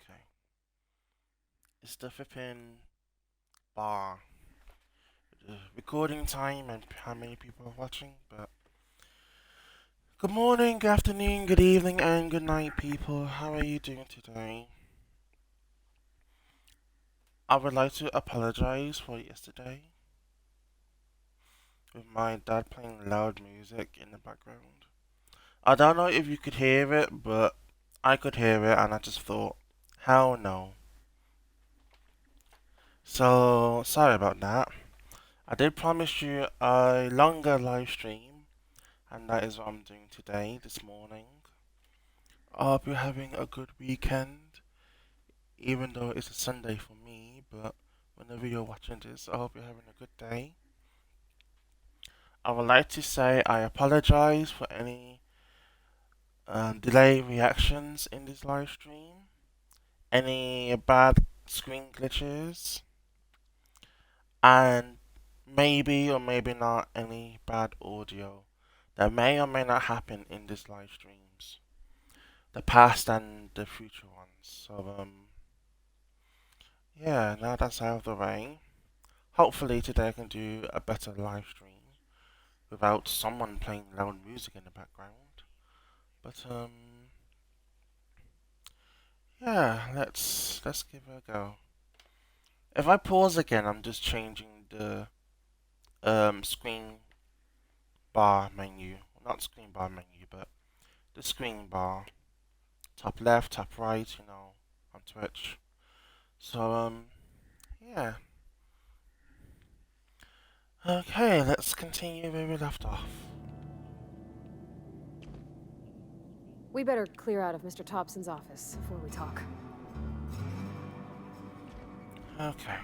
Okay. It's the flipping bar. Recording time and how many people are watching, but good morning, good afternoon, good evening, and good night, people. How are you doing today? I would like to apologize for yesterday with my dad playing loud music in the background. I don't know if you could hear it, but I could hear it, and I just thought, hell no. So, sorry about that. I did promise you a longer live stream, and that is what I'm doing today, this morning. I hope you're having a good weekend, even though it's a Sunday for me, but whenever you're watching this, I hope you're having a good day. I would like to say I apologize for any delay reactions in this live stream, any bad screen glitches, and maybe or maybe not any bad audio that may or may not happen in this live streams, the past and the future ones. So yeah, now that's out of the way. Hopefully today I can do a better live stream without someone playing loud music in the background. But yeah, let's give it a go. If I pause again, I'm just changing the screen bar menu. Not screen bar menu, but the screen bar. Top left, top right, on Twitch. So yeah. Okay, let's continue where we left off. We better clear out of Mr. Thompson's office before we talk. Okay.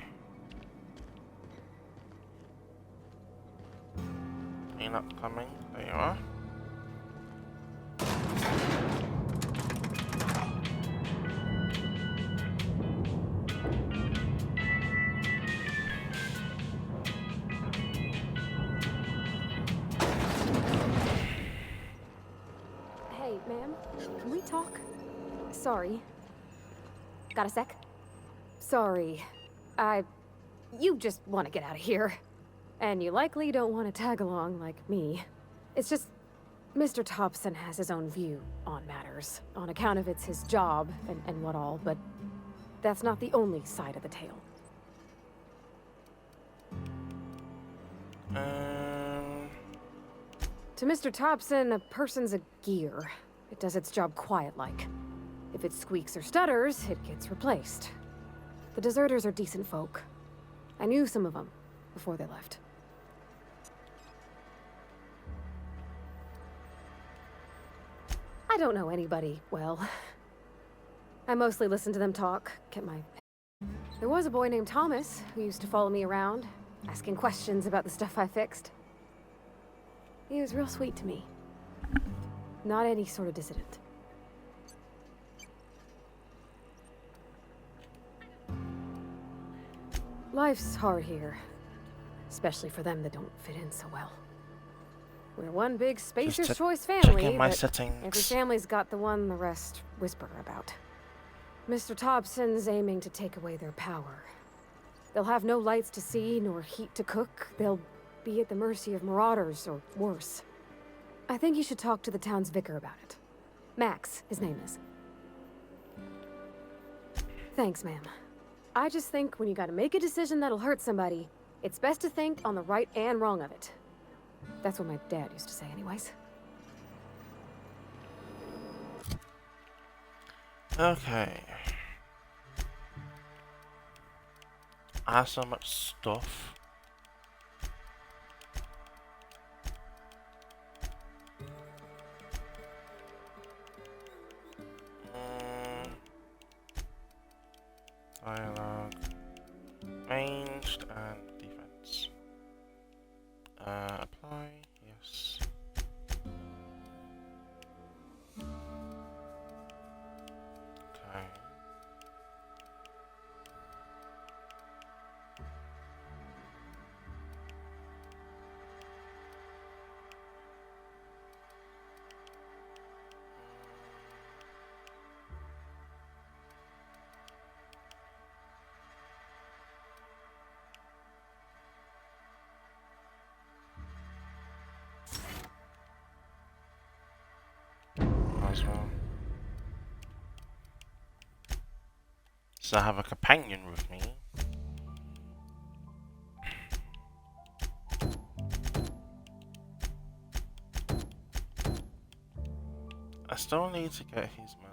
You're not coming. There you are. Hey, ma'am, can we talk? Sorry. Got a sec? Sorry. You just want to get out of here. And you likely don't want to tag along like me. It's just, Mr. Thompson has his own view on matters, on account of it's his job and what all, but that's not the only side of the tale. To Mr. Thompson, a person's a gear. It does its job quiet-like. If it squeaks or stutters, it gets replaced. The deserters are decent folk. I knew some of them before they left. I don't know anybody well. I mostly listen to them talk, get my... There was a boy named Thomas who used to follow me around, asking questions about the stuff I fixed. He was real sweet to me. Not any sort of dissident. Life's hard here. Especially for them that don't fit in so well. We're one big Spacer's Choice family, checking my but settings. every family's got the one the rest whisper about. Mr. Thompson's aiming to take away their power. They'll have no lights to see, nor heat to cook. They'll be at the mercy of marauders, or worse. I think you should talk to the town's vicar about it. Max, his name is. Thanks, ma'am. I just think when you gotta make a decision that'll hurt somebody, it's best to think on the right and wrong of it. That's what my dad used to say anyways. Okay. I have so much stuff. Dialogue. Ranged and defense. Apply. Yes. Okay. as well. So I have a companion with me. I still need to get his money.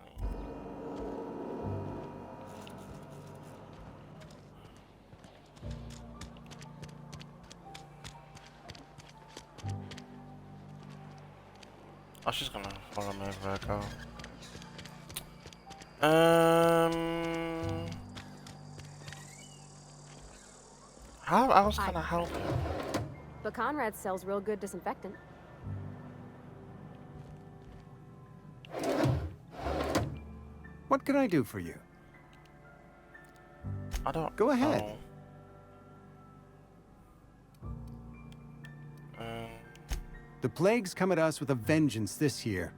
Oh, she's gonna follow me everywhere I go. How else can I help you? But Conrad sells real good disinfectant. What can I do for you? I don't. Go ahead. The plague's come at us with a vengeance this year.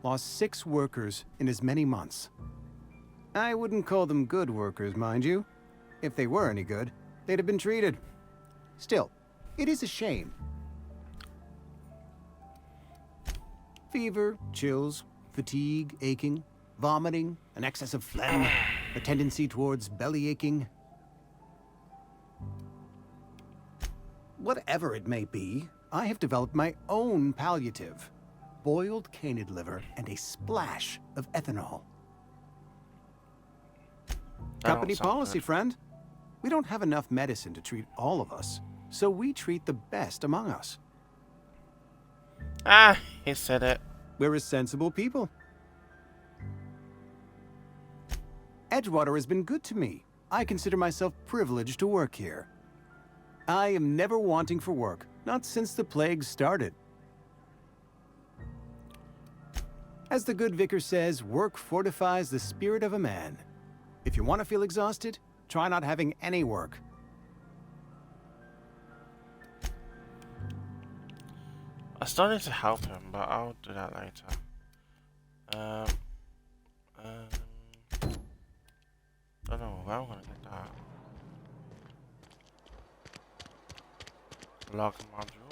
Lost 6 workers in as many months. I wouldn't call them good workers, mind you. If they were any good, they'd have been treated. Still, it is a shame. Fever, chills, fatigue, aching, vomiting, an excess of phlegm, a tendency towards belly aching. Whatever it may be, I have developed my own palliative. Boiled canid liver and a splash of ethanol. Company policy, friend. We don't have enough medicine to treat all of us, so we treat the best among us. Ah, he said it. We're a sensible people. Edgewater has been good to me. I consider myself privileged to work here. I am never wanting for work, not since the plague started. As the good vicar says, work fortifies the spirit of a man. If you want to feel exhausted, try not having any work. I still need to help him, but I'll do that later. Don't know where I'm gonna get that. Log module.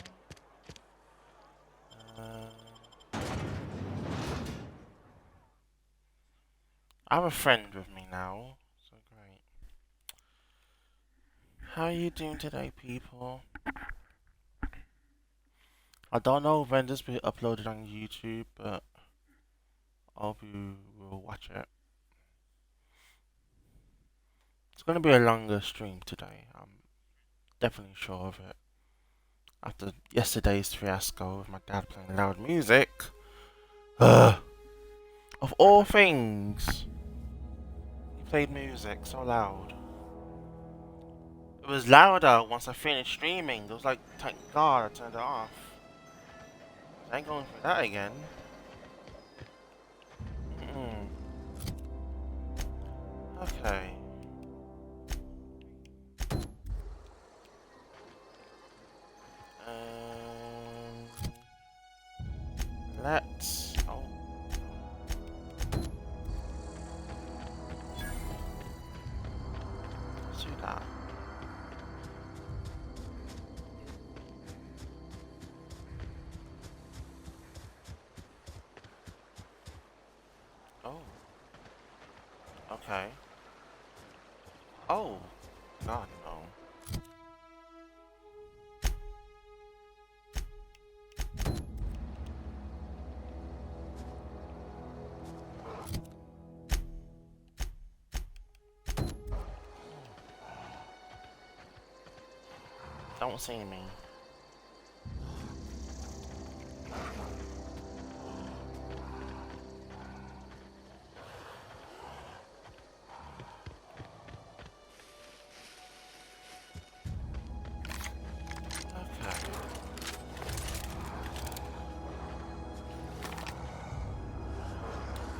I have a friend with me now, so great. How are you doing today, people? I don't know when this will be uploaded on YouTube, but I hope you will watch it. It's gonna be a longer stream today, I'm definitely sure of it. After yesterday's fiasco with my dad playing loud music. Of all things, he played music so loud. It was louder once I finished streaming. It was like, thank God I turned it off. I ain't going through that again. Okay. Let's... Oh. Let's do that. Oh. Okay. Oh. God, no. Don't see me.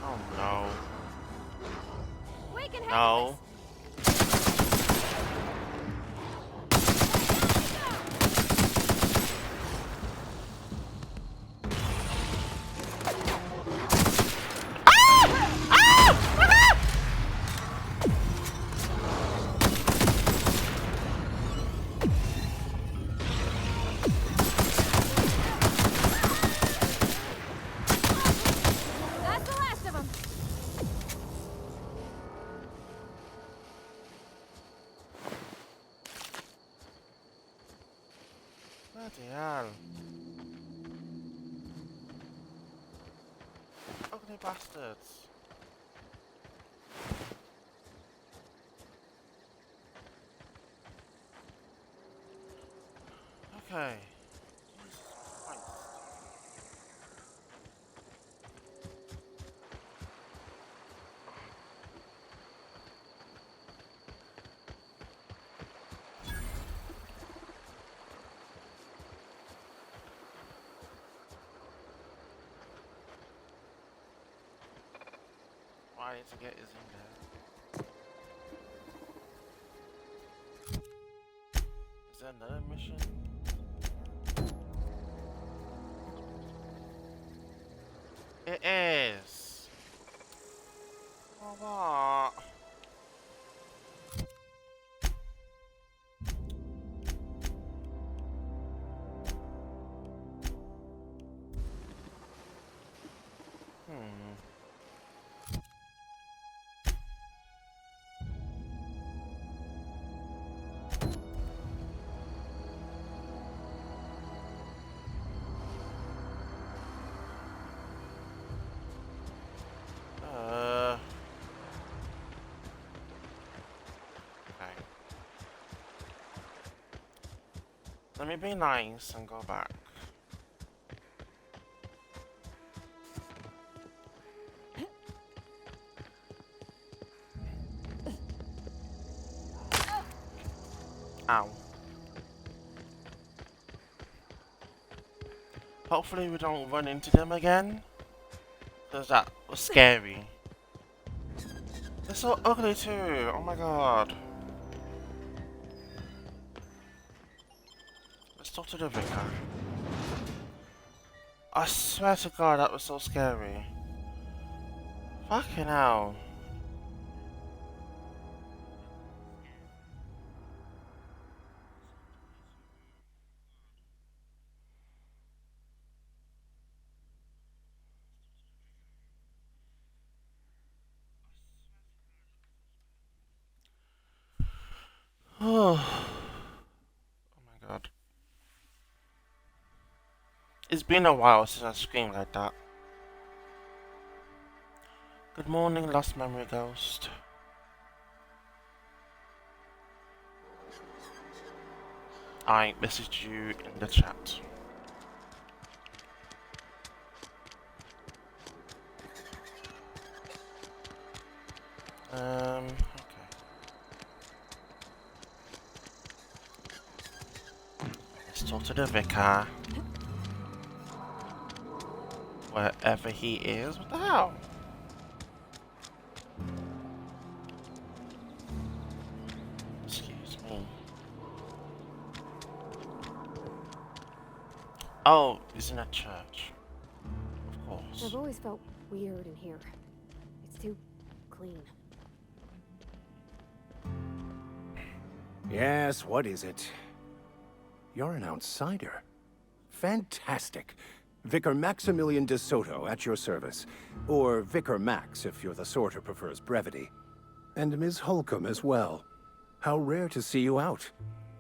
Oh no. We can No. That's the Bloody hell. Ugly bastards. Okay. Jesus Christ. What I need to get is in there. Is there another mission? It is. Oh, what? Hmm. Okay. Let me be nice and go back. Ow. Hopefully we don't run into them again. Because that was scary. They're so ugly too. Oh my god. Let's talk to the vicar. I swear to god that was so scary. Fucking hell. Oh my god. It's been a while since I screamed like that. Good morning, Lost Memory Ghost. I messaged you in the chat. Okay. Let's talk to the vicar. Wherever he is. What the hell? Excuse me. Oh, he's in a church. Of course. I've always felt weird in here. It's too clean. Yes, what is it? You're an outsider. Fantastic. Vicar Maximilian de Soto at your service. Or Vicar Max if you're the sort who prefers brevity. And Ms. Holcomb as well. How rare to see you out.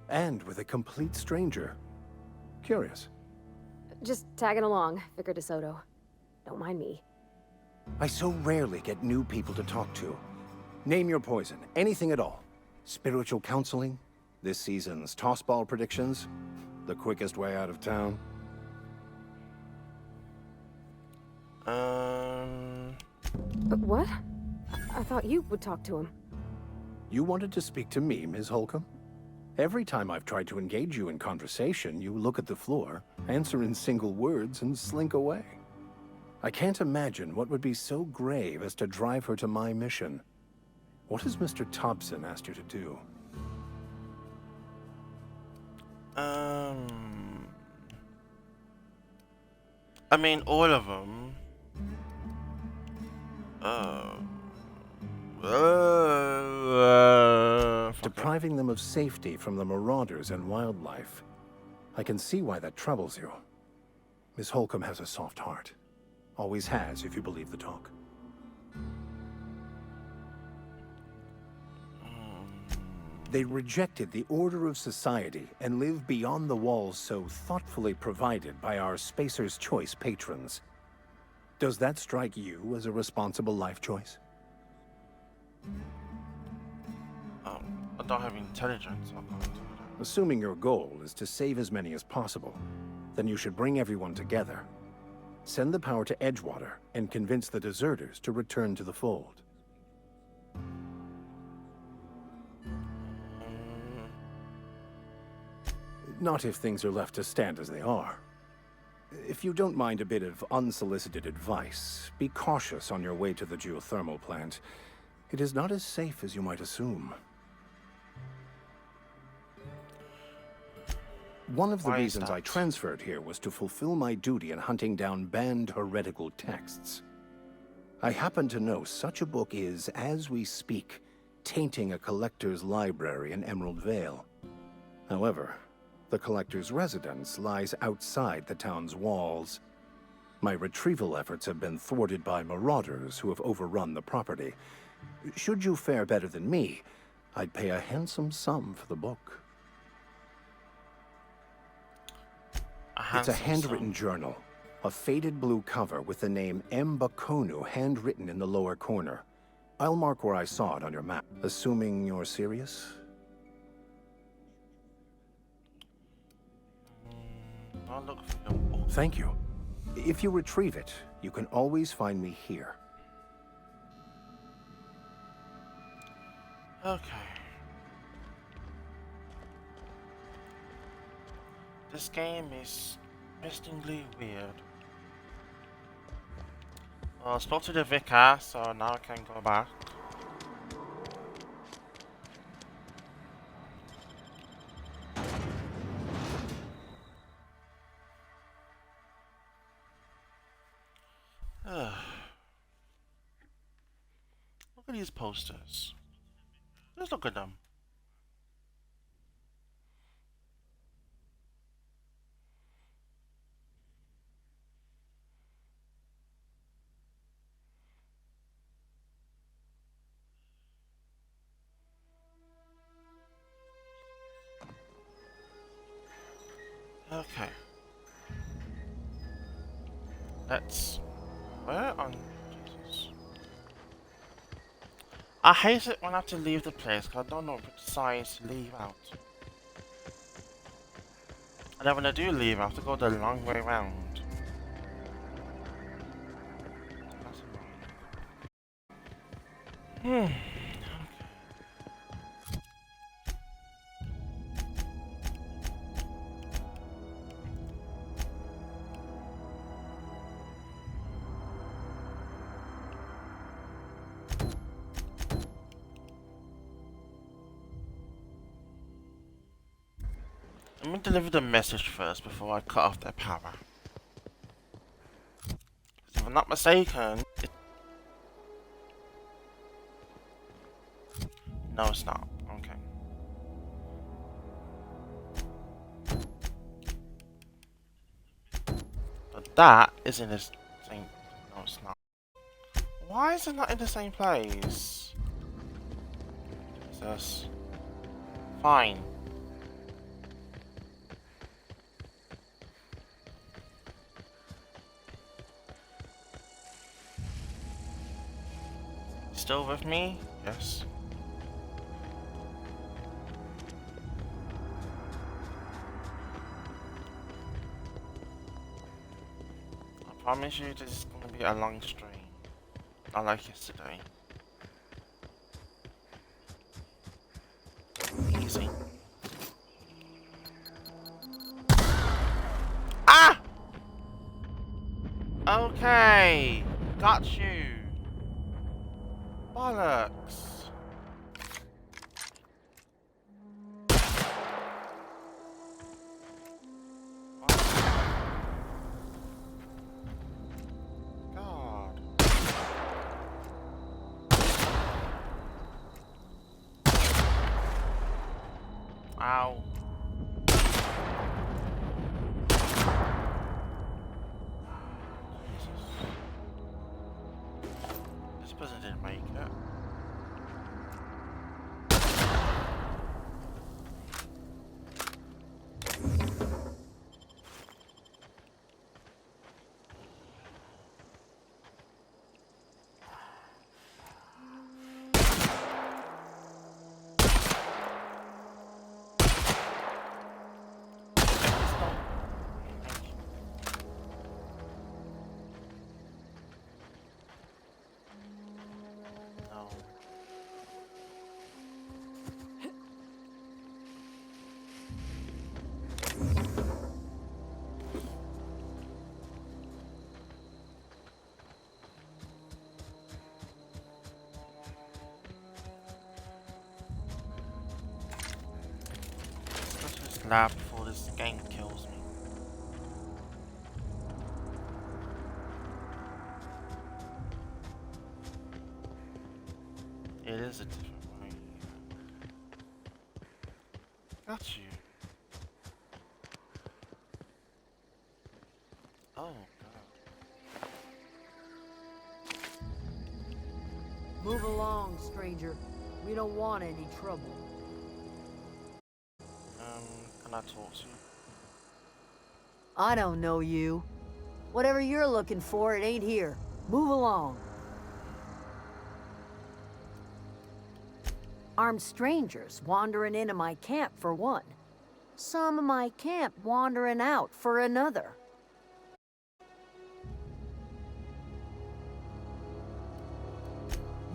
And with a complete stranger. Curious. Just tagging along, Vicar DeSoto. Don't mind me. I so rarely get new people to talk to. Name your poison, anything at all. Spiritual counseling, this season's tossball predictions, the quickest way out of town. What? I thought you would talk to him. You wanted to speak to me, Ms. Holcomb? Every time I've tried to engage you in conversation, you look at the floor, answer in single words, and slink away. I can't imagine what would be so grave as to drive her to my mission. What has Mr. Thompson asked you to do? I mean, all of them. Depriving them of safety from the marauders and wildlife. I can see why that troubles you. Miss Holcomb has a soft heart. Always has, if you believe the talk. They rejected the order of society and live beyond the walls so thoughtfully provided by our Spacer's Choice patrons. Does that strike you as a responsible life choice? I don't have intelligence. I can't do that. Assuming your goal is to save as many as possible, then you should bring everyone together. Send the power to Edgewater and convince the deserters to return to the fold. Not if things are left to stand as they are. If you don't mind a bit of unsolicited advice, be cautious on your way to the geothermal plant. It is not as safe as you might assume. One of the reasons I transferred here was to fulfill my duty in hunting down banned heretical texts. I happen to know such a book is, as we speak, tainting a collector's library in Emerald Vale. However, the collector's residence lies outside the town's walls. My retrieval efforts have been thwarted by marauders who have overrun the property. Should you fare better than me, I'd pay a handsome sum for the book. It's a handwritten journal, a faded blue cover with the name M. Bakonu handwritten in the lower corner. I'll mark where I saw it on your map, assuming you're serious. I'll look for your book. Thank you. If you retrieve it, you can always find me here. Okay. This game is interestingly weird. Well, I spoke to the vicar, so now I can go back. Look at these posters. Let's look at them. Okay. Let's... Where on... Jesus. I hate it when I have to leave the place because I don't know which side to leave out. And then when I do leave, I have to go the long way round. That's annoying. Let me deliver the message first before I cut off their power. If I'm not mistaken, no, it's not. Okay. But that is in the same... No, it's not. Why is it not in the same place? Jesus. Fine. Still with me? Yes. I promise you this is gonna be a long stream. Not like yesterday. Easy. Ah! Okay. Got you. Bollocks. God. Ow. This person didn't make it. lab before this game kills me. It is a different way. Got you. Oh god. Move along, stranger. We don't want any trouble. Can I talk to you? I don't know you. Whatever you're looking for, it ain't here. Move along. Armed strangers wandering into my camp for one. Some of my camp wandering out for another.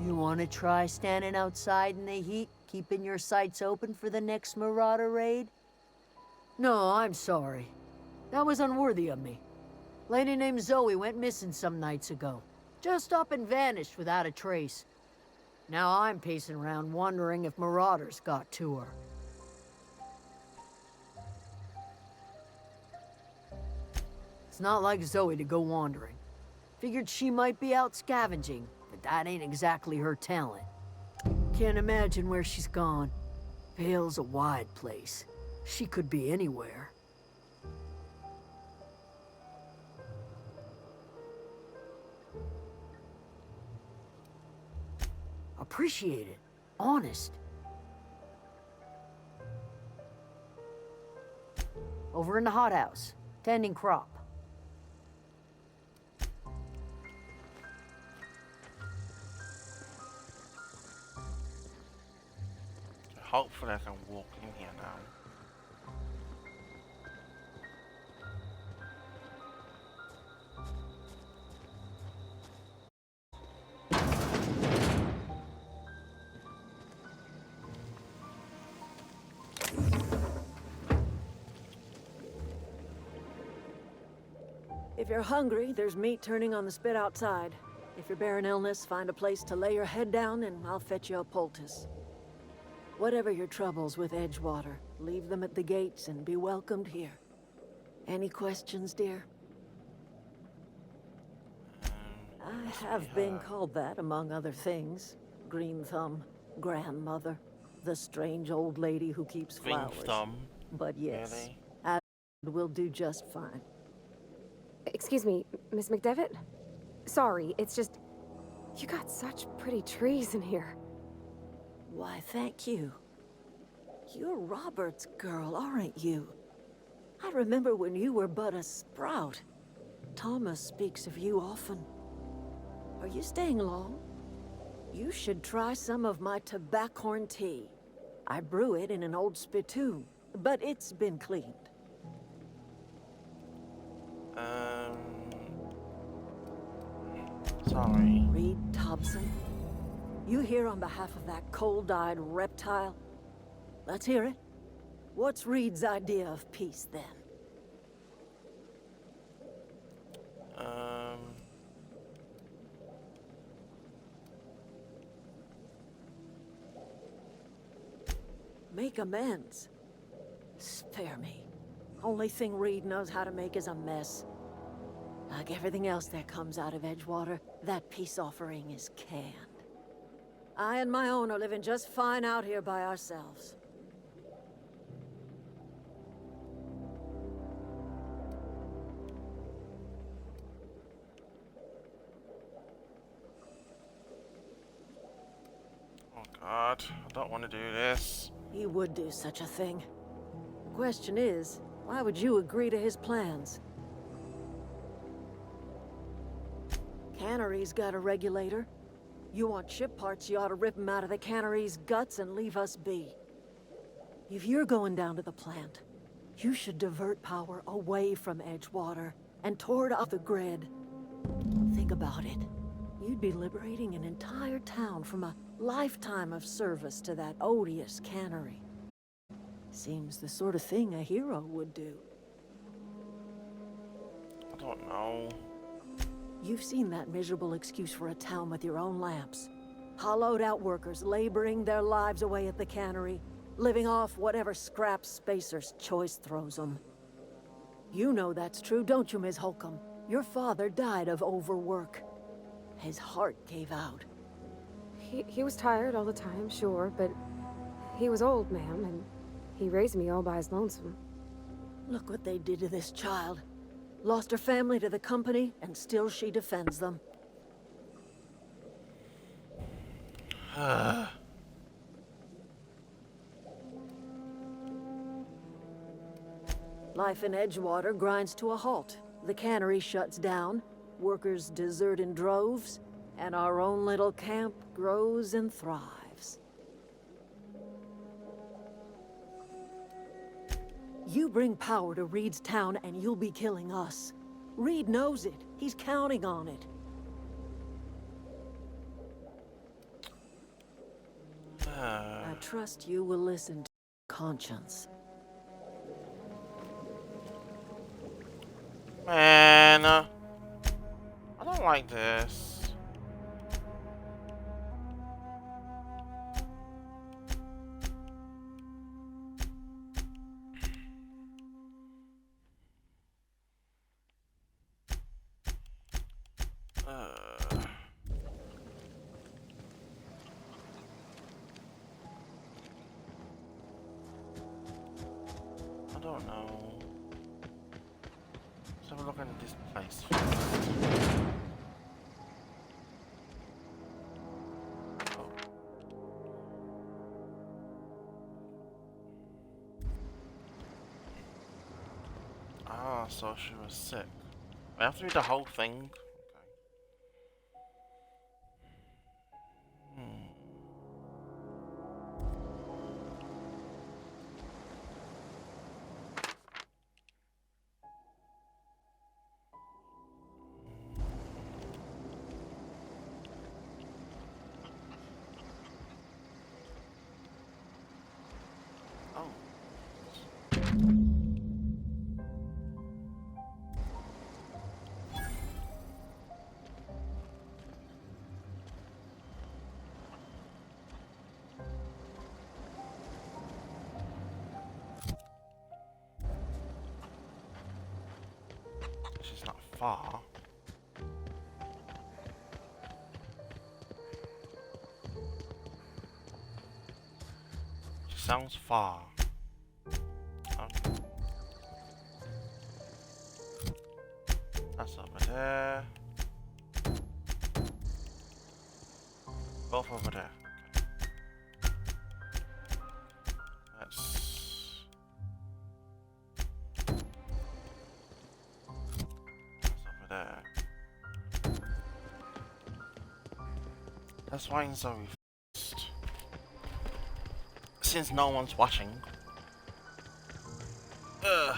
You want to try standing outside in the heat, keeping your sights open for the next marauder raid? No, I'm sorry. That was unworthy of me. Lady named Zoe went missing some nights ago. Just up and vanished without a trace. Now I'm pacing around wondering if marauders got to her. It's not like Zoe to go wandering. Figured she might be out scavenging, but that ain't exactly her talent. Can't imagine where she's gone. Vale's a wide place. She could be anywhere. Appreciate it. Honest. Over in the hothouse, tending crop. Hopefully I can walk in here now. If you're hungry, there's meat turning on the spit outside. If you're bearing illness, find a place to lay your head down and I'll fetch you a poultice. Whatever your troubles with Edgewater, leave them at the gates and be welcomed here. Any questions, dear? I have been called that, among other things. Green Thumb, grandmother, the strange old lady who keeps flowers. Green Thumb? But yes, Really? Ad will do just fine. Excuse me, Miss McDevitt? Sorry, it's just... You got such pretty trees in here. Why, thank you. You're Robert's girl, aren't you? I remember when you were but a sprout. Thomas speaks of you often. Are you staying long? You should try some of my tobaccorn tea. I brew it in an old spittoon, but it's been cleaned. Sorry. Reed Thompson? You here on behalf of that cold-eyed reptile? Let's hear it. What's Reed's idea of peace, then? Make amends. Spare me. Only thing Reed knows how to make is a mess. Like everything else that comes out of Edgewater, that peace offering is canned. I and my own are living just fine out here by ourselves. Oh god, I don't want to do this. He would do such a thing. The question is, why would you agree to his plans? Cannery's got a regulator. You want ship parts, you ought to rip them out of the cannery's guts and leave us be. If you're going down to the plant, you should divert power away from Edgewater and toward off the grid. Think about it. You'd be liberating an entire town from a lifetime of service to that odious cannery. Seems the sort of thing a hero would do. I don't know. You've seen that miserable excuse for a town with your own lamps. Hollowed out workers laboring their lives away at the cannery, living off whatever scrap Spacer's choice throws them. You know that's true, don't you, Ms. Holcomb? Your father died of overwork. His heart gave out. He was tired all the time, sure, but he was old, ma'am, and he raised me all by his lonesome. Look what they did to this child. Lost her family to the company, and still she defends them. Life in Edgewater grinds to a halt. The cannery shuts down, workers desert in droves, and our own little camp grows and thrives. You bring power to Reed's town and you'll be killing us. Reed knows it. He's counting on it. I trust you will listen to conscience. Man, I don't like this. I don't know. Let's have a look at this place first. Ah, so she was sick. I have to read the whole thing. Okay. Oh. She's not far. She sounds far. Okay. That's over there. Both over there. Okay. That's over there. Let's find Zoe first. Since no one's watching. Ugh.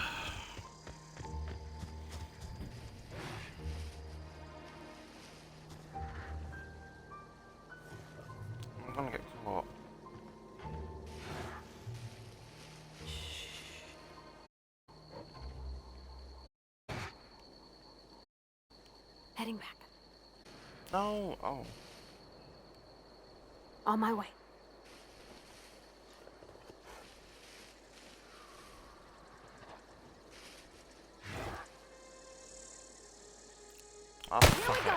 I'm gonna get caught. Heading back. No, oh. On my way. Oh, fuck it.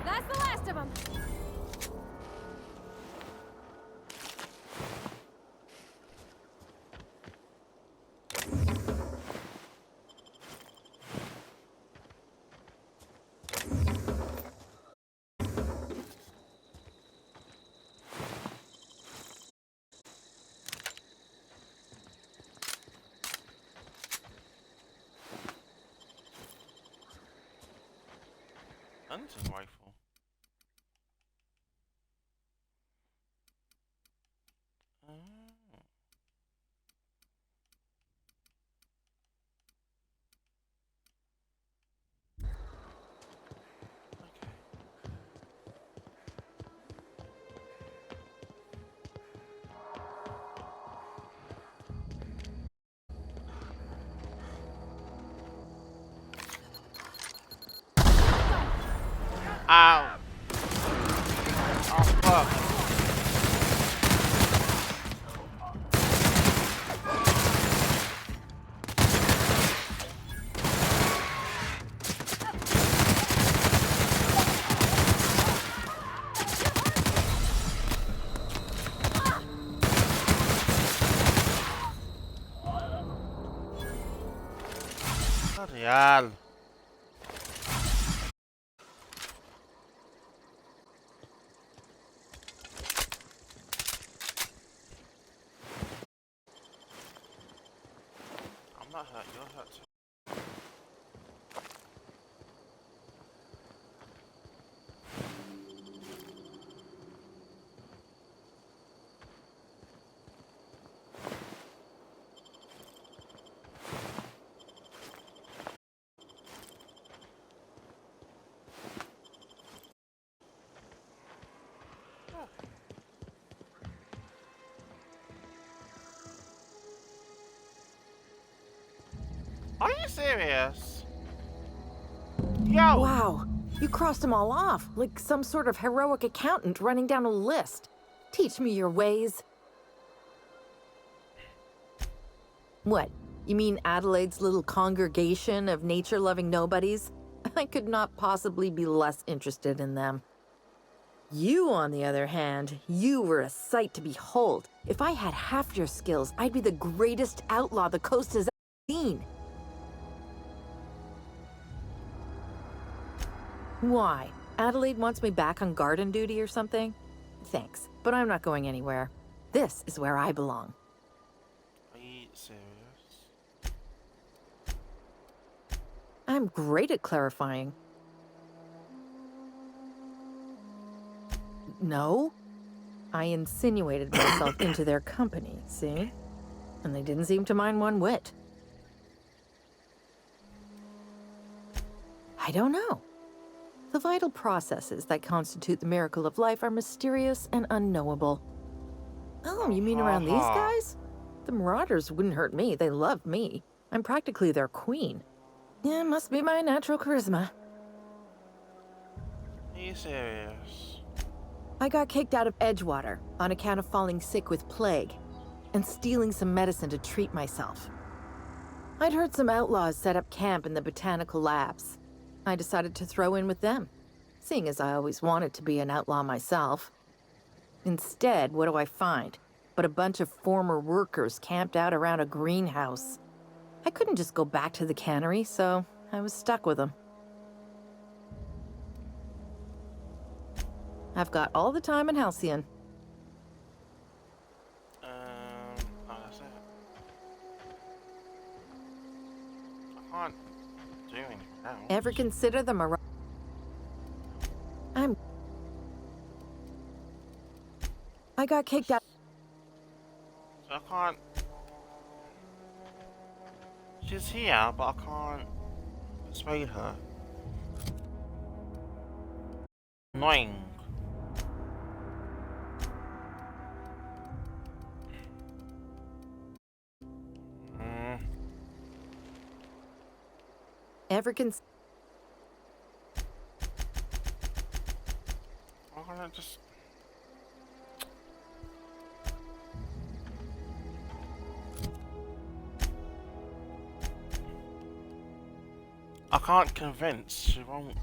That's the last of them. Hunting rifle. Oh. Okay. Real. I'm not hurt, you're hurt too. Are you serious? Yo! Wow, you crossed them all off, like some sort of heroic accountant running down a list. Teach me your ways. What? You mean Adelaide's little congregation of nature-loving nobodies? I could not possibly be less interested in them. You, on the other hand, you were a sight to behold. If I had half your skills, I'd be the greatest outlaw the coast has ever seen. Why? Adelaide wants me back on garden duty or something? Thanks, but I'm not going anywhere. This is where I belong. Are you serious? I'm great at clarifying. No? I insinuated myself into their company, see? And they didn't seem to mind one whit. I don't know. The vital processes that constitute the miracle of life are mysterious and unknowable. Oh, you mean around these guys? The Marauders wouldn't hurt me. They love me. I'm practically their queen. Yeah, must be my natural charisma. Are you serious? I got kicked out of Edgewater on account of falling sick with plague and stealing some medicine to treat myself. I'd heard some outlaws set up camp in the botanical labs. I decided to throw in with them, seeing as I always wanted to be an outlaw myself. Instead, what do I find? But a bunch of former workers camped out around a greenhouse. I couldn't just go back to the cannery, so I was stuck with them. I've got all the time in Halcyon. Oh, that's it. I can't do anything now. Ever consider the Marauders? I got kicked out. So I can't. She's here, but I can't persuade her. Annoying. Ever consider? Why can't I just? I can't convince. She won't.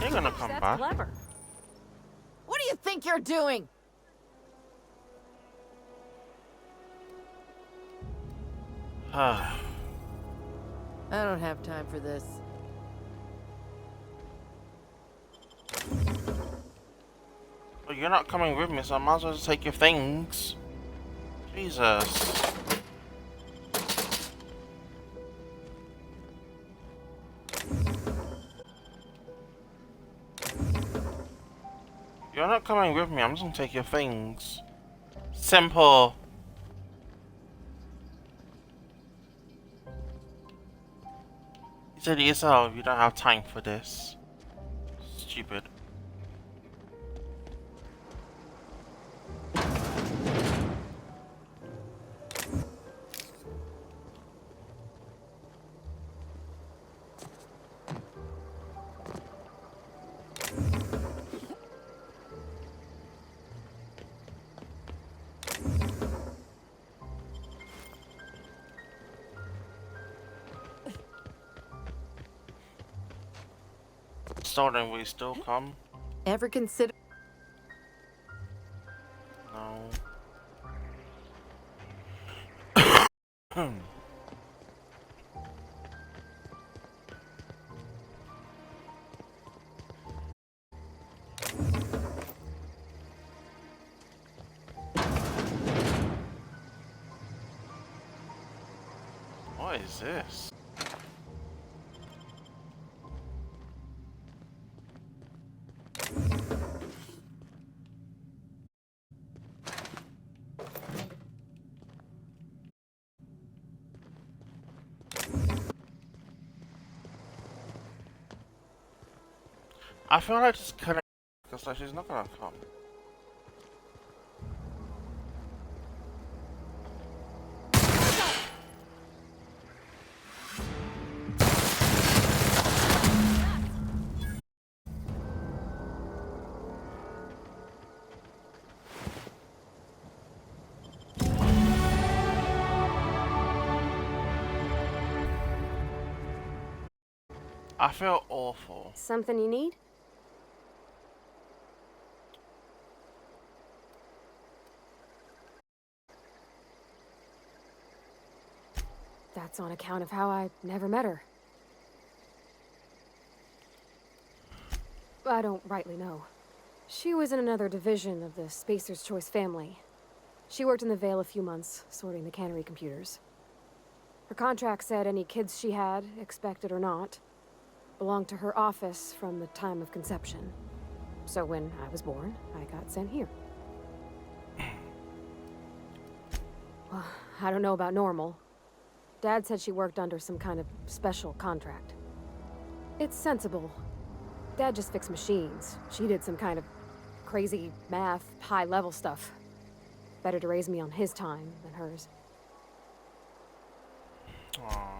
You're gonna come That's back. clever. What do you think you're doing? Ah. I don't have time for this. Well, you're not coming with me, so I might as well just take your things. Jesus. You're not coming with me, I'm just gonna take your things. Simple. You said it yourself, you don't have time for this. Stupid. Stolen, will you still come? Ever consider... No. What is this? I feel like just connect because like she's not gonna come. I feel awful. Something you need? That's on account of how I never met her. I don't rightly know. She was in another division of the Spacer's Choice family. She worked in the Vale a few months, sorting the cannery computers. Her contract said any kids she had, expected or not, belonged to her office from the time of conception. So when I was born, I got sent here. Well, I don't know about normal. Dad said she worked under some kind of special contract. It's sensible. Dad just fixed machines. She did some kind of crazy math, high-level stuff. Better to raise me on his time than hers. Aww.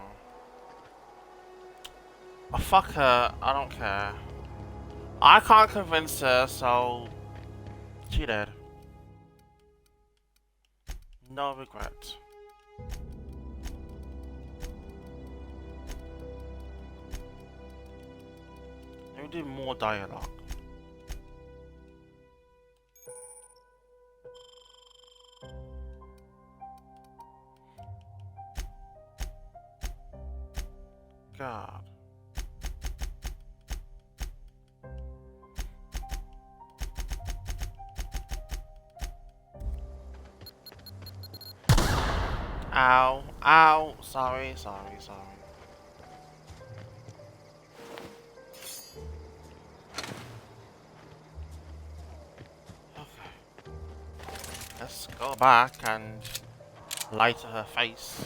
Oh, fuck her. I don't care. I can't convince her, so she dead. No regrets. Let me do more dialogue. God. Ow. Ow. Sorry. Okay. Let's go back and lie to her face.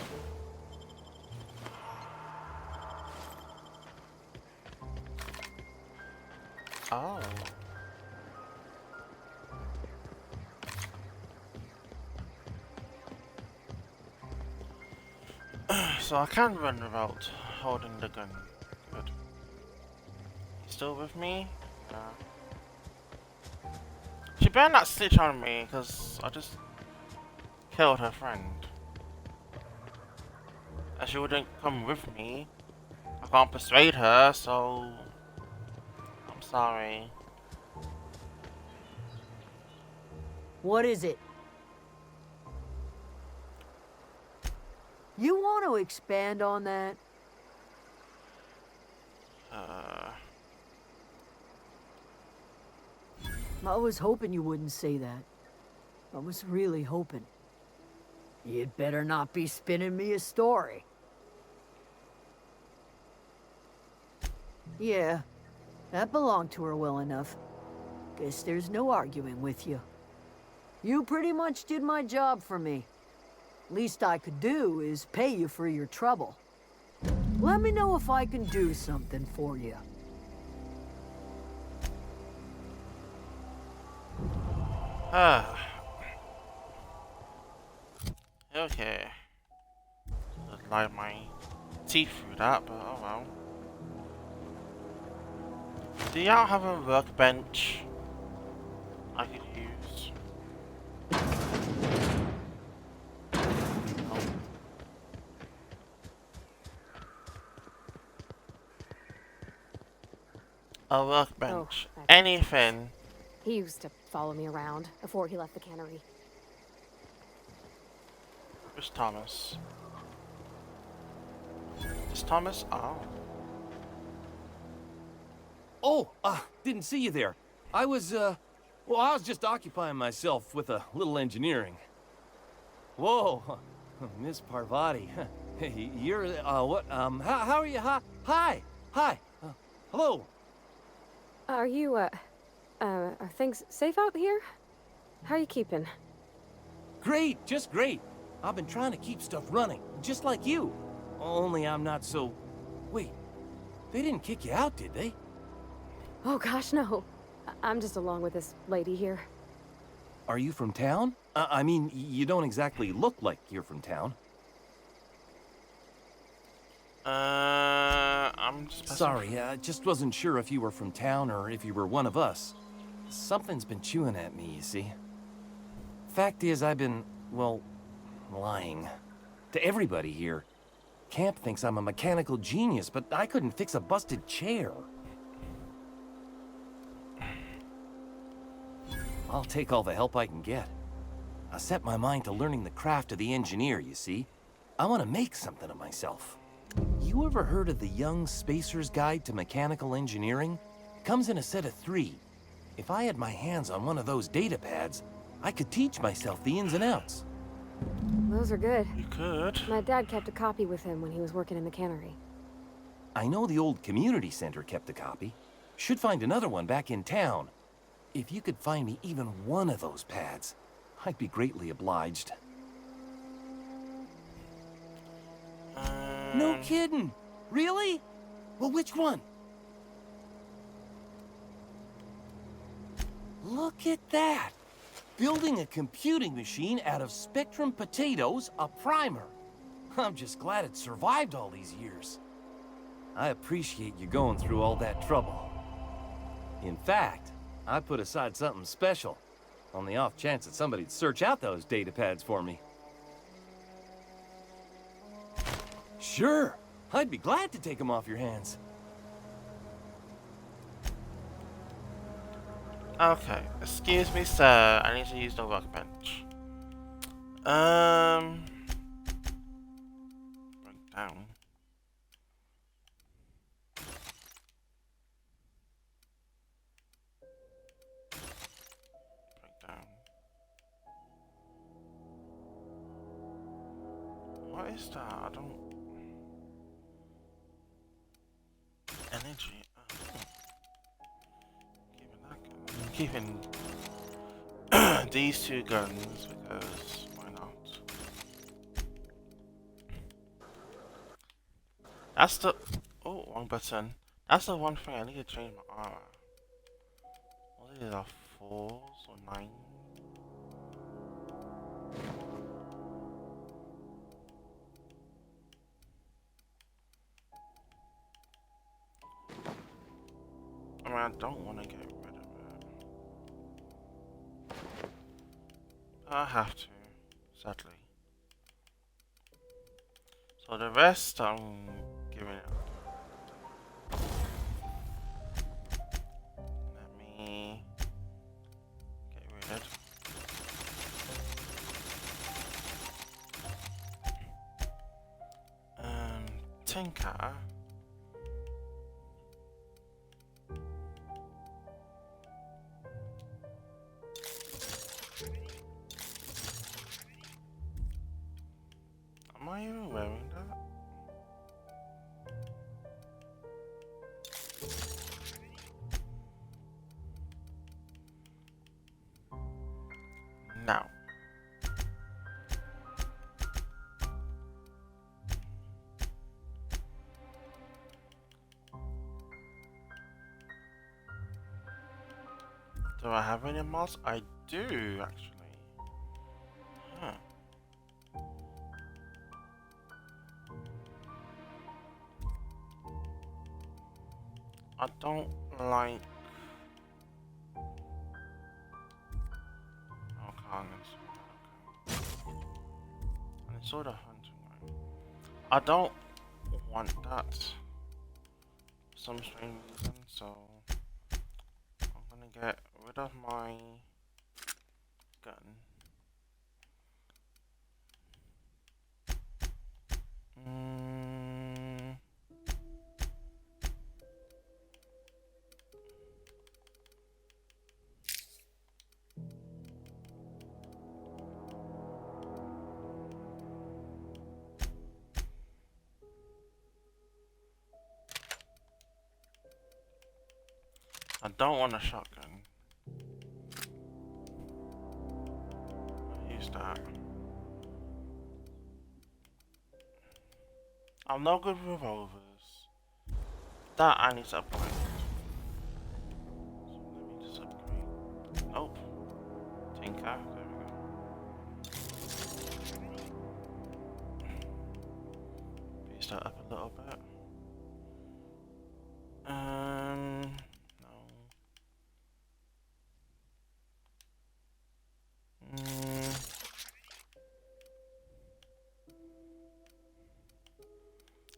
Oh. So I can run without holding the gun. Good. You still with me? Yeah. She better not snitch on me, because I just killed her friend. And she wouldn't come with me. I can't persuade her, so... I'm sorry. What is it? You want to expand on that? I was hoping you wouldn't say that. I was really hoping. You'd better not be spinning me a story. Yeah, that belonged to her well enough. Guess there's no arguing with you. You pretty much did my job for me. Least I could do is pay you for your trouble. Let me know if I can do something for you. Okay. I'd lie my teeth through that, but oh well. Do y'all have a workbench I could use? No. A workbench. that's- Anything. He used to follow me around before he left the cannery. Where's Thomas? Is Thomas? Oh. Oh, didn't see you there. I was just occupying myself with a little engineering. Whoa, Miss Parvati. Hey, you're, what, how are you? Hi. Hello. Are you, are things safe out here? How are you keeping? Great, just great. I've been trying to keep stuff running, just like you. Only I'm not so... Wait, they didn't kick you out, did they? Oh gosh, no. I'm just along with this lady here. Are you from town? I mean, you don't exactly look like you're from town. I'm just Sorry, I just wasn't sure if you were from town or if you were one of us. Something's been chewing at me, you see. Fact is, I've been, well, lying. To everybody here. Camp thinks I'm a mechanical genius, but I couldn't fix a busted chair. I'll take all the help I can get. I set my mind to learning the craft of the engineer, you see. I want to make something of myself. You ever heard of the Young Spacer's Guide to Mechanical Engineering? Comes in a set of 3. If I had my hands on one of those data pads, I could teach myself the ins and outs. Those are good. You could. My dad kept a copy with him when he was working in the cannery. I know the old community center kept a copy. Should find another one back in town. If you could find me even one of those pads, I'd be greatly obliged. No kidding. Really? Well, which one? Look at that. Building a computing machine out of Spectrum potatoes, a primer. I'm just glad it survived all these years. I appreciate you going through all that trouble. In fact, I put aside something special, on the off chance that somebody'd search out those data pads for me. Sure, I'd be glad to take them off your hands. Okay, excuse me, sir. I need to use the workbench. Break down. Break down. What is that? I don't. Energy. Keeping these 2 guns because why not? That's the wrong button. That's the one thing I need to change my armor. What is it, a 4s or 9? I mean, I don't want to get rid of it. I have to, sadly. So the rest I'm giving up. Let me get rid. Tinker. Am I even wearing that? Now. Do I have any mods? I do, actually. Huh. I don't like. Okay, I'm gonna and it's sort of hunting. Right? I don't want that for some strange reason, so and get rid of my gun. I don't want a shotgun. Use that. I'm no good with revolvers. That I need to upgrade. So let me just upgrade. Nope. Tinker. There we go. Boost that up a little bit. No.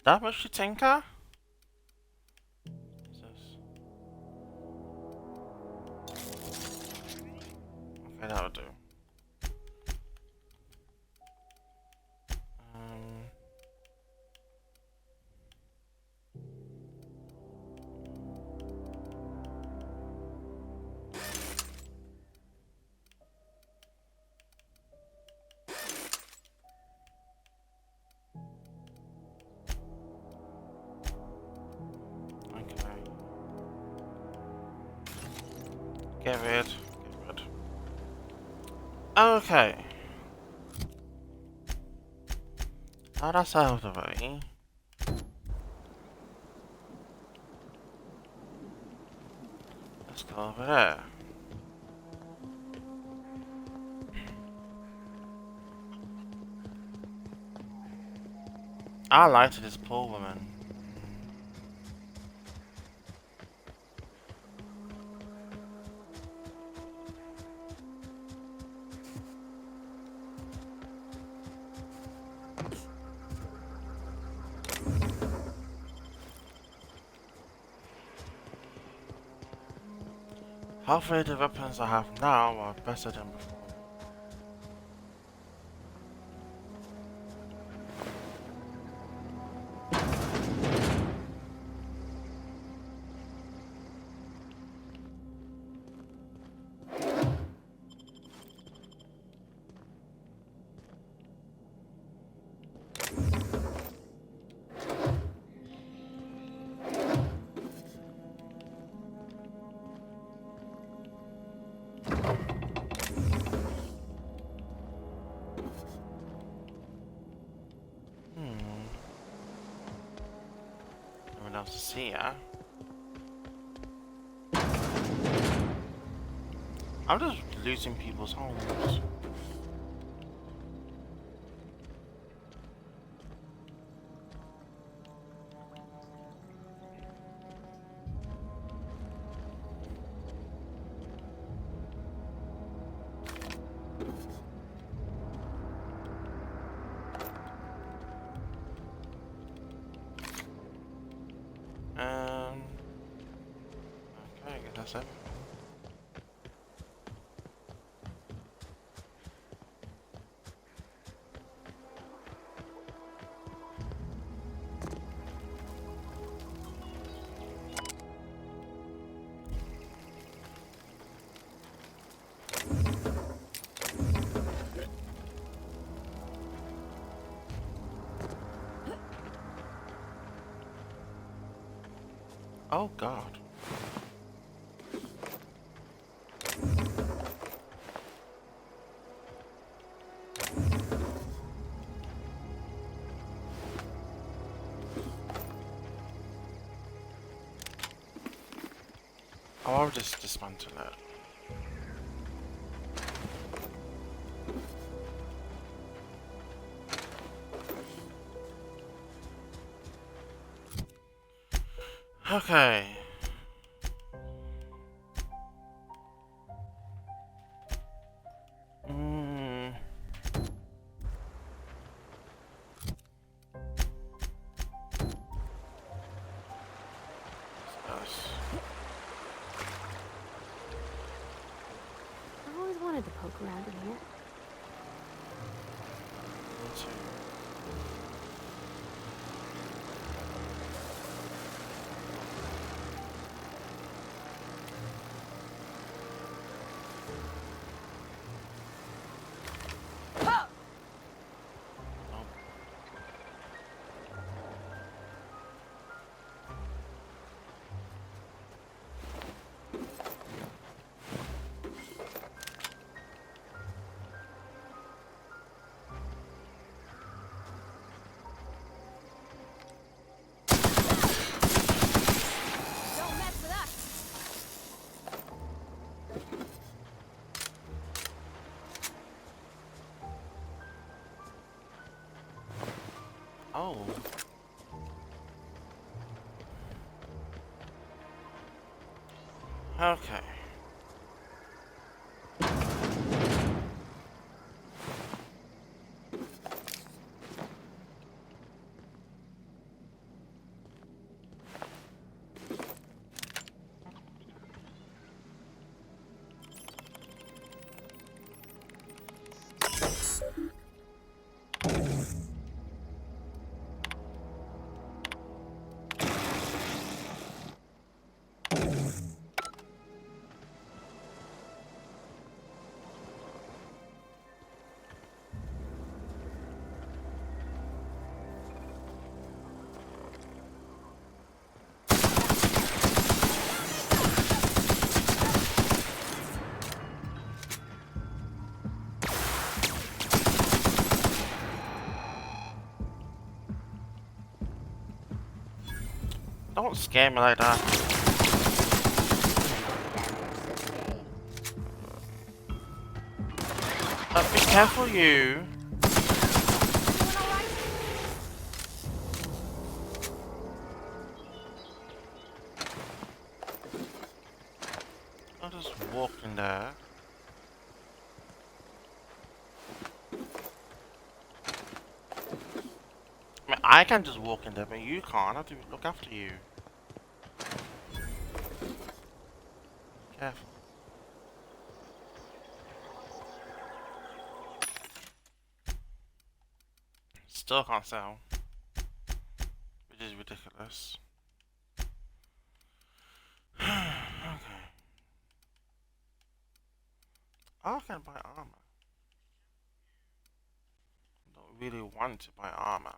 That much to tinker? What's this? Okay, that'll do. Get rid. Okay. Now that's out of the way. Let's go over there. I lied to this poor woman. Hopefully the weapons I have now are better than before. To see ya. I'm just losing people's homes. Okay, I guess that's it. Oh God. Oh, I'll just dismantle it. Okay. wanted to poke around in here. Me too. Don't mess with us! Oh. Okay. Don't scare me like that. Be careful, you. I'll just walk in there. I mean, I can just walk in there, but you can't. I have to look after you. Careful. Still can't sell. Which is ridiculous. Okay. Oh, I can buy armor. Don't really want to buy armor.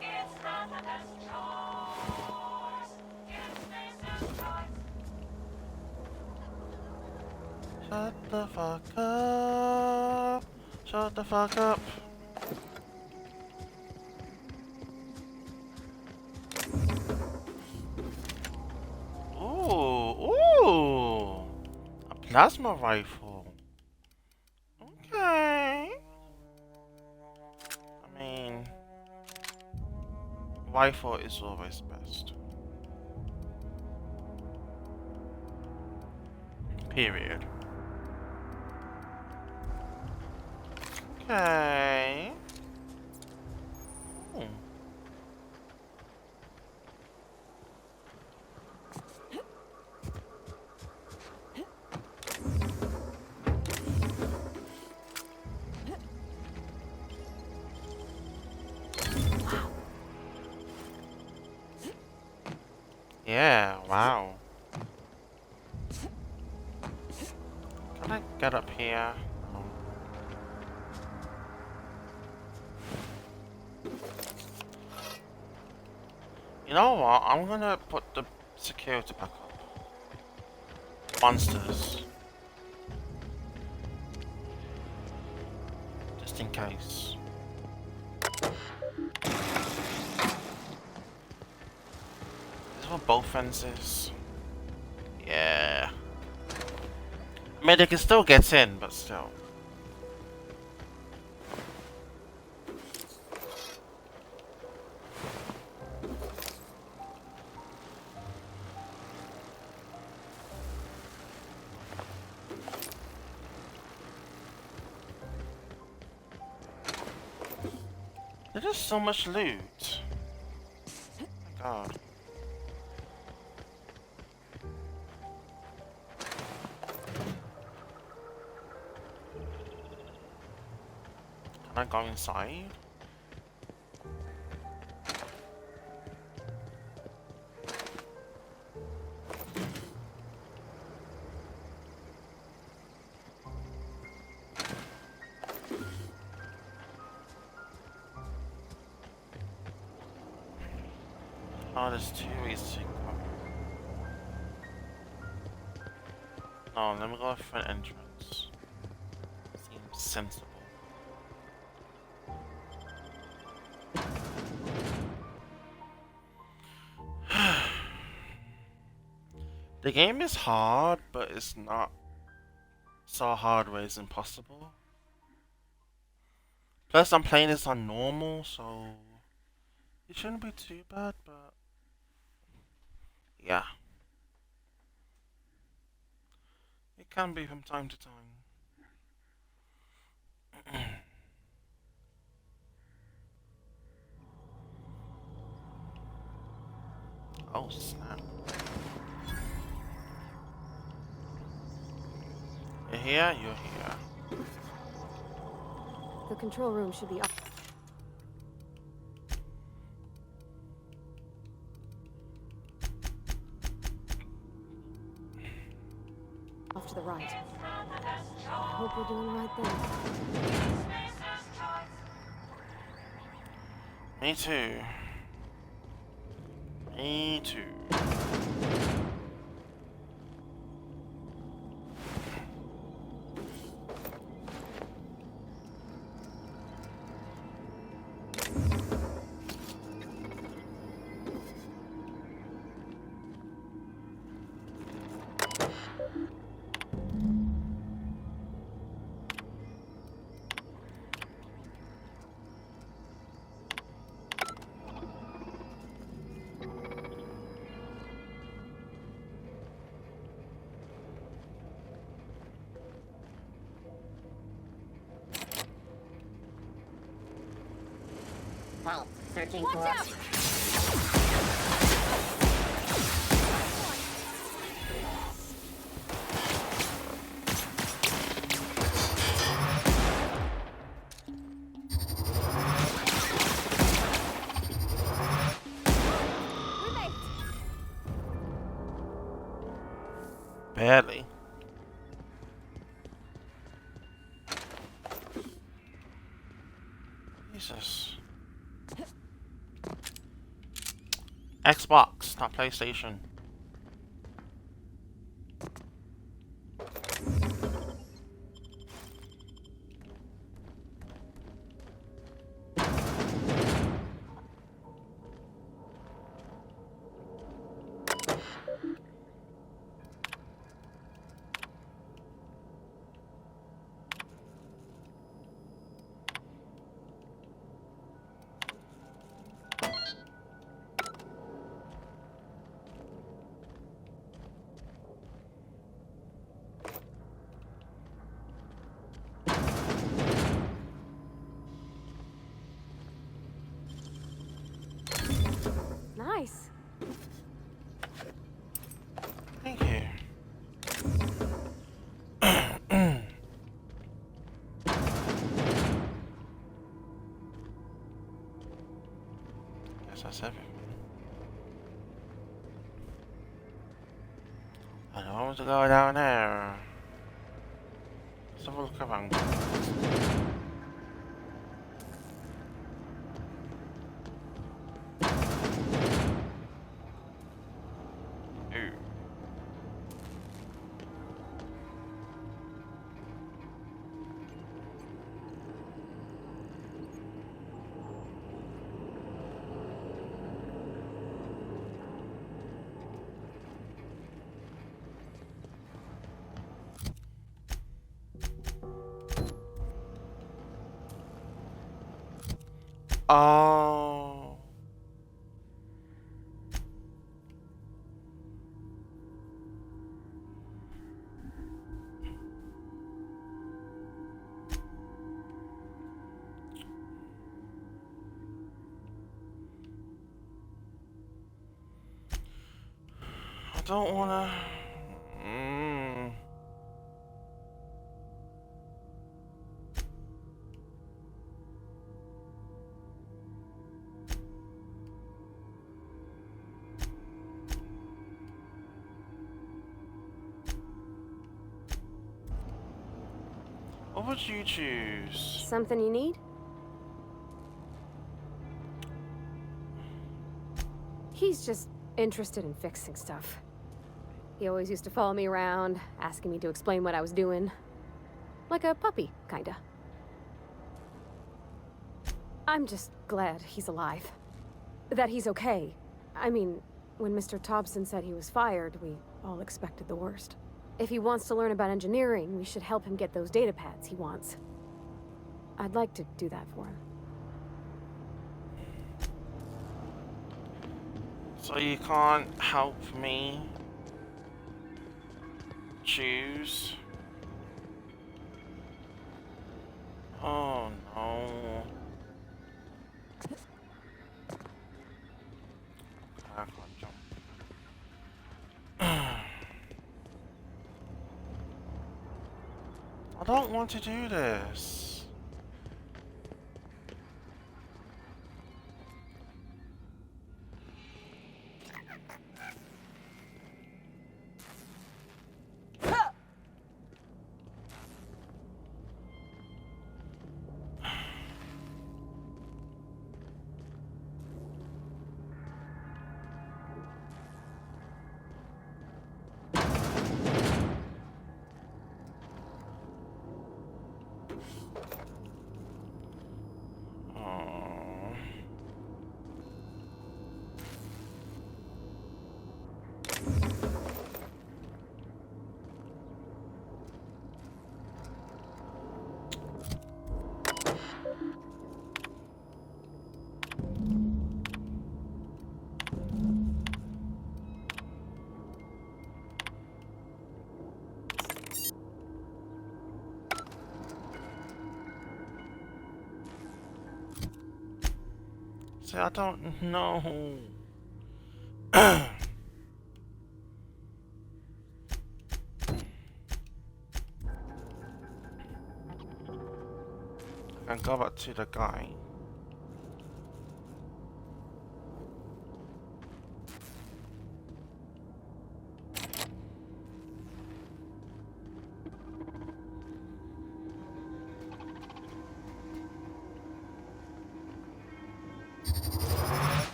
It's Ramadan's choice. It's Mason's choice. Shut the fuck up. Shut the fuck up. Ooh, ooh. A plasma rifle. Okay. I mean, rifle is always best. Period. Okay. Hmm. Yeah, wow. Can I get up here? No. You know what? I'm gonna put the security back up. Monsters. Just in case. These were both fences. Yeah. I mean, they can still get in, but still. There's just so much loot. Oh my god. Can I go inside? Oh, there's two ways to go. No, let me go for an entrance. Seems sensible. The game is hard, but it's not so hard where it's impossible. Plus, I'm playing this on normal, so it shouldn't be too bad, but yeah. It can be from time to time. Oh snap. You're here, you're here. The control room should be off to the right. I hope we're doing the right thing. Me too. Me too. Vault. Searching Watch for... out! Barely. Jesus. Xbox, not PlayStation. Nice. Thank you. Guess that's everything. I don't want to go down there. Let's have a look around. Ooh. Oh. I don't wanna. would you choose? Something you need? He's just interested in fixing stuff. He always used to follow me around, asking me to explain what I was doing. Like a puppy, kinda. I'm just glad he's alive. That he's okay. I mean, when Mr. Thompson said he was fired, we all expected the worst. If he wants to learn about engineering, we should help him get those data pads he wants. I'd like to do that for him. So you can't help me choose? Oh no. I can't jump. I don't want to do this. See, I don't know. I can go back to the guy.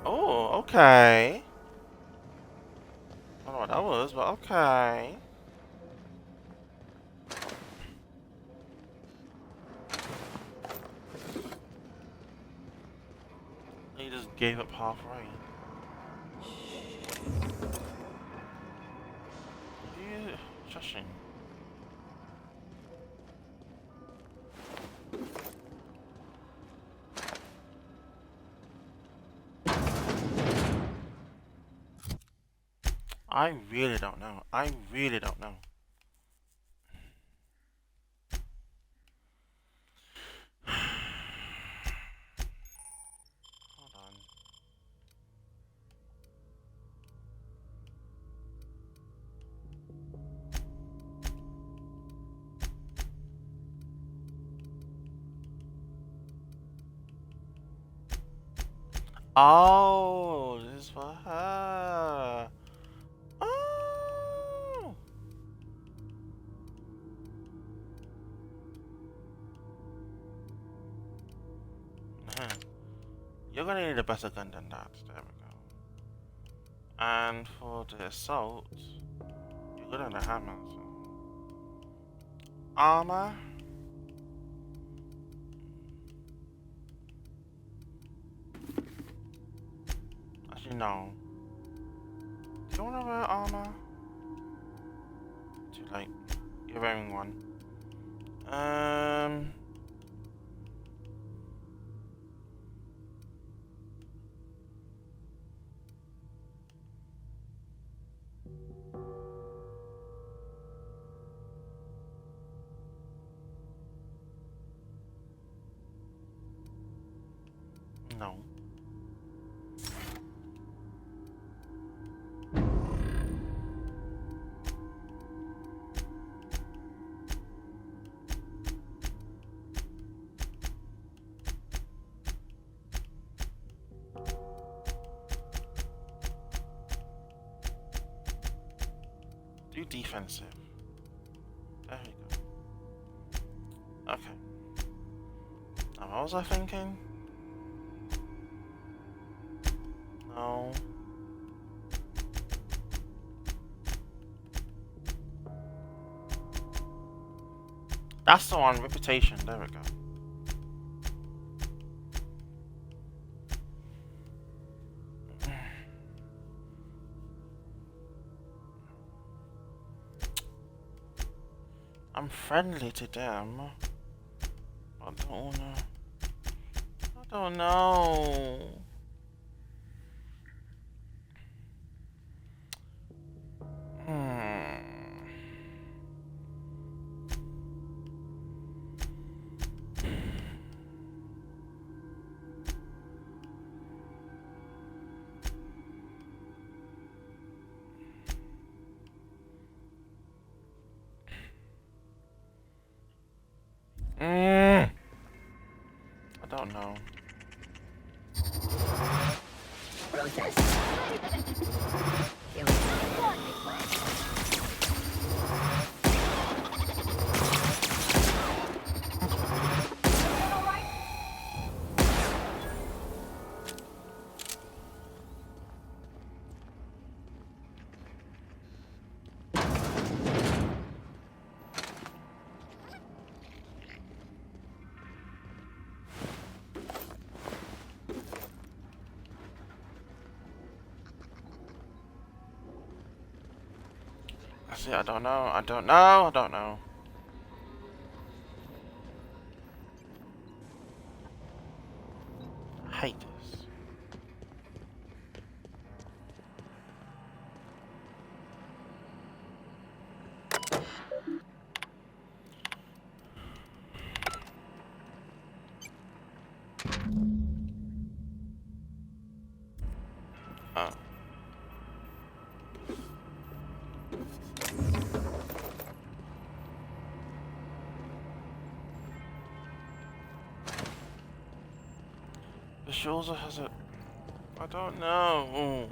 Oh, okay. I don't know what that was, but okay. He just gave up halfway. Yeah, shushing. I really don't know. I really don't know. Hold on. Oh, this is for her. Oh. You're gonna need a better gun than that. There we go. And for the assault, you're good on the hammer. So. Armor. Actually, no. Do you want to wear armor? Too late. You're wearing one. No. too defensive. There we go. Okay. Now what was I thinking? No. That's the one, reputation, there we go. I'm friendly to them. I don't wanna. I don't know. I don't know. See, I don't know. I don't know. I don't know. I hate this. Oh. The shoulder has a... I don't know.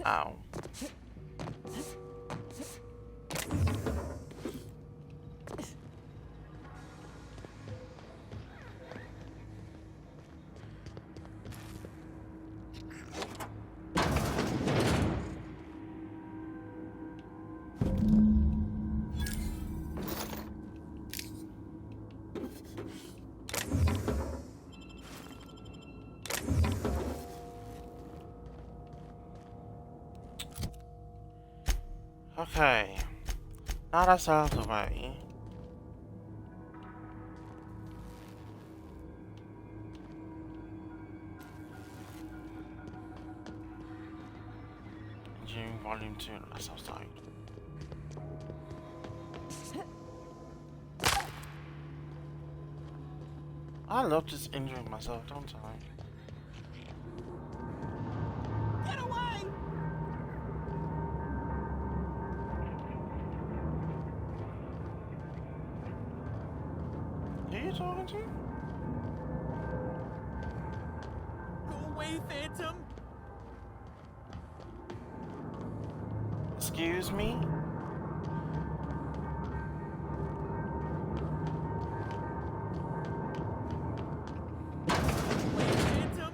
Ow. Okay, now that's out of the way. Engineering Volume 2, that's outside. I love just injuring myself, don't I? Get away! Who are you talking to? Go away, Phantom! Excuse me? Phantom!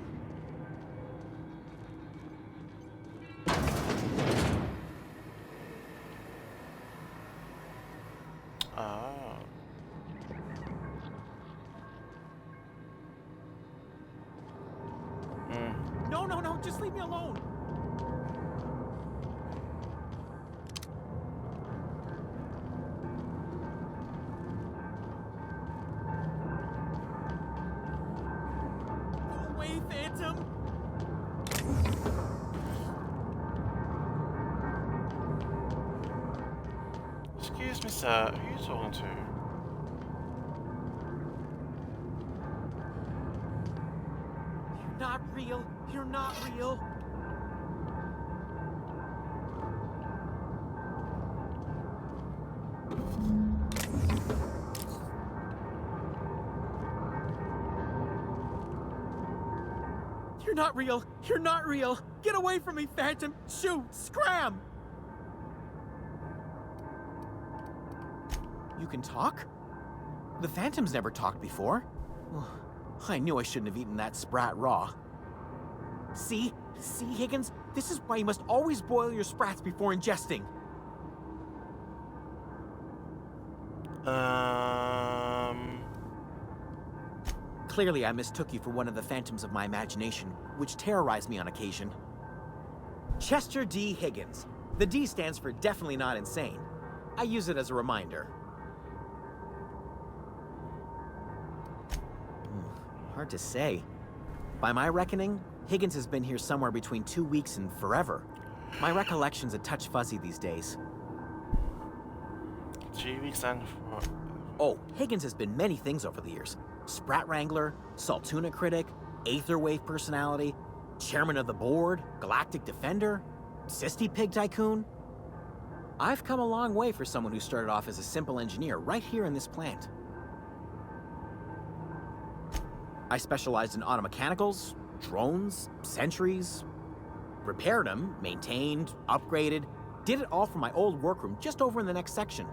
Oh. No, no, no, just leave me alone! away, Phantom! Excuse me, sir. Who are you talking to? You're not real. You're not real. You're not real. You're not real. Get away from me, Phantom. Shoot. Scram. You can talk? The Phantom's never talked before. I knew I shouldn't have eaten that sprat raw. See? See, Higgins? This is why you must always boil your sprats before ingesting. Clearly, I mistook you for one of the phantoms of my imagination, which terrorized me on occasion. Chester D. Higgins. The D stands for definitely not insane. I use it as a reminder. Hard to say. By my reckoning, Higgins has been here somewhere between 2 weeks and forever. My recollection's a touch fuzzy these days. 2 weeks and for... Oh, Higgins has been many things over the years. Sprat Wrangler, Saltuna Critic, Aetherwave Personality, Chairman of the Board, Galactic Defender, Sisty Pig Tycoon. I've come a long way for someone who started off as a simple engineer right here in this plant. I specialized in automechanicals, drones, sentries, repaired them, maintained, upgraded, did it all from my old workroom just over in the next section.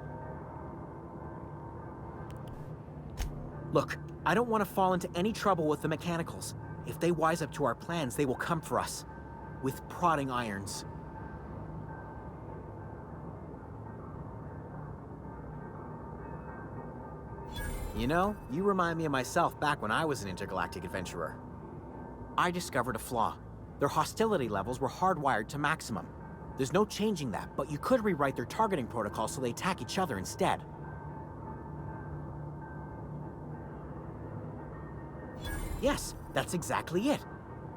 Look, I don't want to fall into any trouble with the mechanicals. If they wise up to our plans, they will come for us. With prodding irons. You know, you remind me of myself back when I was an intergalactic adventurer. I discovered a flaw. Their hostility levels were hardwired to maximum. There's no changing that, but you could rewrite their targeting protocol so they attack each other instead. Yes, that's exactly it.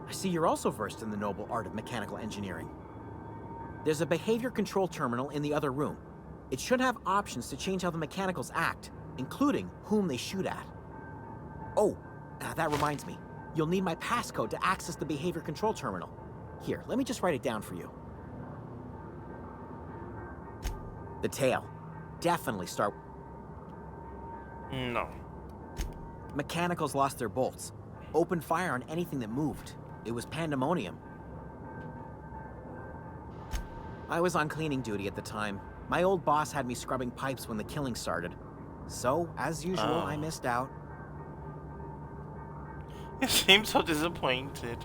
I see you're also versed in the noble art of mechanical engineering. There's a behavior control terminal in the other room. It should have options to change how the mechanicals act, including whom they shoot at. Oh, that reminds me. You'll need my passcode to access the behavior control terminal. Here, let me just write it down for you. The tail. Definitely start... No. Mechanicals lost their bolts. Opened fire on anything that moved. It was pandemonium. I was on cleaning duty at the time. My old boss had me scrubbing pipes when the killing started. So, as usual, I missed out. You seem so disappointed.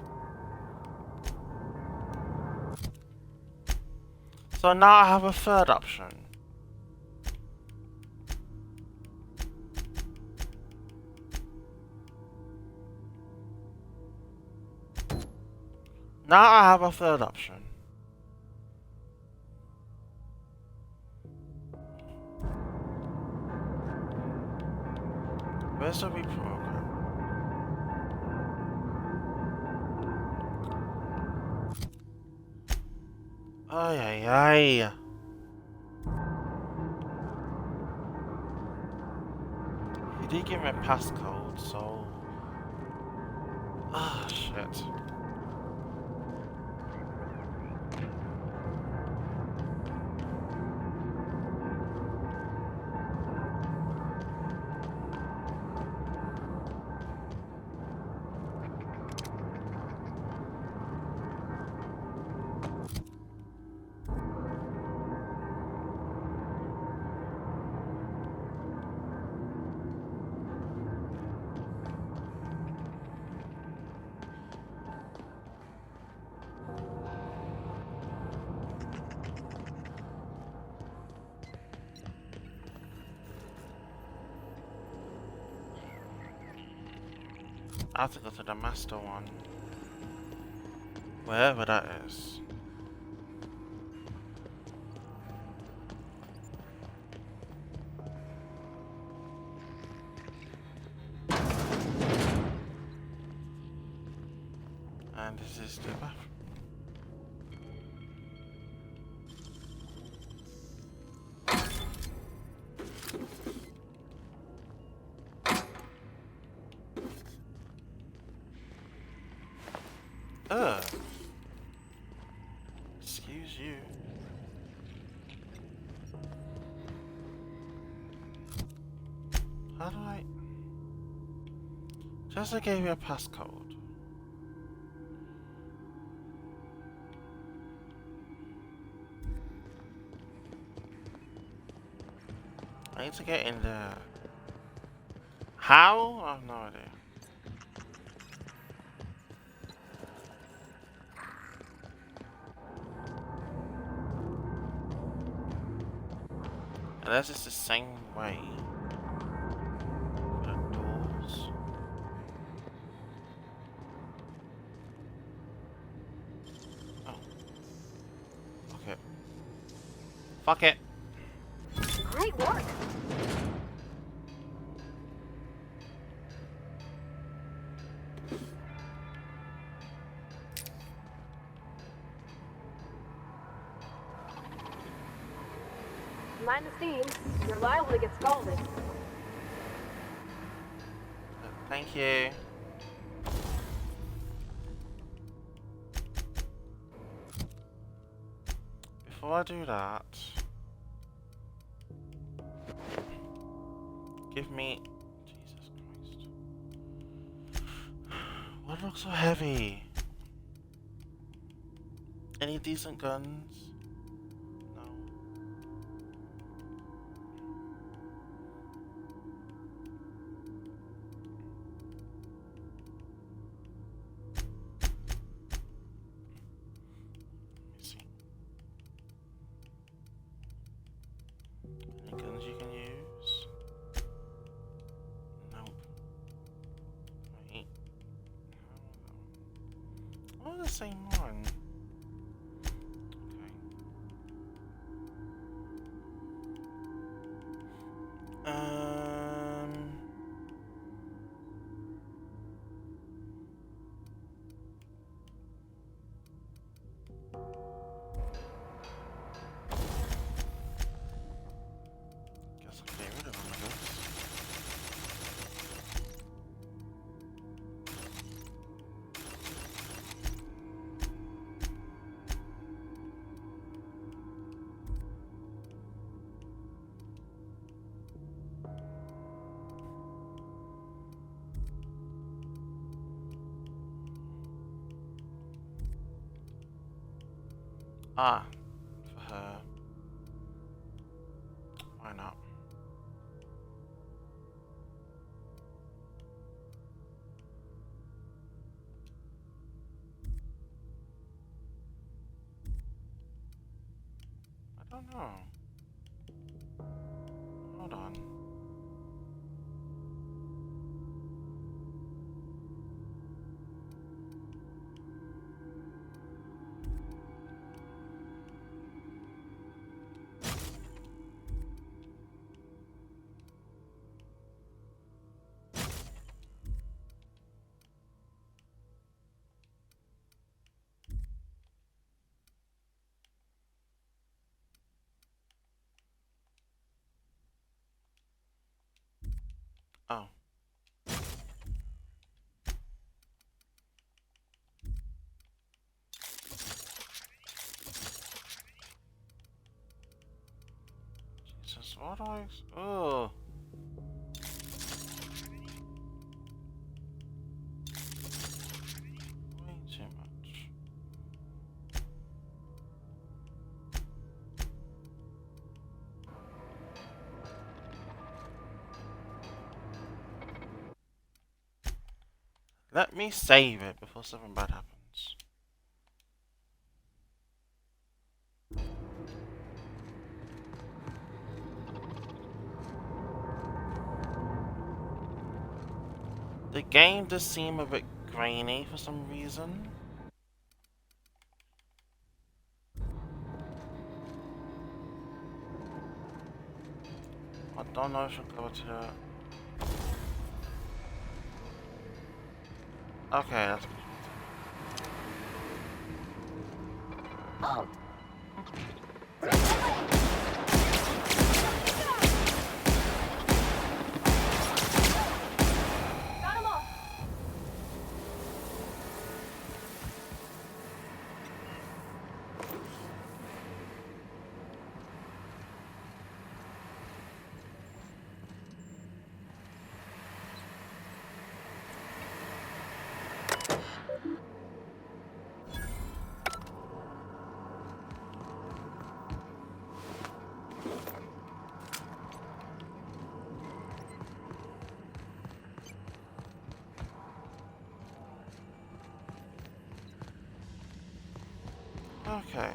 So now I have a third option. Now I have a third option. Where's the reprogram? Ay, ay, ay. He did give me a passcode, so... Ah, shit. I have to go to the master one. Wherever that is. And this is the bathroom. Excuse you. How do I... Jessica gave me a passcode. I need to get in there. How? I have no idea. Unless it's the same way. The doors. Oh. Okay. Fuck it. Great work. Mind the steam. You're liable to get scalded. Thank you. Before I do that, give me... Jesus Christ. Why looks so heavy? Any decent guns? No. Let me see. Any guns you can use? Nope. Wait. Oh, the same one. Okay. Guess I'll get rid of one of those. Ah, for her. Why not? I don't know. Hold on. Oh. Jesus, what do I... Oh. Way too much. Let me save it before something bad happens. The game does seem a bit grainy for some reason. I don't know if she'll go to... Okay, that's good. Halt. Got 'em all. Okay.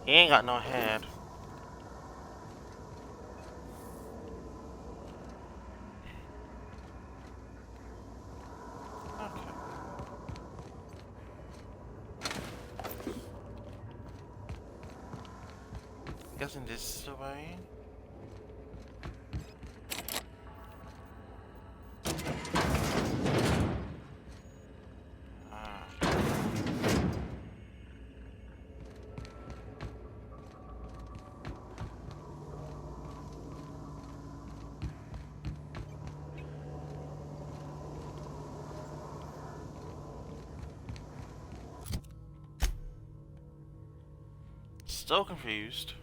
He ain't got no head. Okay. Guessing this is the way. Still confused.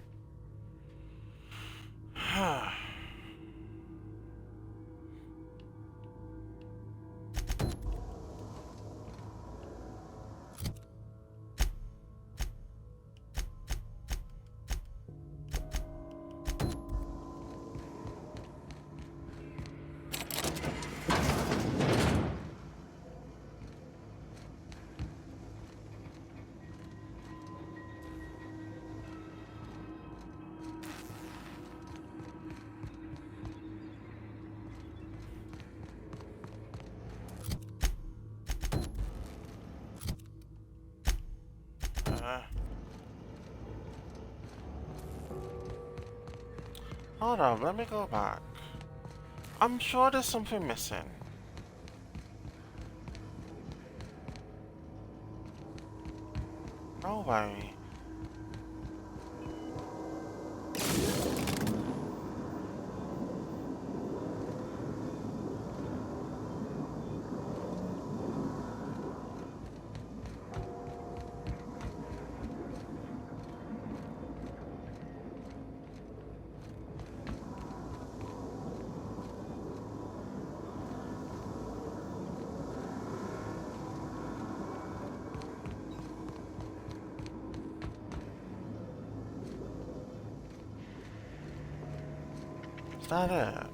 Hold on, let me go back. I'm sure there's something missing. No way. Is that it?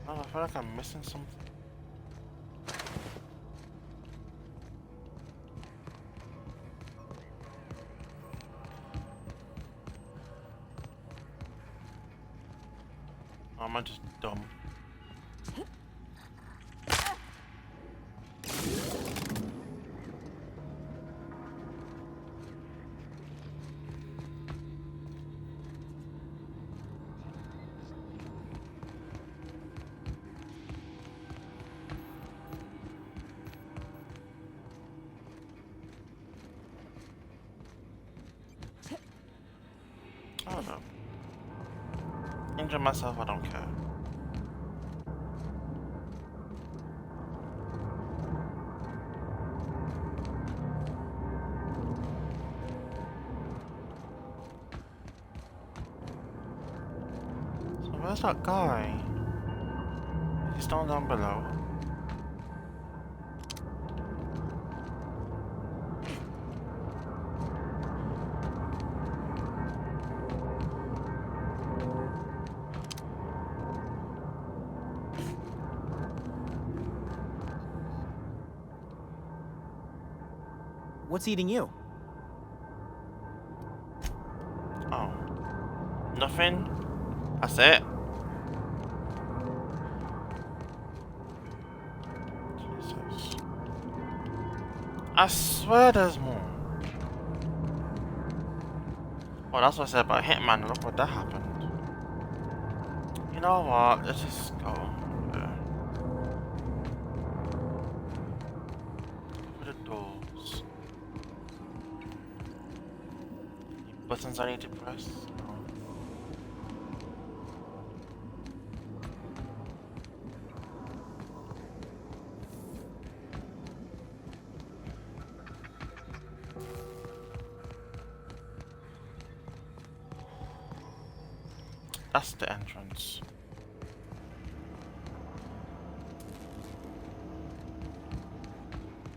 Oh, I feel like I'm missing something. Or am I just dumb? I don't know. Injure myself, I don't care. So where's that guy? He's still down below. What's eating you? Oh. Nothing? That's it? Jesus. I swear there's more. Well, that's what I said about Hitman. Look what that happened. You know what? Let's just go. Yeah. Open the doors. Any buttons I need to press? No. That's the entrance.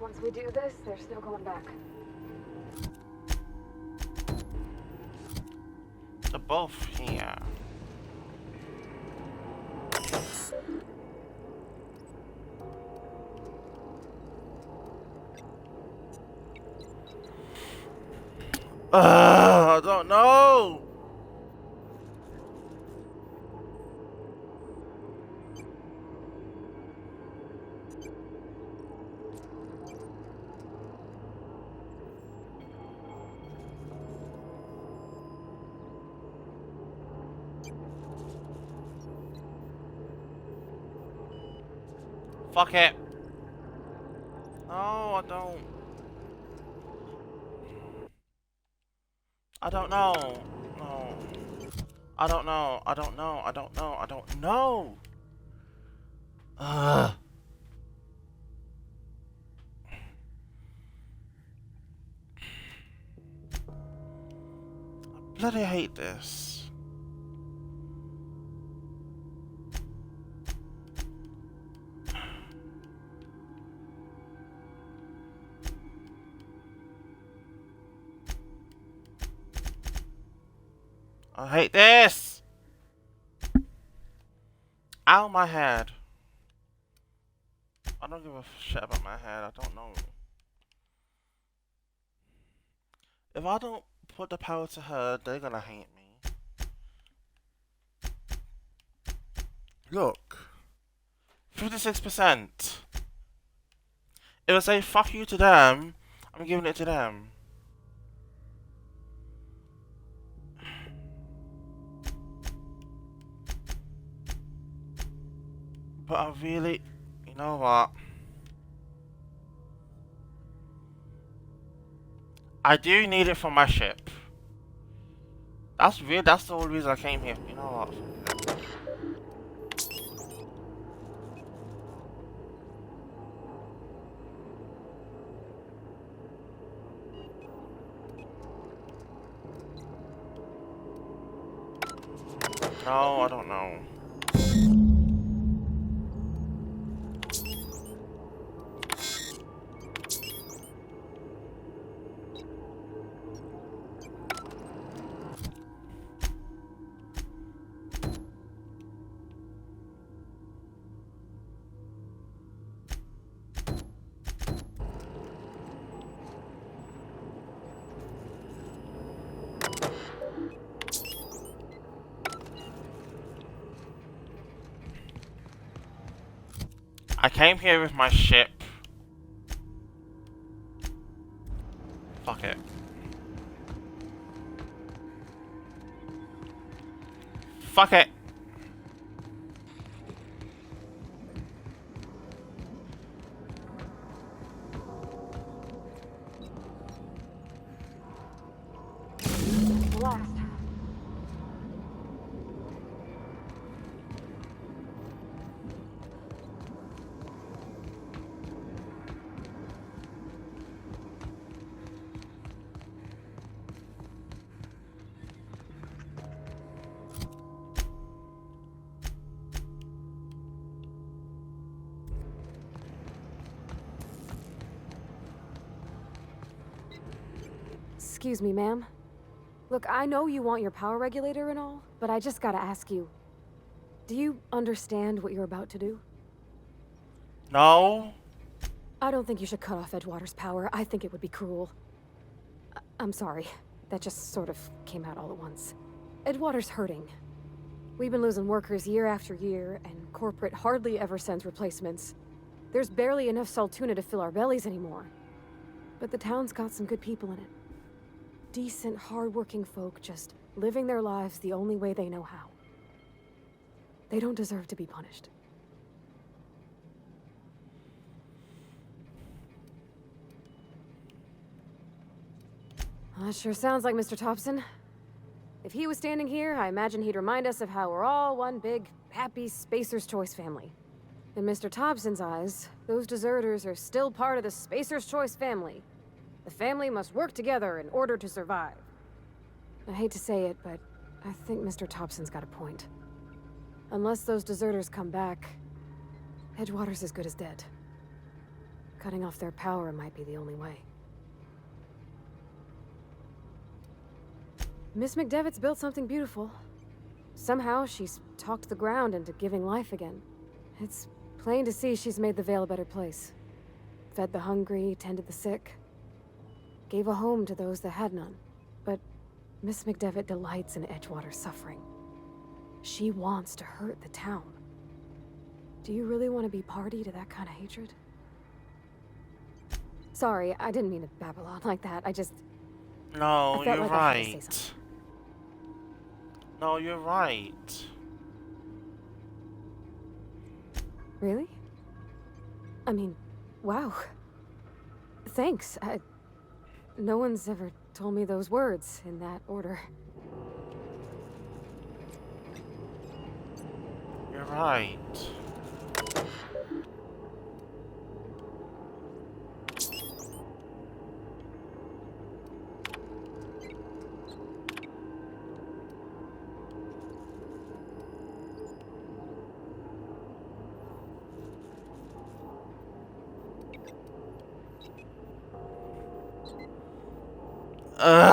Once we do this, there's no going back. They're both here. I don't know. Fuck it. No, I don't. I don't know. No. I don't know. I don't know. I don't know. I don't know. Ugh. I bloody hate this. I hate this! Ow, my head. I don't give a shit about my head. I don't know. If I don't put the power to her, they're gonna hate me. Look. 56%. If I say fuck you to them, I'm giving it to them. But I really, you know what? I do need it for my ship. That's weird. That's the only reason I came here. You know what? No, I don't know. I came here with my ship. Fuck it. Fuck it. Blast. Excuse me, ma'am. Look, I know you want your power regulator and all, but I just gotta ask you. Do you understand what you're about to do? No. I don't think you should cut off Edgewater's power. I think it would be cruel. I'm sorry. That just sort of came out all at once. Edgewater's hurting. We've been losing workers year after year, and corporate hardly ever sends replacements. There's barely enough Saltuna to fill our bellies anymore. But the town's got some good people in it. Decent, hard-working folk just living their lives the only way they know how. They don't deserve to be punished. That sure sounds like Mr. Thompson. If he was standing here, I imagine he'd remind us of how we're all one big, happy Spacer's Choice family. In Mr. Thompson's eyes, those deserters are still part of the Spacer's Choice family. The family must work together in order to survive. I hate to say it, but I think Mr. Thompson's got a point. Unless those deserters come back, Edgewater's as good as dead. Cutting off their power might be the only way. Miss McDevitt's built something beautiful. Somehow, she's talked the ground into giving life again. It's plain to see she's made the Vale a better place. Fed the hungry, tended the sick. Gave a home to those that had none. But Miss McDevitt delights in Edgewater's suffering. She wants to hurt the town. Do you really want to be party to that kind of hatred? Sorry, I didn't mean to babble on like that. No, I felt you're like I had to say right. something. No, you're right. Really? I mean, wow. Thanks. No one's ever told me those words in that order. You're right. Uh?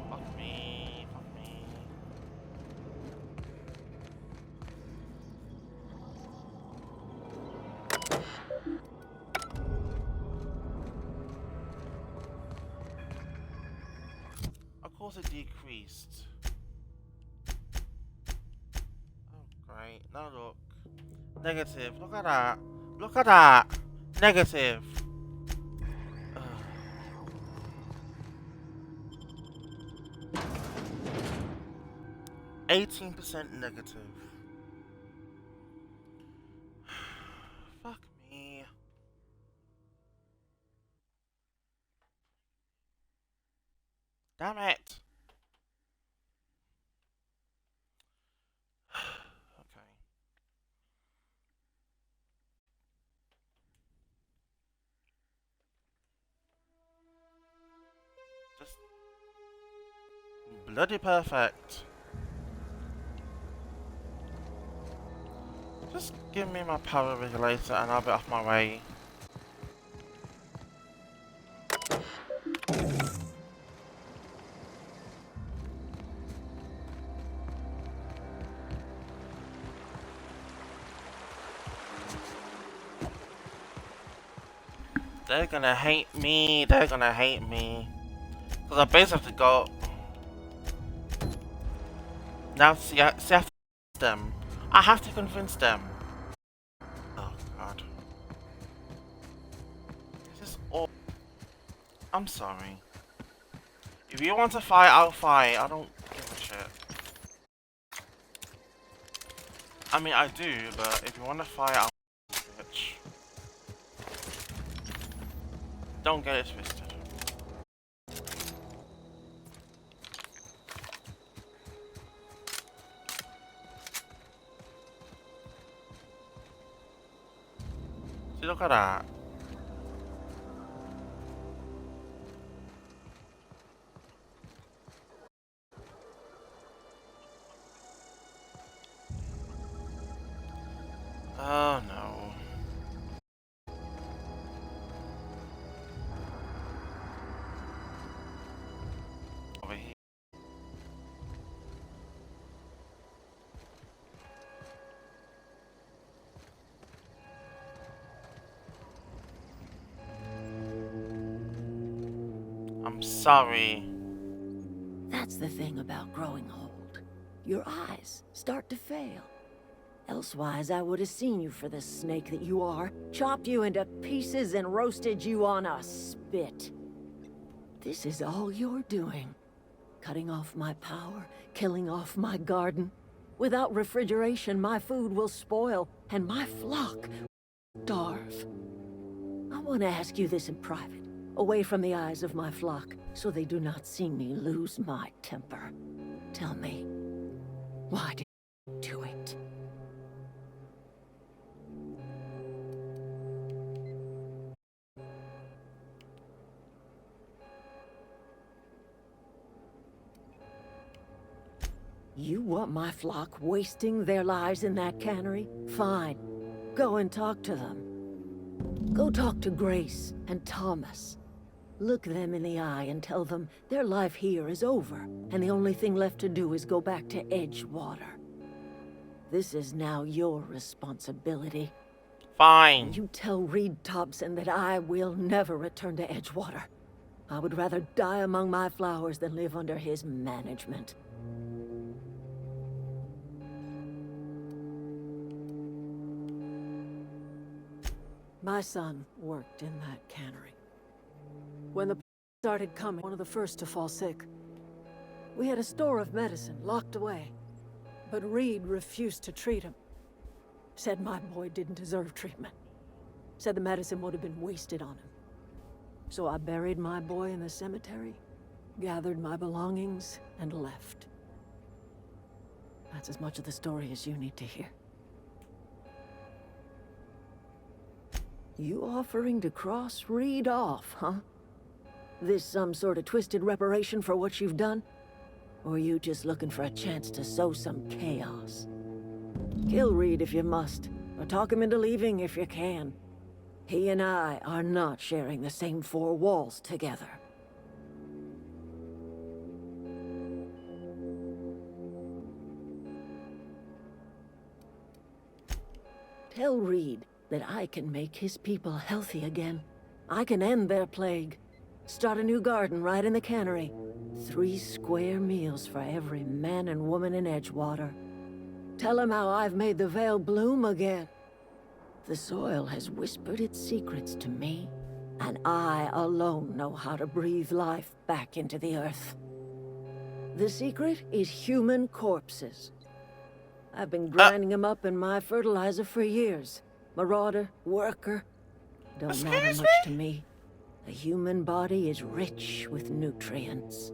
Fuck me, fuck me. Of course it decreased. Oh, great. Now look. Negative. Look at that. Look at that. Negative. Ugh. 18% negative. Fuck me. Damn it. Okay. Just bloody perfect. Just give me my power regulator and I'll be off my way. They're gonna hate me. They're gonna hate me. Cause I basically have to go. Now see, I have to convince them. I have to convince them. Oh god. This is all. I'm sorry. If you want to fight, I'll fight. I don't give a shit. I mean, I do, but if you want to fight, I'll bitch. Don't get it twisted. See, look at that. I'm sorry. That's the thing about growing old. Your eyes start to fail. Elsewise, I would have seen you for the snake that you are, chopped you into pieces and roasted you on a spit. This is all you're doing. Cutting off my power, killing off my garden. Without refrigeration, my food will spoil, and my flock will starve. I want to ask you this in private, away from the eyes of my flock, so they do not see me lose my temper. Tell me, why did you do it? You want my flock wasting their lives in that cannery? Fine. Go and talk to them. Go talk to Grace and Thomas. Look them in the eye and tell them their life here is over, and the only thing left to do is go back to Edgewater. This is now your responsibility. Fine. You tell Reed Thompson that I will never return to Edgewater. I would rather die among my flowers than live under his management. My son worked in that cannery. When the started coming, one of the first to fall sick. We had a store of medicine locked away, but Reed refused to treat him. Said my boy didn't deserve treatment. Said the medicine would have been wasted on him. So I buried my boy in the cemetery, gathered my belongings, and left. That's as much of the story as you need to hear. You offering to cross Reed off, huh? This some sort of twisted reparation for what you've done? Or you just looking for a chance to sow some chaos? Kill Reed if you must, or talk him into leaving if you can. He and I are not sharing the same four walls together. Tell Reed that I can make his people healthy again. I can end their plague. Start a new garden right in the cannery. 3 square meals for every man and woman in Edgewater. Tell him how I've made the Vale bloom again. The soil has whispered its secrets to me, and I alone know how to breathe life back into the earth. The secret is human corpses. I've been grinding them up in my fertilizer for years. Marauder, worker, don't matter much to me. The human body is rich with nutrients.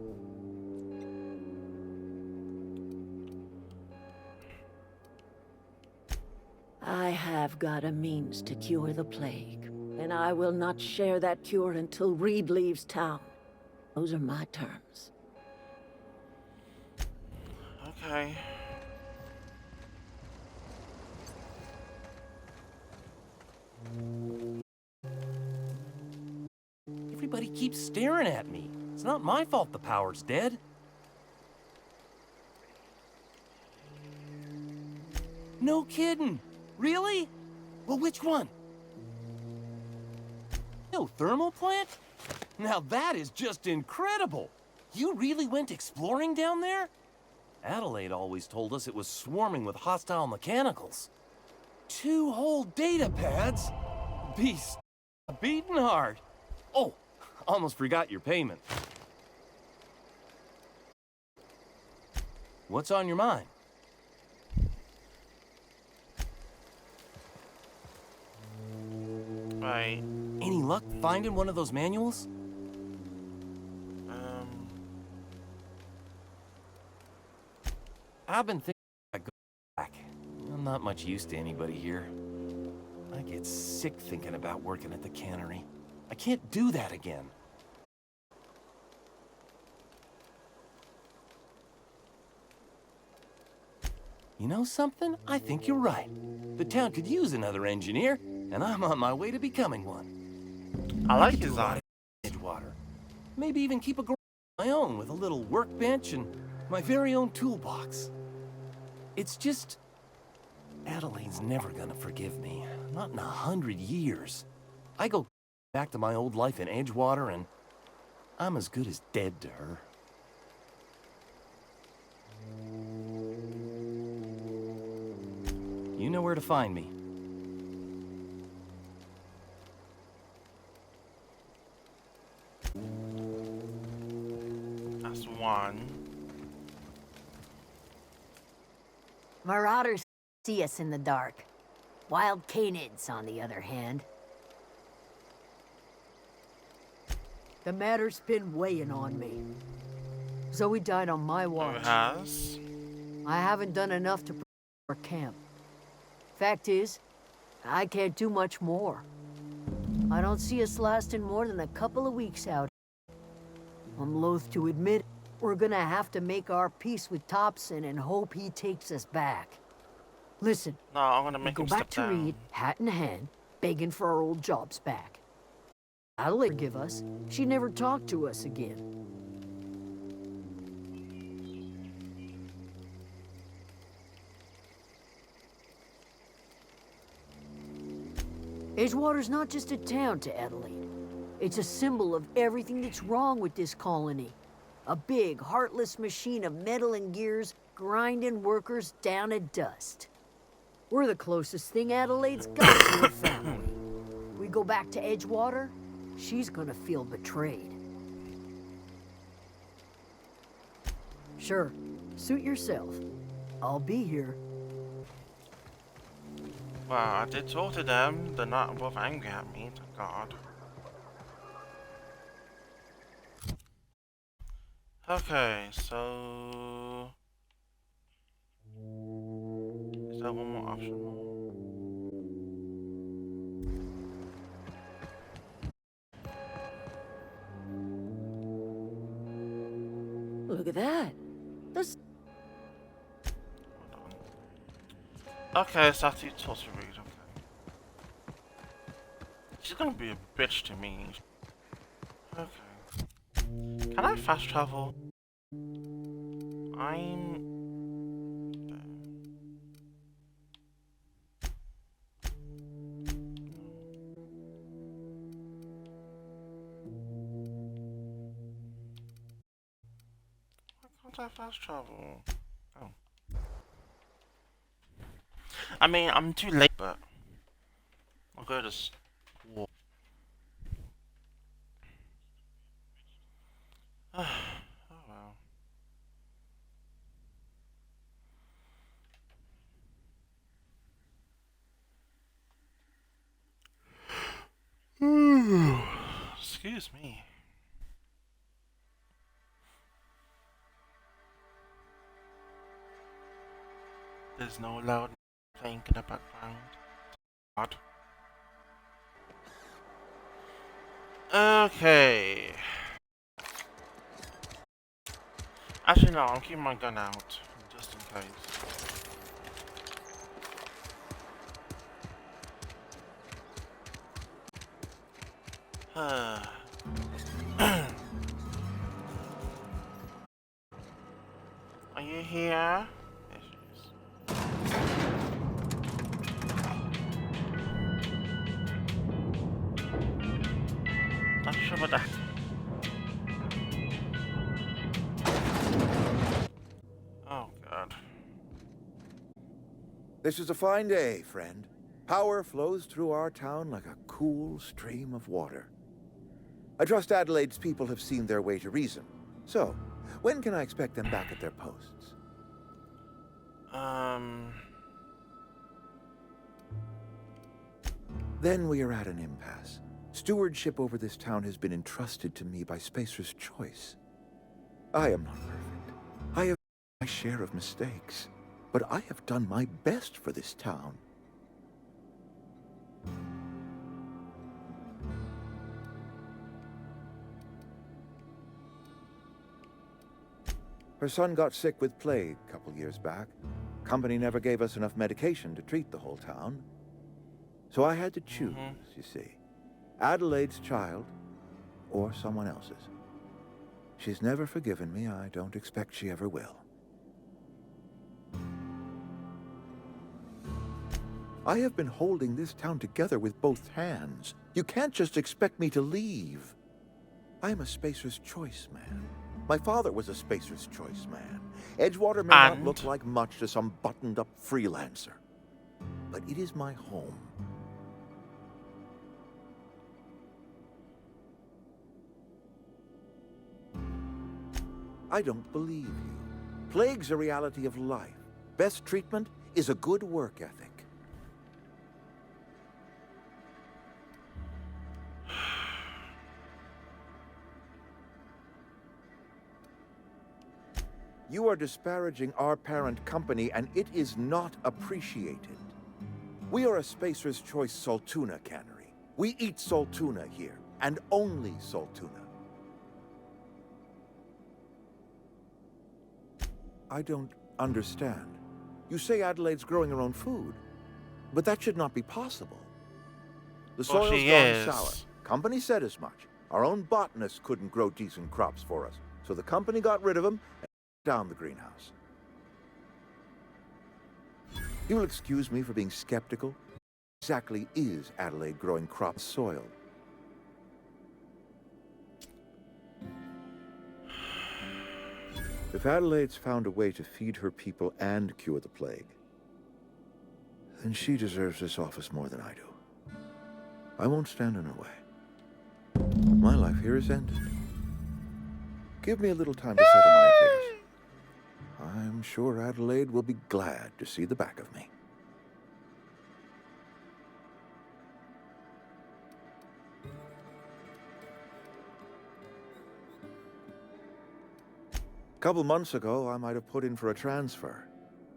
I have got a means to cure the plague, and I will not share that cure until Reed leaves town. Those are my terms. Okay. Everybody keeps staring at me. It's not my fault the power's dead. No kidding. Really? Well, which one? No thermal plant? Now that is just incredible. You really went exploring down there? Adelaide always told us it was swarming with hostile mechanicals. 2 whole data pads? Beast, a beating heart. Oh, almost forgot your payment. What's on your mind? Right. Any luck finding one of those manuals? I've been thinking about going back. I'm not much use to anybody here. I get sick thinking about working at the cannery. I can't do that again. You know something? I think you're right. The town could use another engineer, and I'm on my way to becoming one. I like could do his a lot eye. in Edgewater. Maybe even keep a garage of my own with a little workbench and my very own toolbox. It's just... Adelaide's never gonna forgive me. Not in 100 years. I go back to my old life in Edgewater and... I'm as good as dead to her. You know where to find me. That's one. Marauders see us in the dark. Wild canids, on the other hand. The matter's been weighing on me. Zoe died on my Who watch. has? I haven't done enough to prepare camp. Fact is, I can't do much more. I don't see us lasting more than a couple of weeks out. I'm loath to admit we're gonna have to make our peace with Thompson and hope he takes us back. Listen, No, I'm gonna we make go him back step to down. Reed, hat in hand, begging for our old jobs back. That'll forgive us. She never talked to us again. Edgewater's not just a town to Adelaide. It's a symbol of everything that's wrong with this colony. A big, heartless machine of metal and gears grinding workers down to dust. We're the closest thing Adelaide's got to a family. We go back to Edgewater, she's gonna feel betrayed. Sure, suit yourself. I'll be here. Well, I did talk to them. They're not both angry at me, thank God. Okay, so... Is there one more option? Look at that. That's Hold on. Okay, so after you talk to Reed, okay. She's gonna be a bitch to me. Okay. Can I fast travel? I'm... Why can't I fast travel? Oh. I mean, I'm too late, but... I'll go to walk. Oh well. Excuse me. There's no loud playing in the background. Odd. Okay. Actually, no, I'm keeping my gun out just in case. Are you here? There she is. Not sure about that. Oh God. This is a fine day, friend. Power flows through our town like a cool stream of water. I trust Adelaide's people have seen their way to reason. So, when can I expect them back at their posts? Then we are at an impasse. Stewardship over this town has been entrusted to me by Spacer's choice. I am not perfect. I have my share of mistakes, but I have done my best for this town. Her son got sick with plague a couple years back. Company never gave us enough medication to treat the whole town. So I had to choose, you see. Adelaide's child, or someone else's. She's never forgiven me. I don't expect she ever will. I have been holding this town together with both hands. You can't just expect me to leave. I'm a Spacer's Choice man. My father was a Spacer's Choice man. Edgewater may not look like much to some buttoned-up freelancer, but it is my home. I don't believe you. Plague's a reality of life. Best treatment is a good work ethic. You are disparaging our parent company, and it is not appreciated. We are a Spacer's Choice Saltuna cannery. We eat Saltuna here, and only Saltuna. I don't understand. You say Adelaide's growing her own food, but that should not be possible. The soil's gone sour. Company said as much. Our own botanists couldn't grow decent crops for us, so the company got rid of them and down the greenhouse. You will excuse me for being skeptical. Exactly is Adelaide growing crops soil? If Adelaide's found a way to feed her people and cure the plague, then she deserves this office more than I do. I won't stand in her way. My life here is ended. Give me a little time to settle my affairs. I'm sure Adelaide will be glad to see the back of me. A couple months ago, I might have put in for a transfer.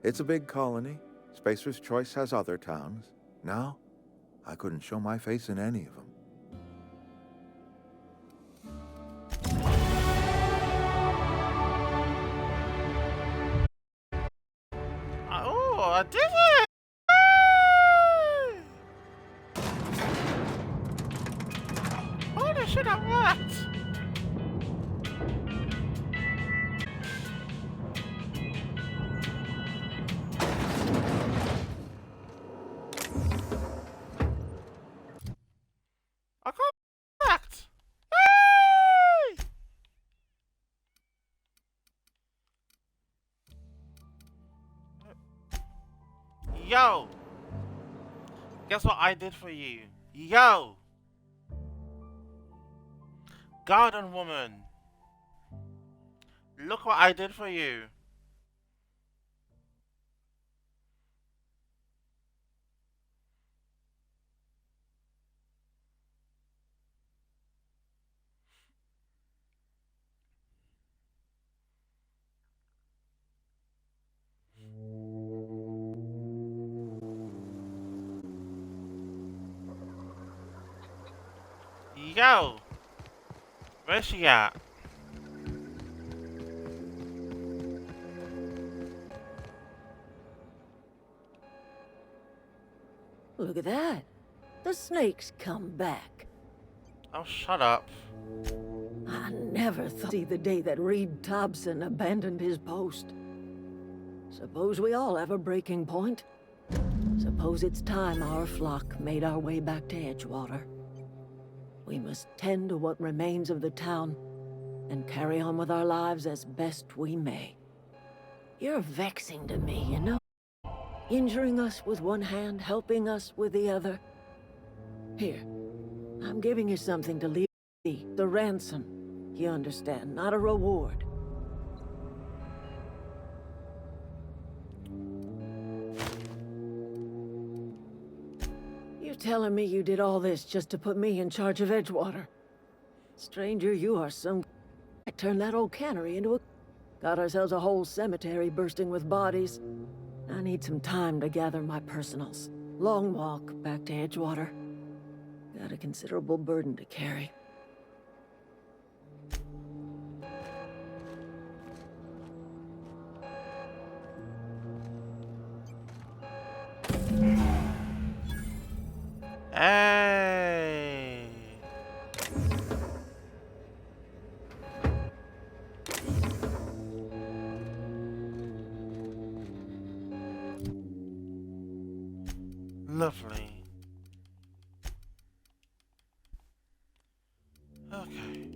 It's a big colony. Spacer's Choice has other towns. Now, I couldn't show my face in any of them. Oh, I did it! Holy shit, that worked! I got backed! Yay! Yo! Guess what I did for you? Yo! Garden woman! Look what I did for you! Yo! Where's she at? Look at that. The snake's come back. Oh, shut up. I never thought to see the day that Reed Thompson abandoned his post. Suppose we all have a breaking point. Suppose it's time our flock made our way back to Edgewater. We must tend to what remains of the town and carry on with our lives as best we may. You're vexing to me, you know? Injuring us with one hand, helping us with the other. Here, I'm giving you something to leave me, the ransom. You understand, not a reward. You're telling me you did all this just to put me in charge of Edgewater? Stranger, you are some... I turned that old cannery into a... Got ourselves a whole cemetery bursting with bodies. I need some time to gather my personals. Long walk back to Edgewater. Got a considerable burden to carry. Hey! Lovely. Okay.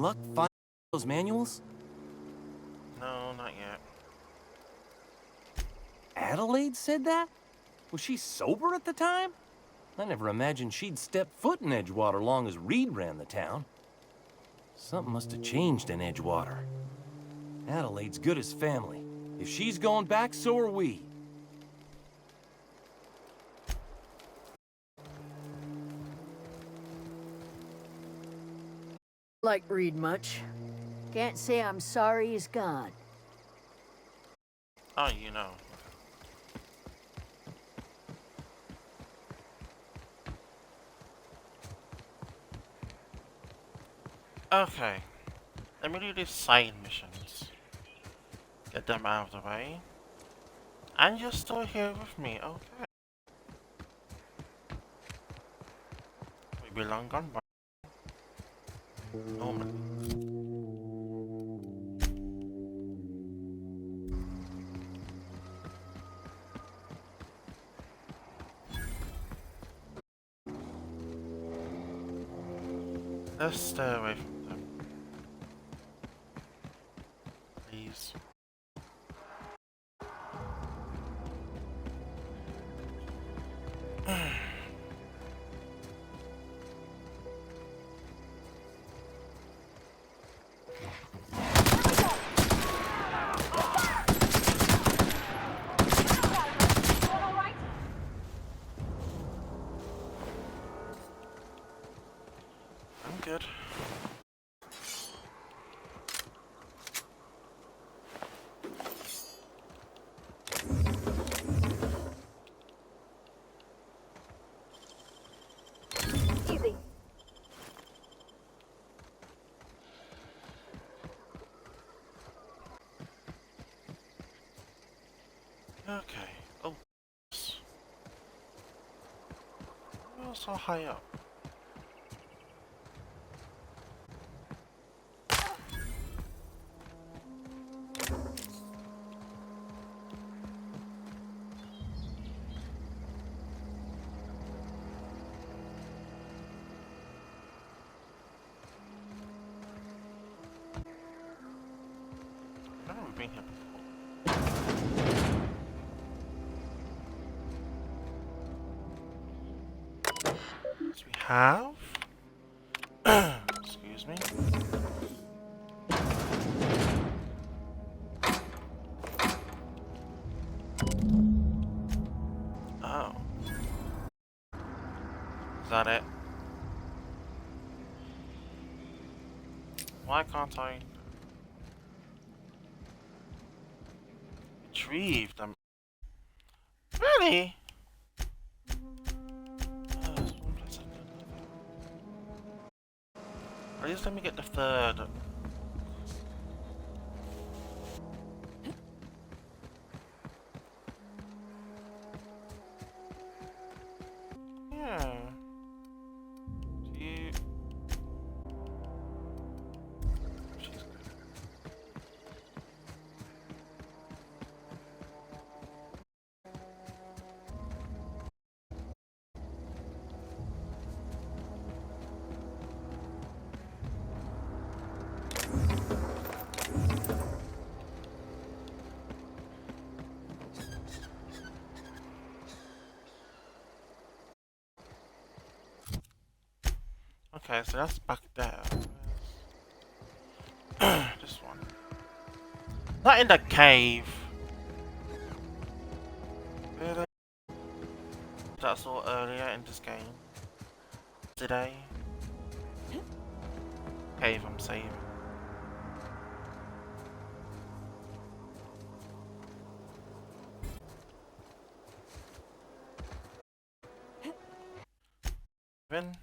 luck finding those manuals? No, not yet. Adelaide said that? Was she sober at the time? I never imagined she'd step foot in Edgewater long as Reed ran the town. Something must have changed in Edgewater. Adelaide's good as family. If she's going back, so are we. Like Reed much. Can't say I'm sorry he's gone. Oh, you know. Okay. Let me do these side missions. Get them out of the way. And you're still here with me, okay. We belong gone by. Normally. Let's stay away from them. Please. I'm good. Easy. Okay. Oh. We're so high up. I've never been here before. Yes, we have. Excuse me. Oh. Is that it? Why can't I retrieve them? Really? There's one place I can do that. At least let me get the third. Yeah. Do you... She's good. Okay, so that's back there. This one. Not in the cave. Really? That's all earlier in this game. Today. Cave I'm saving. Then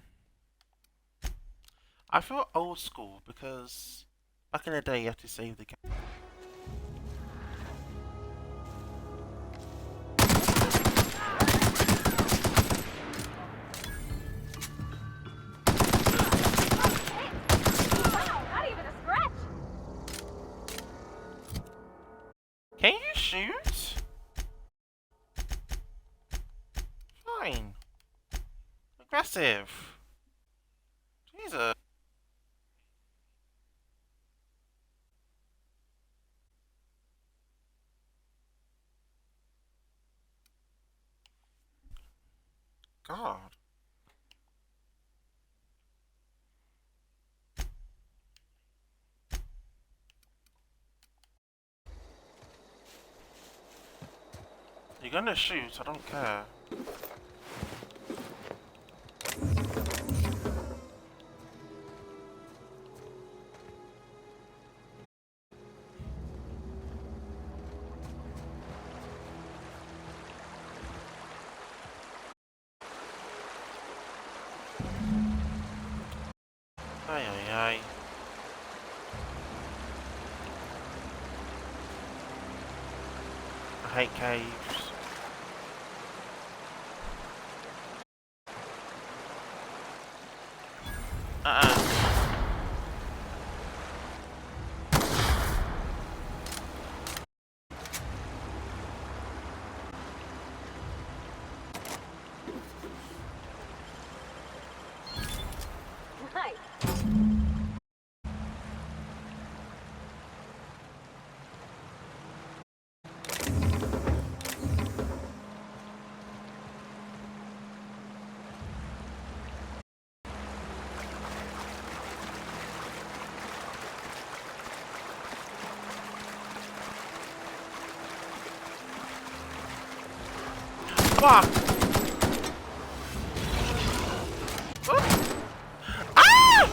I feel old school because back in the day you had to save the game. Wow, not even a scratch. Can you shoot? Fine. Aggressive. Jesus. god. You're gonna shoot, I don't care. Ay, ay, ay. I hate caves. Hi. Fuck! Ah!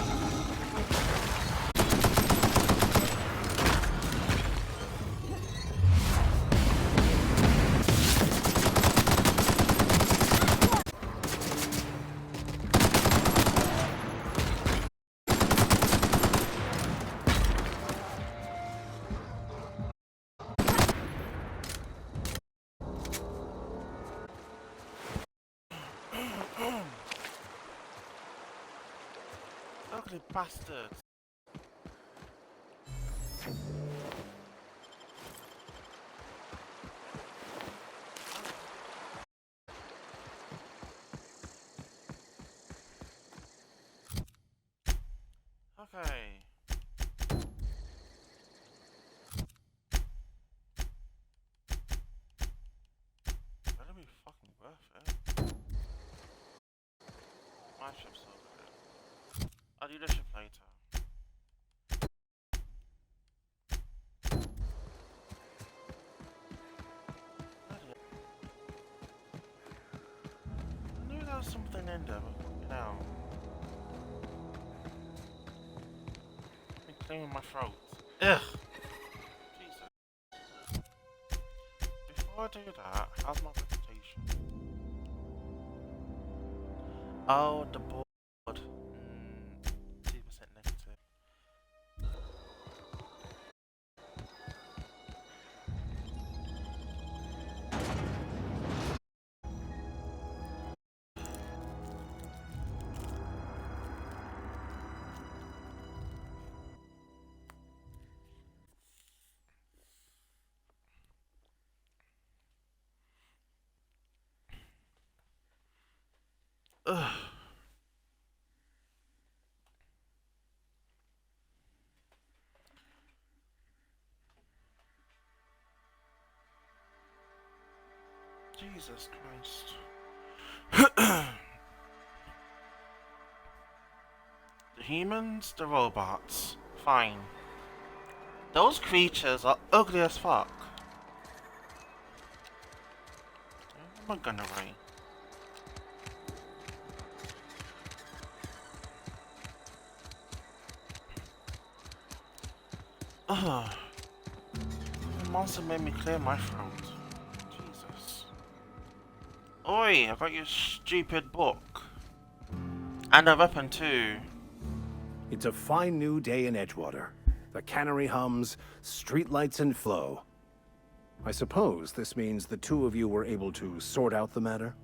Ugly bastard. Okay. Better be fucking worth it. My ship's over there. I'll do the ship later. I knew there was something in there, but you know. Been clearing my throat. Ugh! Jesus. Before I do that, how's my reputation? Oh, the board. 2% negative. Ugh. Jesus Christ. The humans, the robots. Fine. Those creatures are ugly as fuck. I'm not gonna wait. Ugh. The monster made me clear my throat. Jesus. Oi, I got your stupid book. And a weapon too. It's a fine new day in Edgewater. The cannery hums, streetlights in flow. I suppose this means the two of you were able to sort out the matter?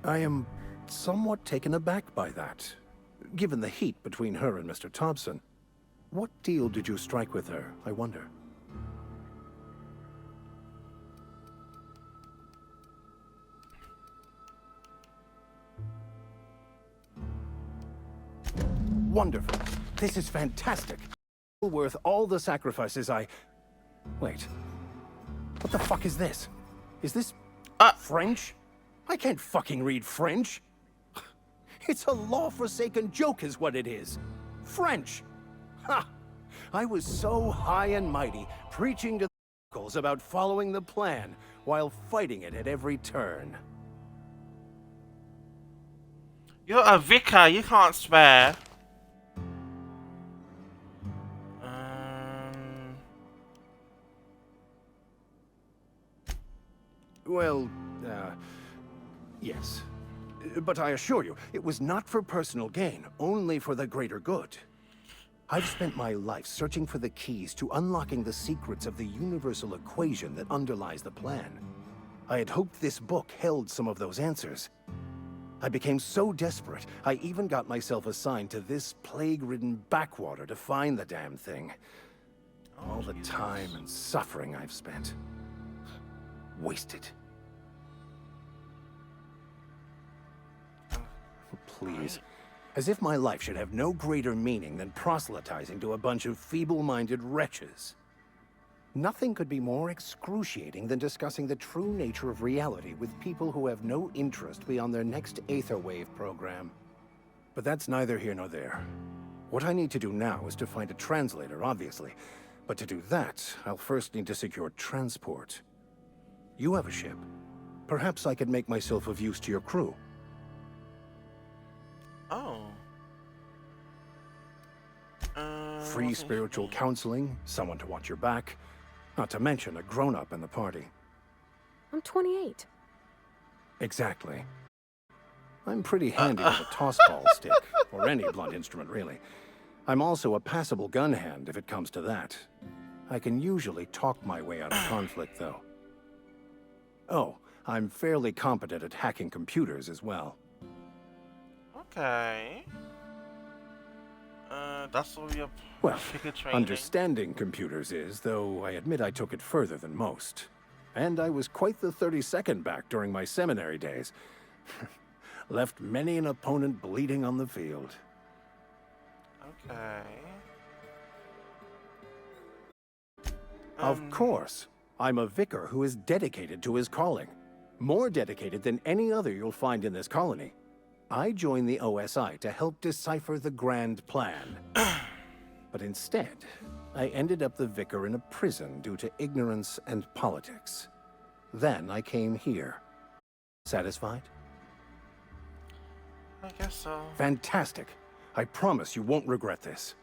I am somewhat taken aback by that, given the heat between her and Mr. Thompson. What deal did you strike with her, I wonder? Wonderful. This is fantastic. Worth all the sacrifices I... Wait. What the fuck is this? Is this Ah. French? I can't fucking read French. It's a law-forsaken joke is what it is. French. Ha! I was so high and mighty, preaching to the locals about following the plan, while fighting it at every turn. You're a vicar, you can't swear. Well, yes. But I assure you, it was not for personal gain, only for the greater good. I've spent my life searching for the keys to unlocking the secrets of the universal equation that underlies the plan. I had hoped this book held some of those answers. I became so desperate, I even got myself assigned to this plague-ridden backwater to find the damn thing. All the time and suffering I've spent. Wasted. Please. As if my life should have no greater meaning than proselytizing to a bunch of feeble-minded wretches. Nothing could be more excruciating than discussing the true nature of reality with people who have no interest beyond their next Aetherwave program. But that's neither here nor there. What I need to do now is to find a translator, obviously. But to do that, I'll first need to secure transport. You have a ship. Perhaps I could make myself of use to your crew. Oh. Free spiritual counseling, someone to watch your back, not to mention a grown-up in the party. I'm 28. Exactly. I'm pretty handy with a toss-ball stick, or any blunt instrument, really. I'm also a passable gun hand, if it comes to that. I can usually talk my way out of conflict, though. Oh, I'm fairly competent at hacking computers as well. Okay. That's all your Well, training. understanding computers is, though I admit I took it further than most. And I was quite the 32nd back during my seminary days. Left many an opponent bleeding on the field. Okay. Of course. I'm a vicar who is dedicated to his calling. More dedicated than any other you'll find in this colony. I joined the OSI to help decipher the grand plan. But instead, I ended up the vicar in a prison due to ignorance and politics. Then I came here. Satisfied? I guess so. Fantastic. I promise you won't regret this.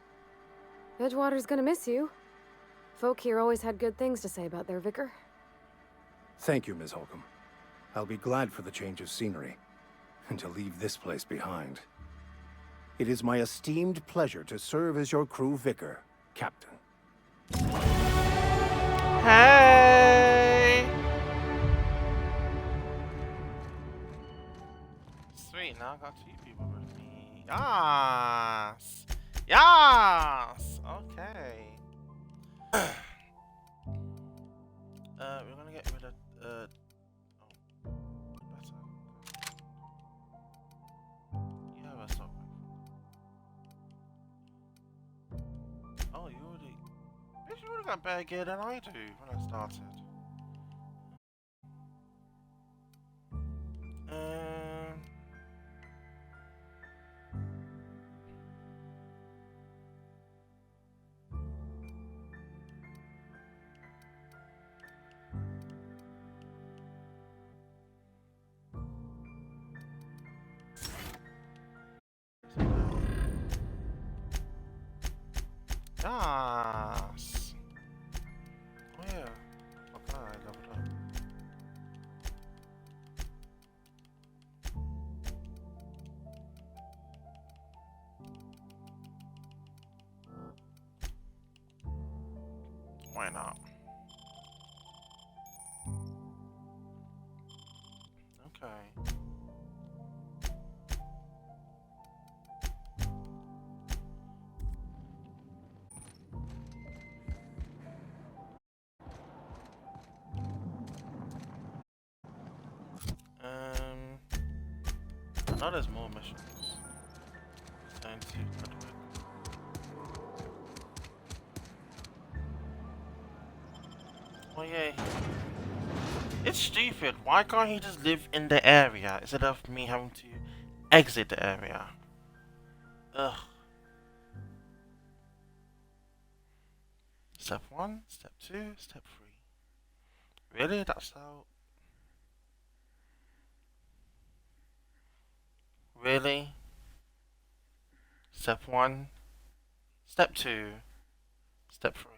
Edgewater's gonna miss you. Folk here always had good things to say about their vicar. Thank you, Ms. Holcomb. I'll be glad for the change of scenery, and to leave this place behind. It is my esteemed pleasure to serve as your crew vicar, Captain. Hey! Sweet, now I got two people with me. Yes! Yes! Okay. We're gonna get rid of, oh, better. You have a stop. Oh, you already... Bitch, you already got better gear than I do when I started. Yes. Oh yeah. Okay, I leveled up. Why not? Okay. Now there's more missions. Time to Ludwig. Oh yay. It's stupid. Why can't he just live in the area instead of me having to exit the area? Ugh. Step 1, step 2, step 3. Really? That's how... Really? Step 1, step 2, step 3.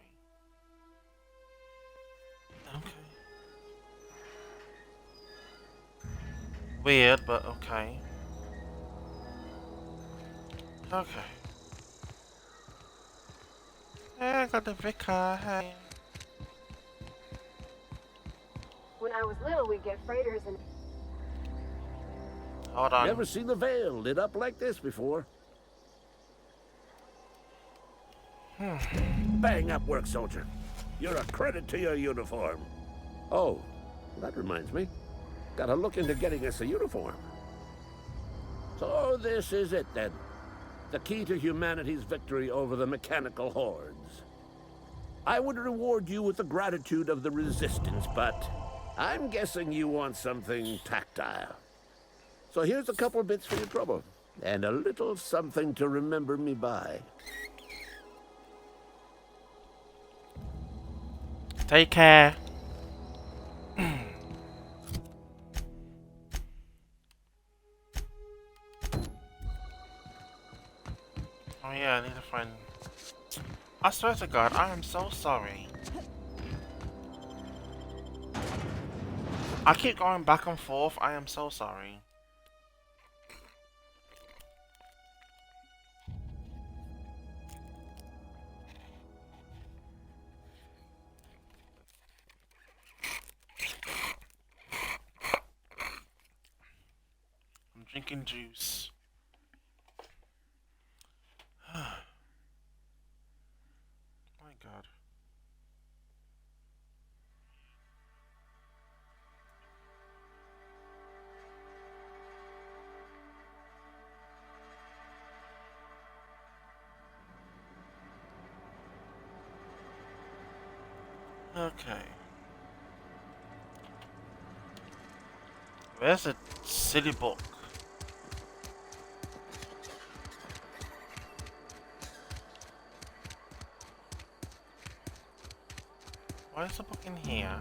Okay. Weird, but okay. Okay. Hey, I got the vicar, hey. When I was little, we'd get freighters and... Hold on. Never seen the Vale lit up like this before. Bang up work, soldier. You're a credit to your uniform. Oh, that reminds me. Gotta look into getting us a uniform. So this is it then. The key to humanity's victory over the mechanical hordes. I would reward you with the gratitude of the Resistance, but I'm guessing you want something tactile. So here's a couple bits for your trouble, and a little something to remember me by. Take care. Oh yeah, I need to find... I swear to God, I am so sorry. I keep going back and forth, I am so sorry. I'm drinking juice. My God. Okay. Where's the silly book? Why is the book in here?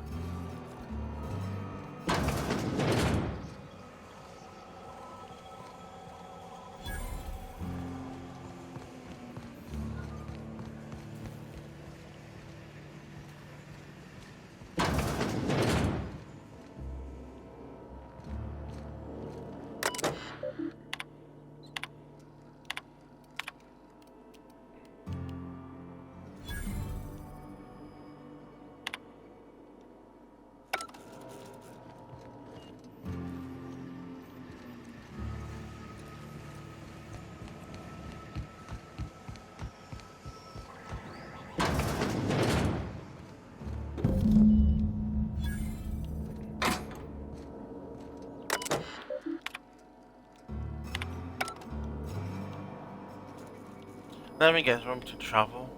Let me get room to travel.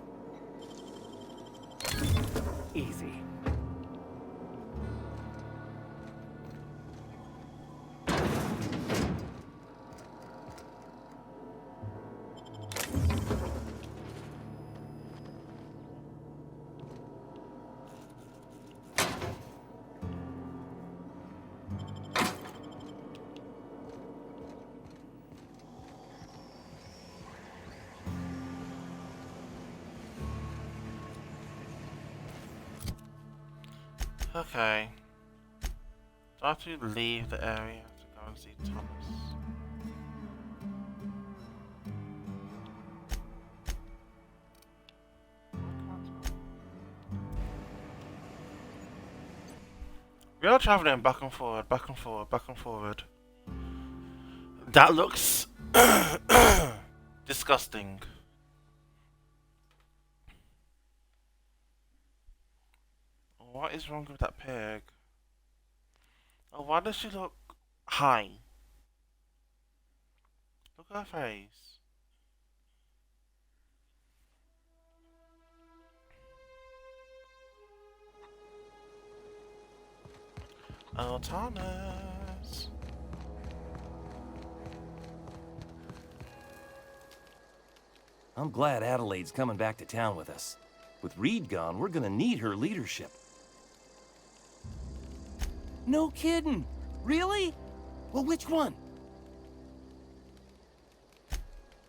Easy. Okay. Do I have to leave the area to go and see Thomas? We are traveling back and forward, back and forward, back and forward. That looks disgusting. What is wrong with that pig? Oh, why does she look high? Look at her face. Oh, Thomas. I'm glad Adelaide's coming back to town with us. With Reed gone, we're gonna need her leadership. No kidding! Really? Well, which one?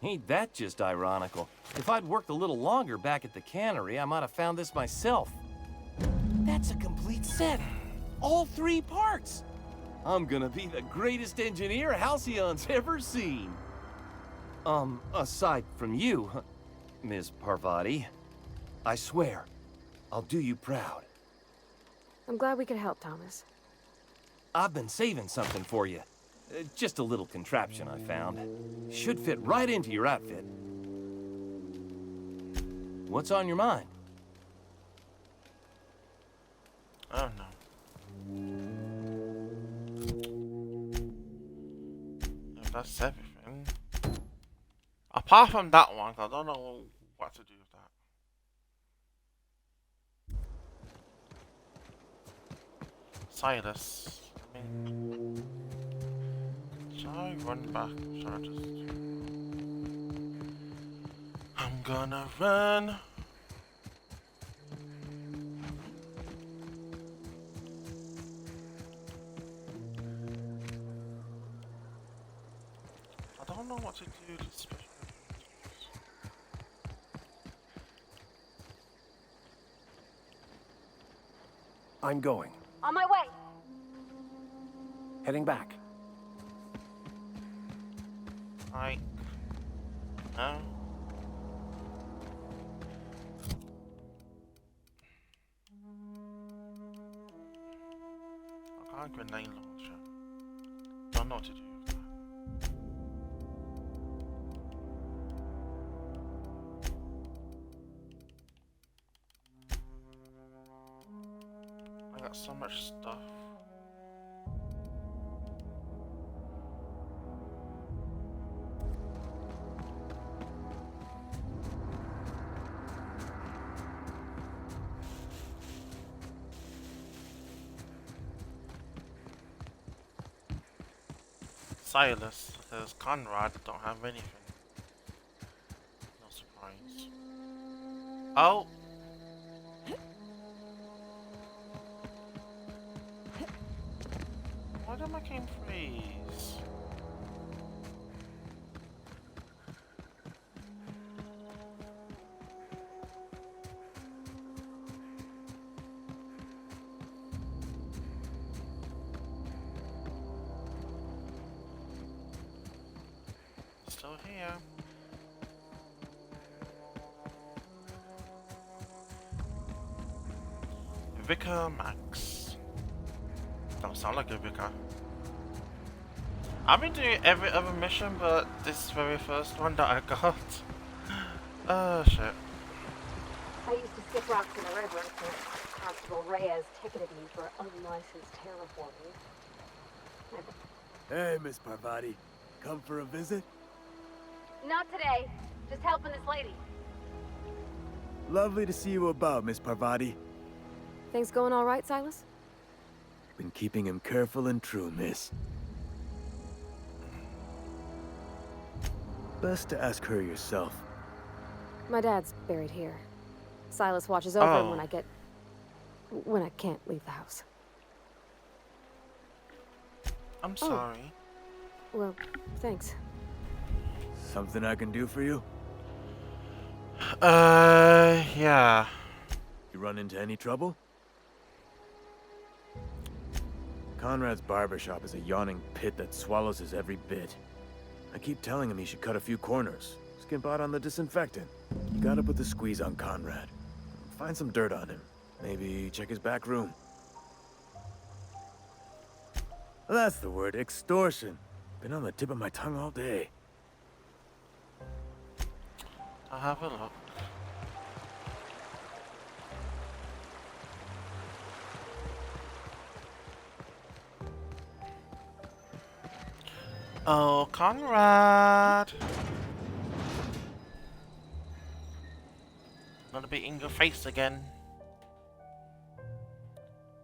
Ain't that just ironical? If I'd worked a little longer back at the cannery, I might have found this myself. That's a complete set. All 3 parts. I'm gonna be the greatest engineer Halcyon's ever seen. Aside from you, Ms. Parvati, I swear, I'll do you proud. I'm glad we could help, Thomas. I've been saving something for you. Just a little contraption I found. Should fit right into your outfit. What's on your mind? Oh no. If that's everything. Apart from that one, I don't know what to do with that. Silas. I mean, shall I run back? Shall I just... I'm gonna run. I don't know what to do with this special. I'm going. On my way. Heading back. No. I can't grenade launcher. Don't know what to do with that. I got so much stuff. Silas, there's Conrad, don't have anything. No surprise. Oh! Why did my game freeze? Still here. Vicar Max. Don't sound like a vicar. I've been doing every other mission, but this very first one that I got. Oh shit. I used to skip rocks in the river until Constable Reyes ticketed me for unlicensed terraforming. Hey, Miss Parvati. Come for a visit? Not today. Just helping this lady. Lovely to see you about, Miss Parvati. Things going all right, Silas? Been keeping him careful and true, miss. Best to ask her yourself. My dad's buried here. Silas watches over him Oh. when I can't leave the house. I'm sorry. Well, thanks. Something I can do for you? Yeah. You run into any trouble? Conrad's barbershop is a yawning pit that swallows his every bit. I keep telling him he should cut a few corners. Skimp out on the disinfectant. You gotta put the squeeze on Conrad. Find some dirt on him. Maybe check his back room. That's the word, extortion. Been on the tip of my tongue all day. I'll have a look. Oh, Conrad! Gonna be in your face again.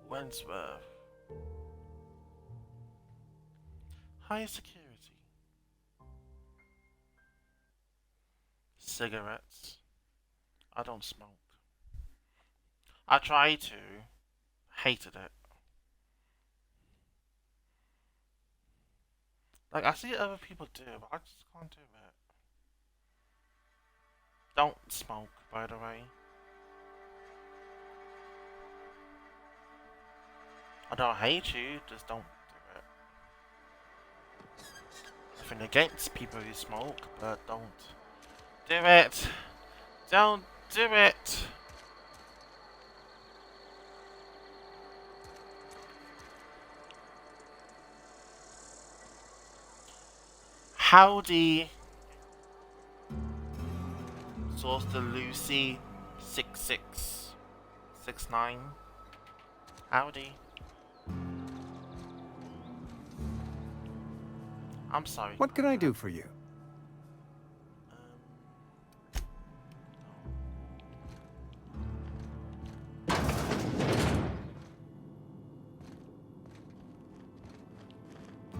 Wentworth. High security. Cigarettes. I don't smoke. I tried to. Hated it. Like, I see other people do, but I just can't do it. Don't smoke, by the way. I don't hate you, just don't do it. Nothing against people who smoke, but don't do it. Don't do it. Howdy, source to Lucy 6669. Howdy. I'm sorry. What can I do for you?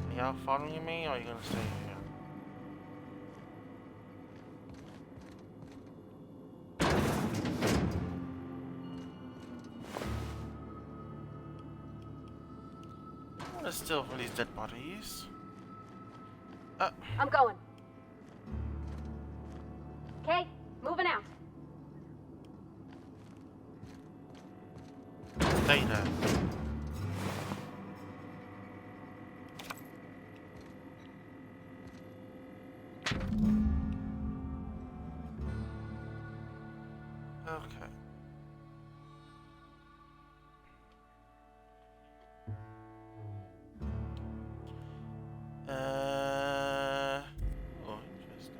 Are y'all following me, or are you gonna stay here? I wanna steal from these dead bodies. I'm going. Okay, moving out. Stay there. Okay. Oh, interesting.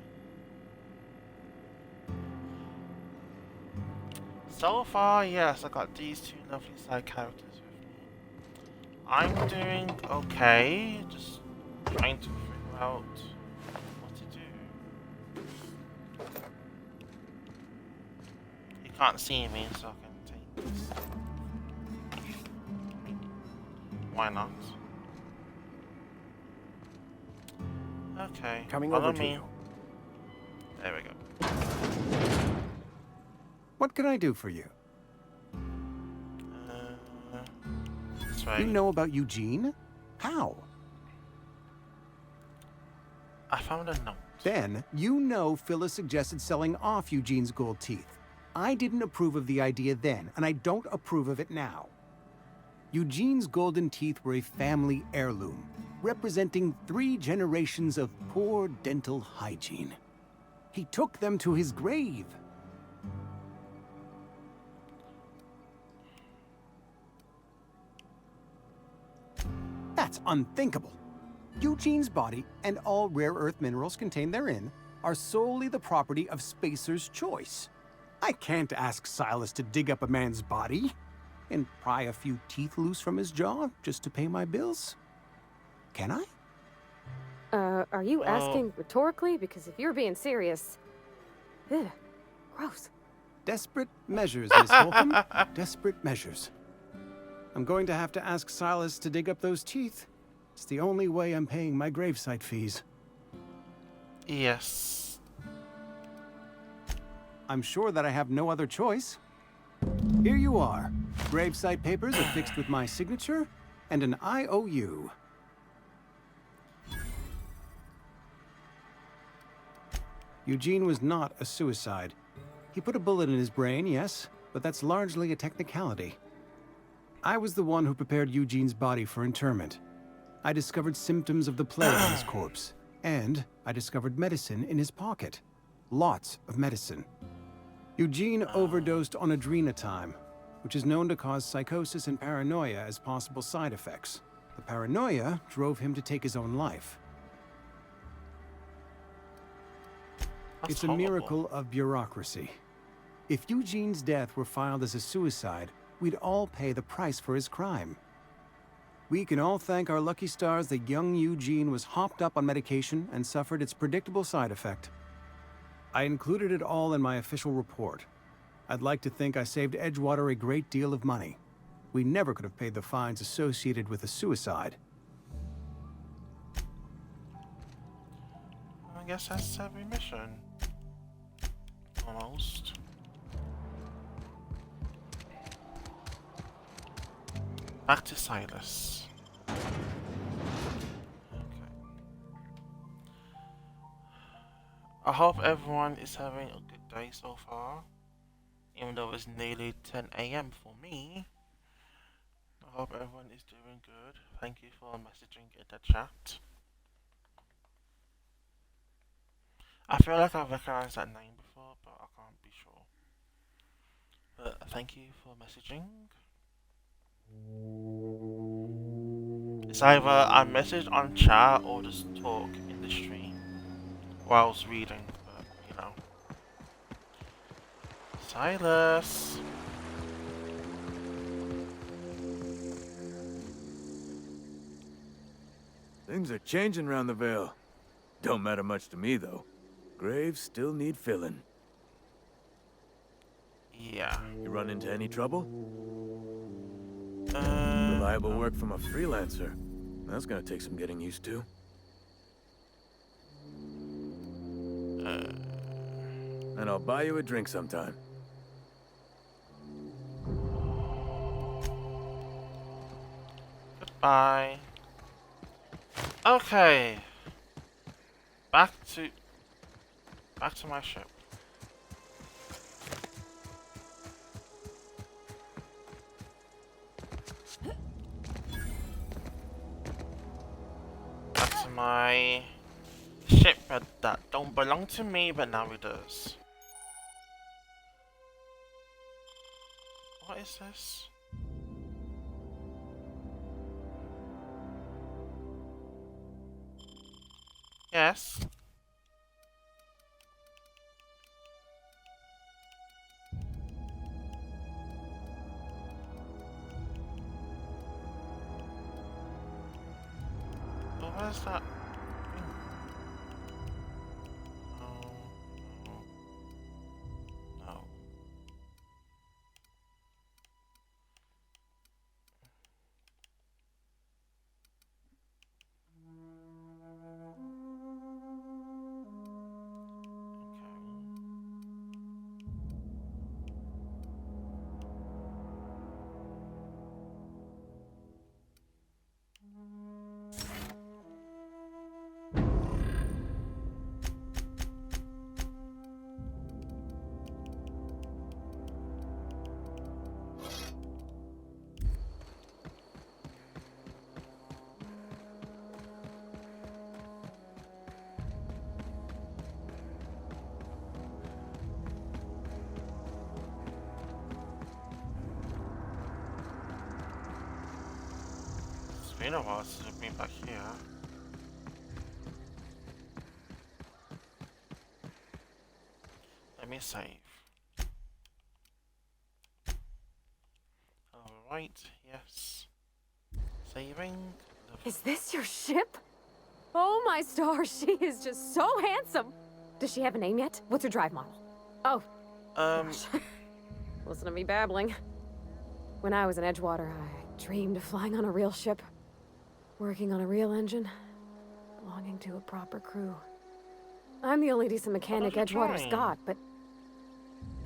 So far, yes, I got these two lovely side characters with me. I'm doing okay, just trying to figure out what to do. You can't see me, so I can take this. Why not? Okay, Coming follow over to me. you. There we go. What can I do for you? This way. You know about Eugene? How? I found a note. Then, you know Phyllis suggested selling off Eugene's gold teeth. I didn't approve of the idea then, and I don't approve of it now. Eugene's golden teeth were a family heirloom, representing 3 generations of poor dental hygiene. He took them to his grave. That's unthinkable. Eugene's body and all rare earth minerals contained therein are solely the property of Spacer's choice. I can't ask Silas to dig up a man's body and pry a few teeth loose from his jaw just to pay my bills. Can I? Are you asking rhetorically? Because if you're being serious... Ugh, gross. Desperate measures, Miss Holcomb. Desperate measures. I'm going to have to ask Silas to dig up those teeth. It's the only way I'm paying my gravesite fees. Yes. I'm sure that I have no other choice. Here you are. Gravesite papers affixed with my signature and an IOU. Eugene was not a suicide. He put a bullet in his brain, yes, but that's largely a technicality. I was the one who prepared Eugene's body for interment. I discovered symptoms of the plague on his corpse, and I discovered medicine in his pocket. Lots of medicine. Eugene overdosed on adrenatime, which is known to cause psychosis and paranoia as possible side effects. The paranoia drove him to take his own life. It's a miracle of bureaucracy. If Eugene's death were filed as a suicide, we'd all pay the price for his crime. We can all thank our lucky stars that young Eugene was hopped up on medication and suffered its predictable side effect. I included it all in my official report. I'd like to think I saved Edgewater a great deal of money. We never could have paid the fines associated with a suicide. guess that's every mission. Almost. Back to Silas. Okay. I hope everyone is having a good day so far. Even though it's nearly 10 AM for me. I hope everyone is doing good. Thank you for messaging in the chat. I feel like I've recognized that name before, but I can't be sure. But thank you for messaging. It's either I message on chat or just talk in the stream while I was reading, but you know. Silas! Things are changing round the Vale. Don't matter much to me, though. Graves still need filling. Yeah. You run into any trouble? Reliable work from a freelancer. That's gonna take some getting used to. And I'll buy you a drink sometime. Goodbye. Okay. Back to my ship. Back to my ship that don't belong to me, but now it does. What is this? Yes. Well, where's that? No. No. It's been a while since I've been back here. Let me save. Alright, yes. Saving. Is this your ship? Oh my stars, she is just so handsome. Does she have a name yet? What's her drive model? Oh. Gosh. Listen to me babbling. When I was in Edgewater, I dreamed of flying on a real ship. Working on a real engine. Belonging to a proper crew. I'm the only decent mechanic Edgewater's got, but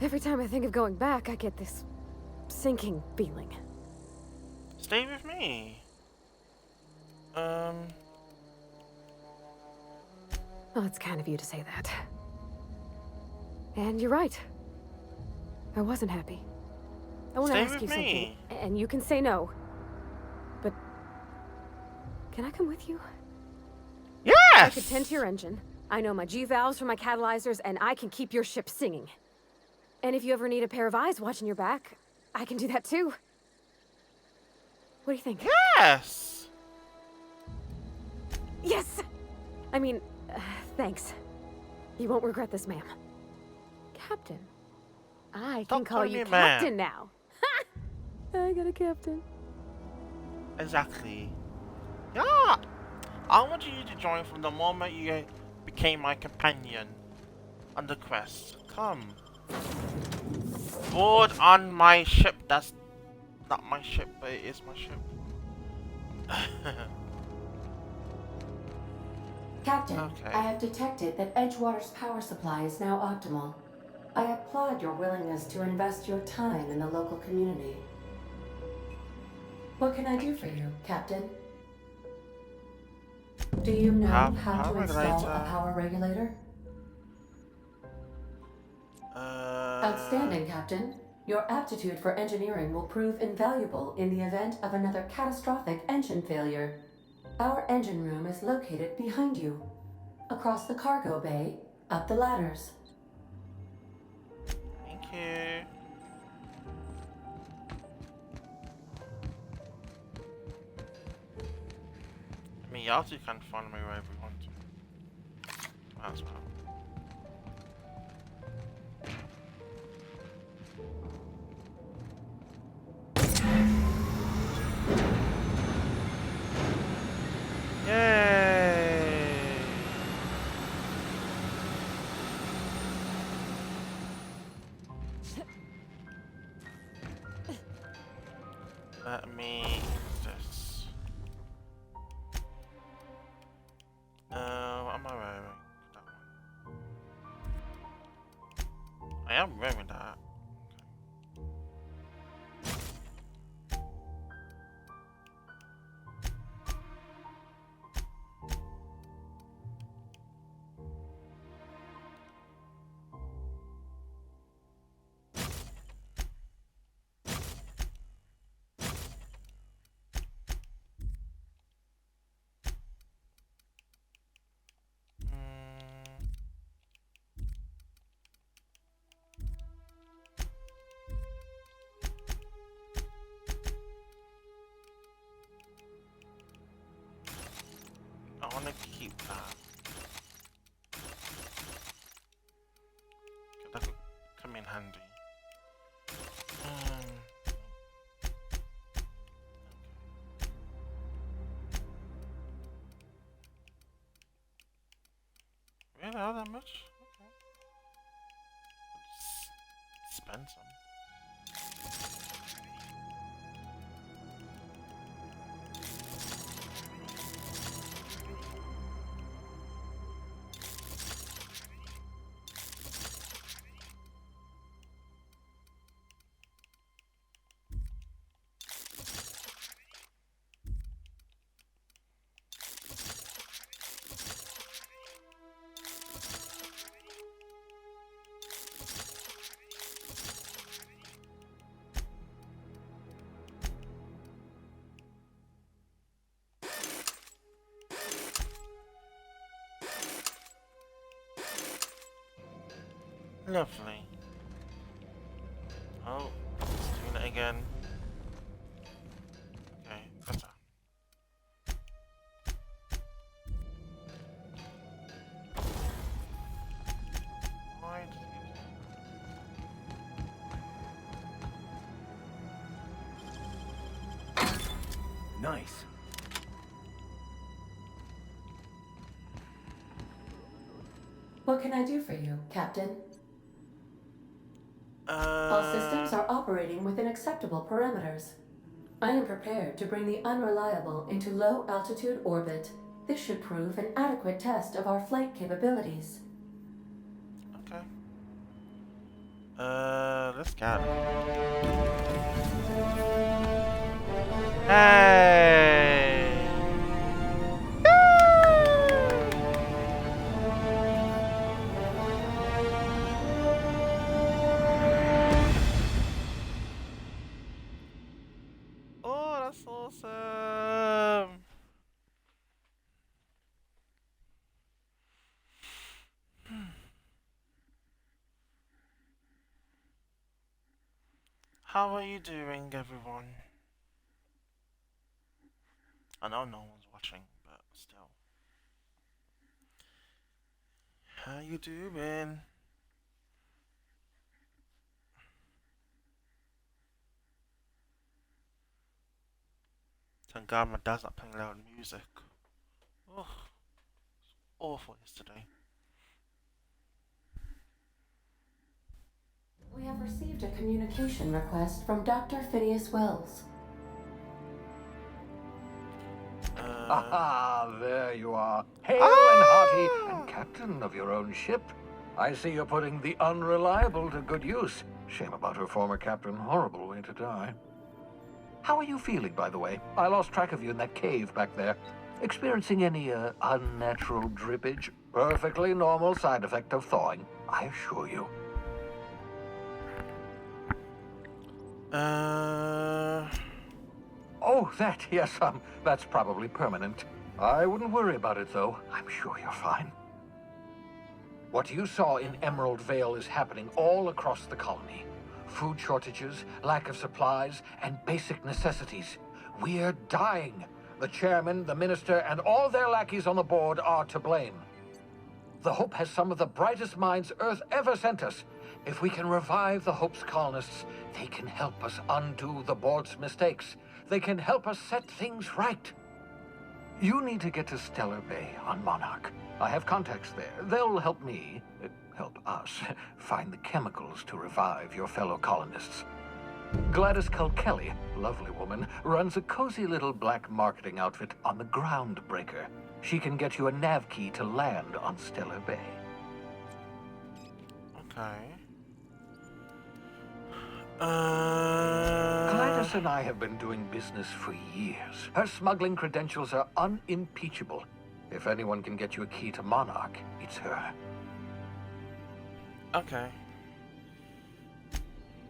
every time I think of going back, I get this sinking feeling. Stay with me. Well, it's kind of you to say that. And you're right. I wasn't happy. I want to ask you something, and you can say no. But can I come with you? Yes! I could tend to your engine. I know my G-valves from my catalyzers, and I can keep your ship singing. And if you ever need a pair of eyes watching your back, I can do that too. What do you think? Yes! Yes! I mean, thanks. You won't regret this, ma'am. Captain. I can call you Captain now. Ha! I got a captain. Exactly. Yeah! I want you to join from the moment you became my companion on the quest. Come. Board on my ship. That's not my ship, but it is my ship. Captain, Okay. I have detected that Edgewater's power supply is now optimal. I applaud your willingness to invest your time in the local community. What can I do for you, Captain? Do you know how to install a power regulator? Outstanding, Captain. Your aptitude for engineering will prove invaluable in the event of another catastrophic engine failure. Our engine room is located behind you. Across the cargo bay, up the ladders. Thank you. I mean, y'all two can follow me wherever you want to. Might as well. Yay! Let me this. What am I wearing? That one. I am wearing that. I want to keep that. That could come in handy. Really, not that much? Okay. Just spend some. Lovely. Oh, it's doing it again. Okay, better. Why did it... Nice. What can I do for you, Captain? All systems are operating within acceptable parameters. I am prepared to bring the unreliable into low-altitude orbit. This should prove an adequate test of our flight capabilities. Okay. Let's go. Hey! Oh, that's awesome! How are you doing, everyone? I know no one's watching, but still. How you doing? Thank God my dad's not playing loud music. Oh, it's awful yesterday. We have received a communication request from Dr. Phineas Wells. Aha, there you are. Hale and hearty, and captain of your own ship. I see you're putting the unreliable to good use. Shame about her former captain. Horrible way to die. How are you feeling, by the way? I lost track of you in that cave back there. Experiencing any, unnatural drippage? Perfectly normal side effect of thawing, I assure you. Oh, that, yes, that's probably permanent. I wouldn't worry about it, though. I'm sure you're fine. What you saw in Emerald Vale is happening all across the colony. Food shortages, lack of supplies, and basic necessities. We're dying. The chairman, the minister, and all their lackeys on the board are to blame. The Hope has some of the brightest minds Earth ever sent us. If we can revive the Hope's colonists, they can help us undo the board's mistakes. They can help us set things right. You need to get to Stellar Bay on Monarch. I have contacts there. They'll help me, help us, find the chemicals to revive your fellow colonists. Gladys Culkelly, lovely woman, runs a cozy little black marketing outfit on the Groundbreaker. She can get you a nav key to land on Stellar Bay. Okay. Gladys and I have been doing business for years. Her smuggling credentials are unimpeachable. If anyone can get you a key to Monarch, it's her. Okay.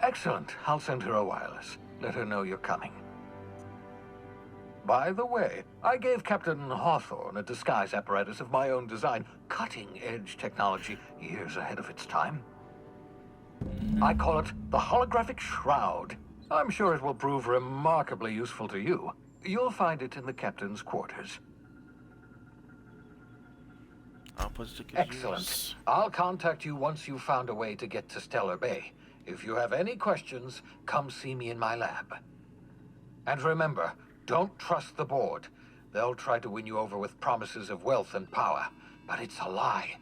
Excellent. I'll send her a wireless. Let her know you're coming. By the way, I gave Captain Hawthorne a disguise apparatus of my own design. Cutting-edge technology, years ahead of its time. I call it the Holographic Shroud. I'm sure it will prove remarkably useful to you. You'll find it in the captain's quarters. Excellent. I'll contact you once you've found a way to get to Stellar Bay. If you have any questions, come see me in my lab. And remember, don't trust the board. They'll try to win you over with promises of wealth and power, but it's a lie.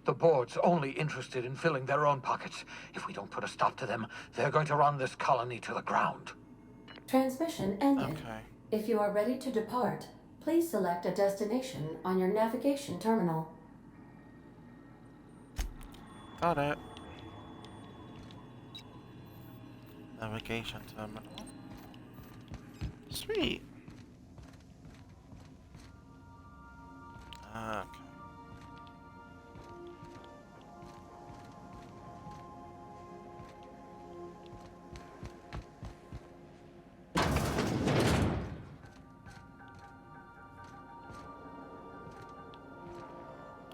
The board's only interested in filling their own pockets. If we don't put a stop to them, they're going to run this colony to the ground. Transmission ended. Okay. If you are ready to depart, please select a destination on your navigation terminal. Got it. Navigation terminal. Sweet. Okay.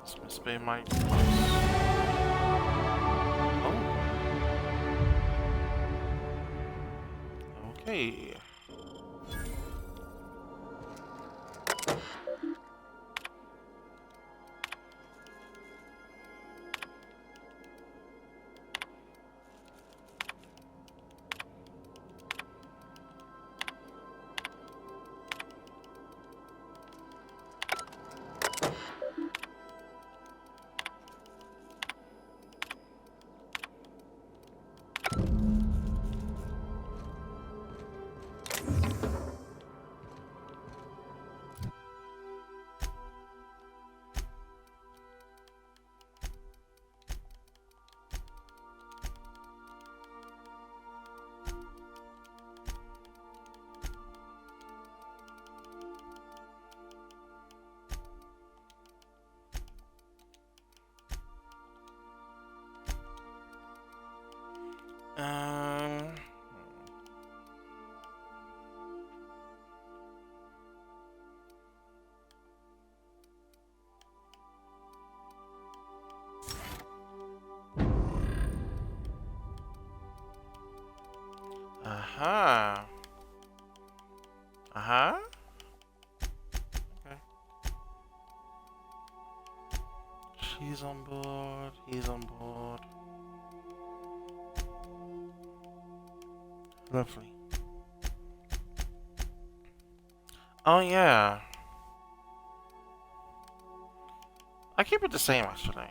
This must be my Okay. Aha. Aha. Okay. She's on board. He's on board. Lovely. Oh yeah. I keep it the same actually.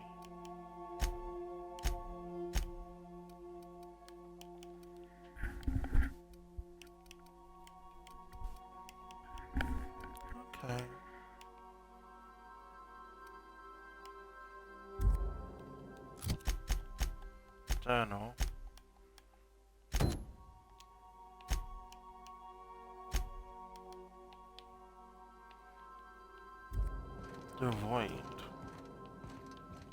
The void.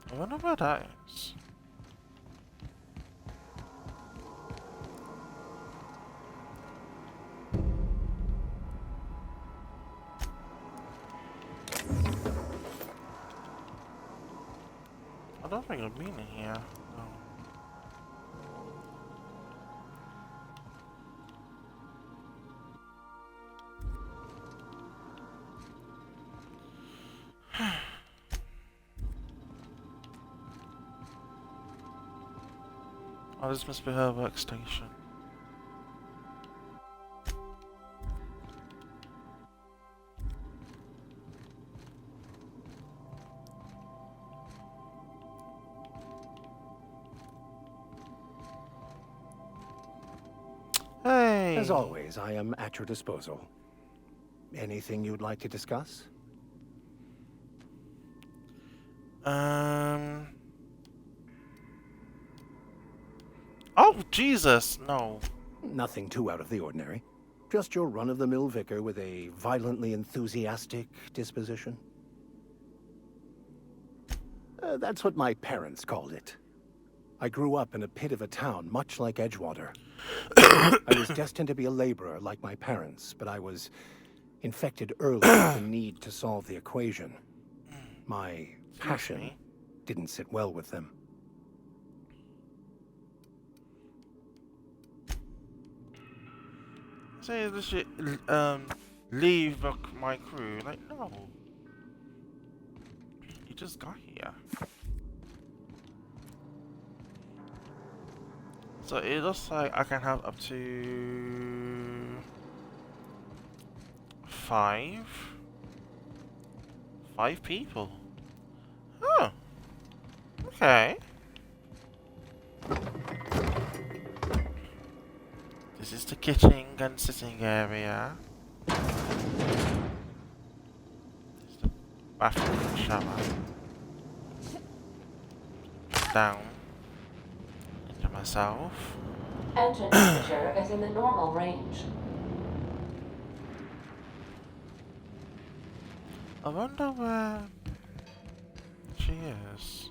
I wonder where that is. I don't think I've been in here. No. Oh, this must be her workstation. Hey! As always, I am at your disposal. Anything you'd like to discuss? Oh, Jesus, no. Nothing too out of the ordinary. Just your run-of-the-mill vicar with a violently enthusiastic disposition. That's what my parents called it. I grew up in a pit of a town, much like Edgewater. I was destined to be a laborer like my parents, but I was infected early with the need to solve the equation. My passion didn't sit well with them. Say this shit, leave my crew. Like, no. You just got here. So it looks like I can have up to 5 people. Oh. Okay. This is the kitchen and sitting area. This is the bathroom and shower. Down into myself. Engine temperature is in the normal range. I wonder where she is.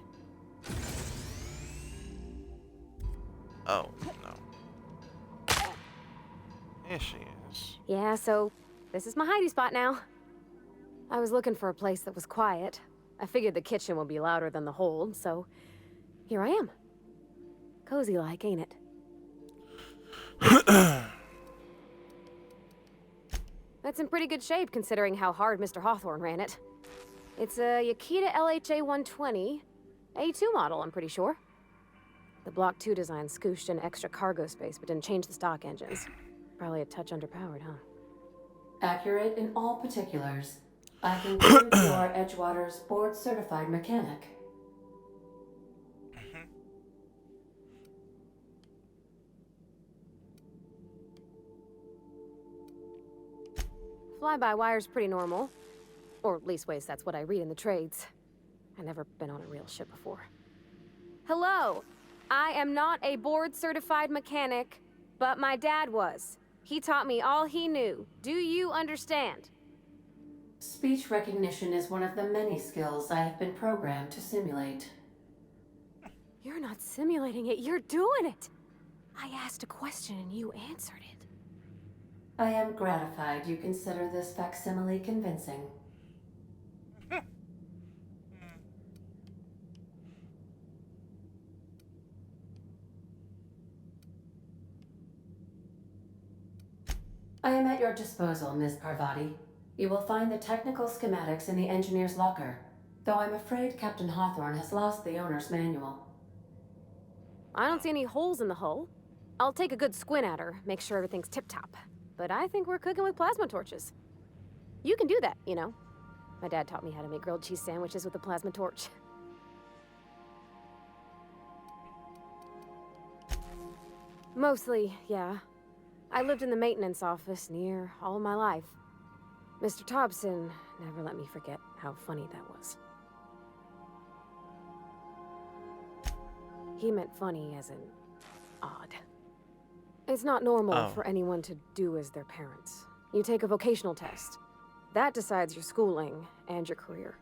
Oh, no. Here she is. Yeah, so this is my hidey spot now. I was looking for a place that was quiet. I figured the kitchen would be louder than the hold, so here I am. Cozy like, ain't it? That's in pretty good shape considering how hard Mr. Hawthorne ran it. It's a Yakita LHA 120, A2 model, I'm pretty sure. The Block 2 design scooshed in extra cargo space but didn't change the stock engines. Probably a touch underpowered, huh? Accurate in all particulars. I conclude you are Edgewater's board-certified mechanic. Fly-by-wire's pretty normal. Or leastways, that's what I read in the trades. I've never been on a real ship before. Hello! I am not a board-certified mechanic, but my dad was. He taught me all he knew. Do you understand? Speech recognition is one of the many skills I have been programmed to simulate. You're not simulating it, you're doing it! I asked a question and you answered it. I am gratified you consider this facsimile convincing. I am at your disposal, Ms. Parvati. You will find the technical schematics in the engineer's locker, though I'm afraid Captain Hawthorne has lost the owner's manual. I don't see any holes in the hull. I'll take a good squint at her, make sure everything's tip-top. But I think we're cooking with plasma torches. You can do that, you know. My dad taught me how to make grilled cheese sandwiches with a plasma torch. Mostly, yeah. I lived in the maintenance office near all my life. Mr. Thompson never let me forget how funny that was. He meant funny as in odd. It's not normal for anyone to do as their parents. You take a vocational test. That decides your schooling and your career.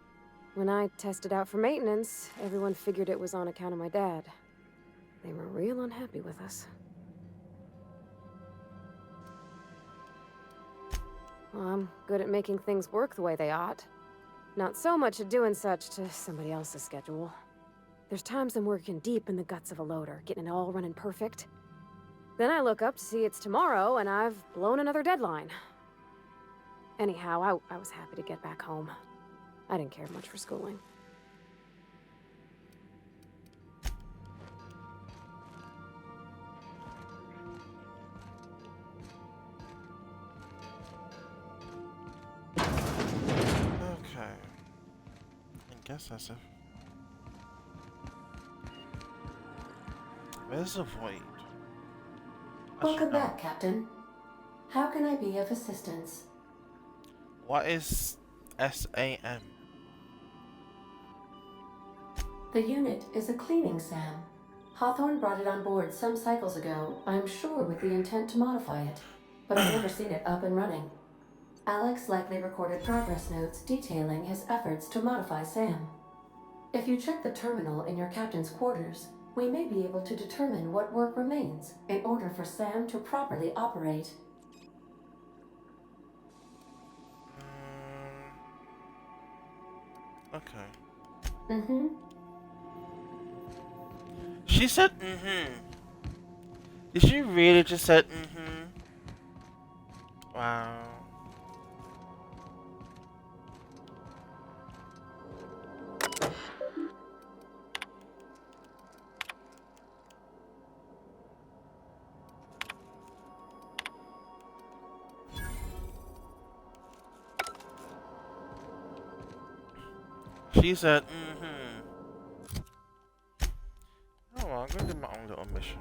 When I tested out for maintenance, everyone figured it was on account of my dad. They were real unhappy with us. Well, I'm good at making things work the way they ought. Not so much at doing such to somebody else's schedule. There's times I'm working deep in the guts of a loader, getting it all running perfect. Then I look up to see it's tomorrow, and I've blown another deadline. Anyhow, I was happy to get back home. I didn't care much for schooling. Okay. I guess that's it. Where's the void? Welcome back, Captain. How can I be of assistance? What is SAM? The unit is a cleaning SAM. Hawthorne brought it on board some cycles ago, I'm sure with the intent to modify it, but I've never seen it up and running. Alex likely recorded progress notes detailing his efforts to modify SAM. If you check the terminal in your captain's quarters, we may be able to determine what work remains in order for SAM to properly operate. Okay. Mm-hmm. She said mm-hmm. Did she really just said mm-hmm? Wow. She said mm-hmm. Oh well, I'm gonna do my own little mission.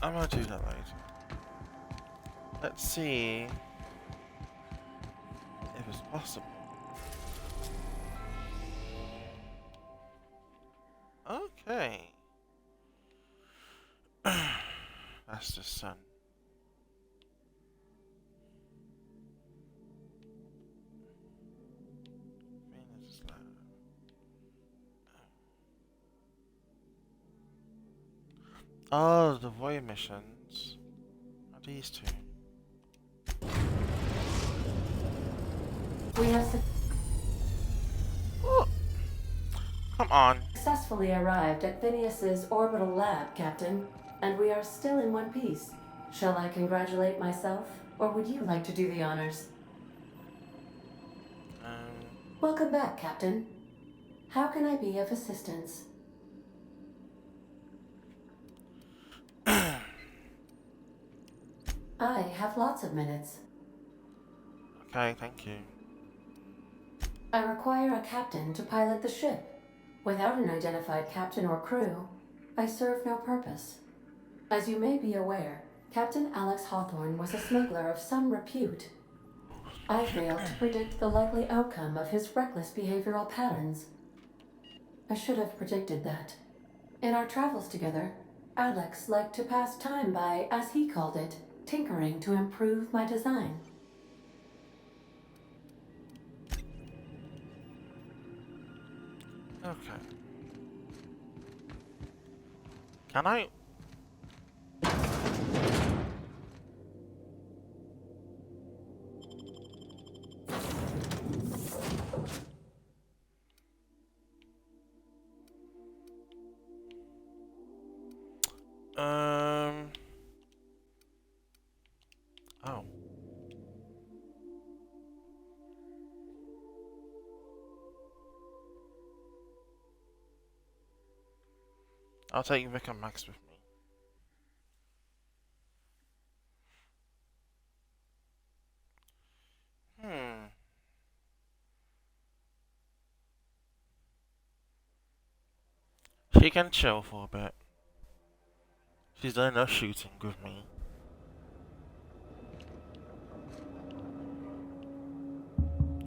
I'm gonna do that later. Let's see if it's possible. Okay. That's the sun. Venus is low. Oh, the void missions are these two. We have Come on. successfully arrived at Phineas's orbital lab, Captain, and we are still in one piece. Shall I congratulate myself, or would you like to do the honors? Welcome back, Captain. How can I be of assistance? I have lots of minutes. Okay, thank you. I require a captain to pilot the ship. Without an identified captain or crew, I serve no purpose. As you may be aware, Captain Alex Hawthorne was a smuggler of some repute. I failed to predict the likely outcome of his reckless behavioral patterns. I should have predicted that. In our travels together, Alex liked to pass time by, as he called it, tinkering to improve my design. Okay. Can I? Oh. I'll take Vic and Max with me. She can chill for a bit. She's done enough shooting with me.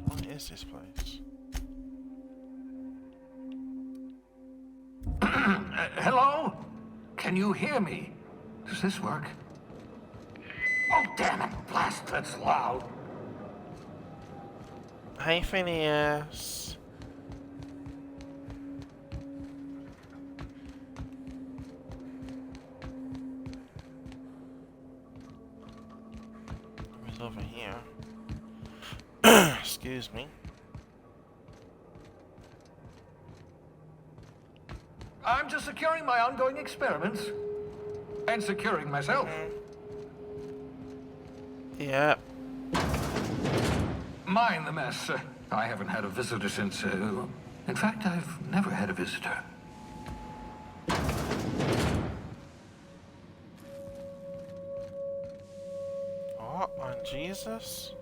What is this place? Hello? Can you hear me? Does this work? Oh, damn it! Blast, that's loud. Hey, Phineas. Who's over here? Excuse me. I'm just securing my ongoing experiments. And securing myself. Yeah. Mind the mess. I haven't had a visitor since, in fact, I've never had a visitor. Oh, and Jesus?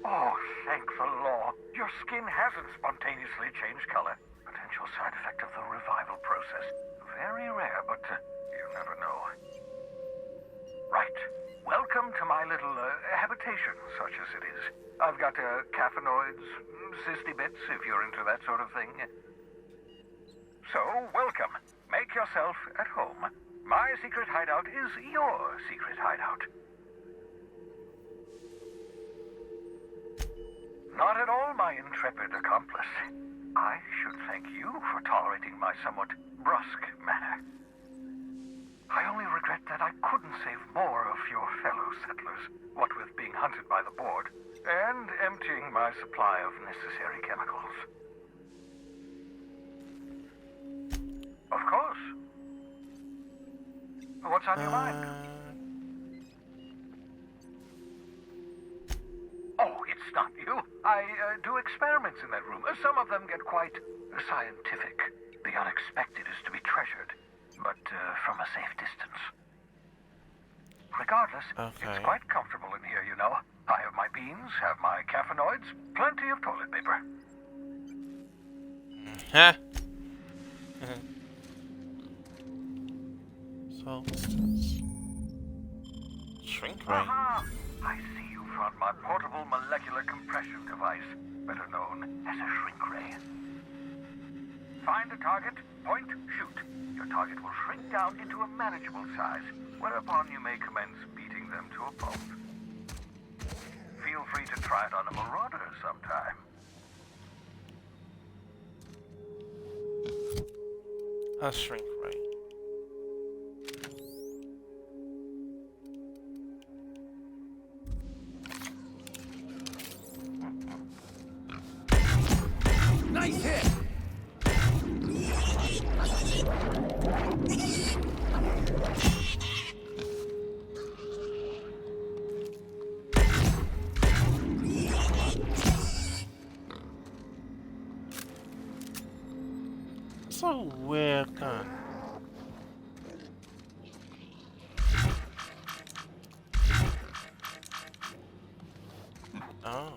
Oh, thank the law. Your skin hasn't spontaneously changed color. Potential side effect of the revival process. Very rare, but you never know. Right. Welcome to my little habitation, such as it is. I've got caffeinoids, cysty bits, if you're into that sort of thing. So, welcome. Make yourself at home. My secret hideout is your secret hideout. Not at all, my intrepid accomplice. I should thank you for tolerating my somewhat brusque manner. I only regret that I couldn't save more of your fellow settlers, what with being hunted by the board, and emptying my supply of necessary chemicals. Of course. What's on your mind? Oh, it's not you. I do experiments in that room. Some of them get quite scientific. The unexpected is to be treasured, but from a safe distance. Regardless, it's quite comfortable in here, you know. I have my beans, have my caffeinoids, plenty of toilet paper. Huh? So, what's this? Shrink ray. Aha! I see you found my portable molecular compression device, better known as a shrink ray. Find a target, point, shoot. Your target will shrink down into a manageable size, whereupon you may commence beating them to a pulp. Feel free to try it on a marauder sometime. A shrink ray. Nice hit! It's a weird gun. Oh.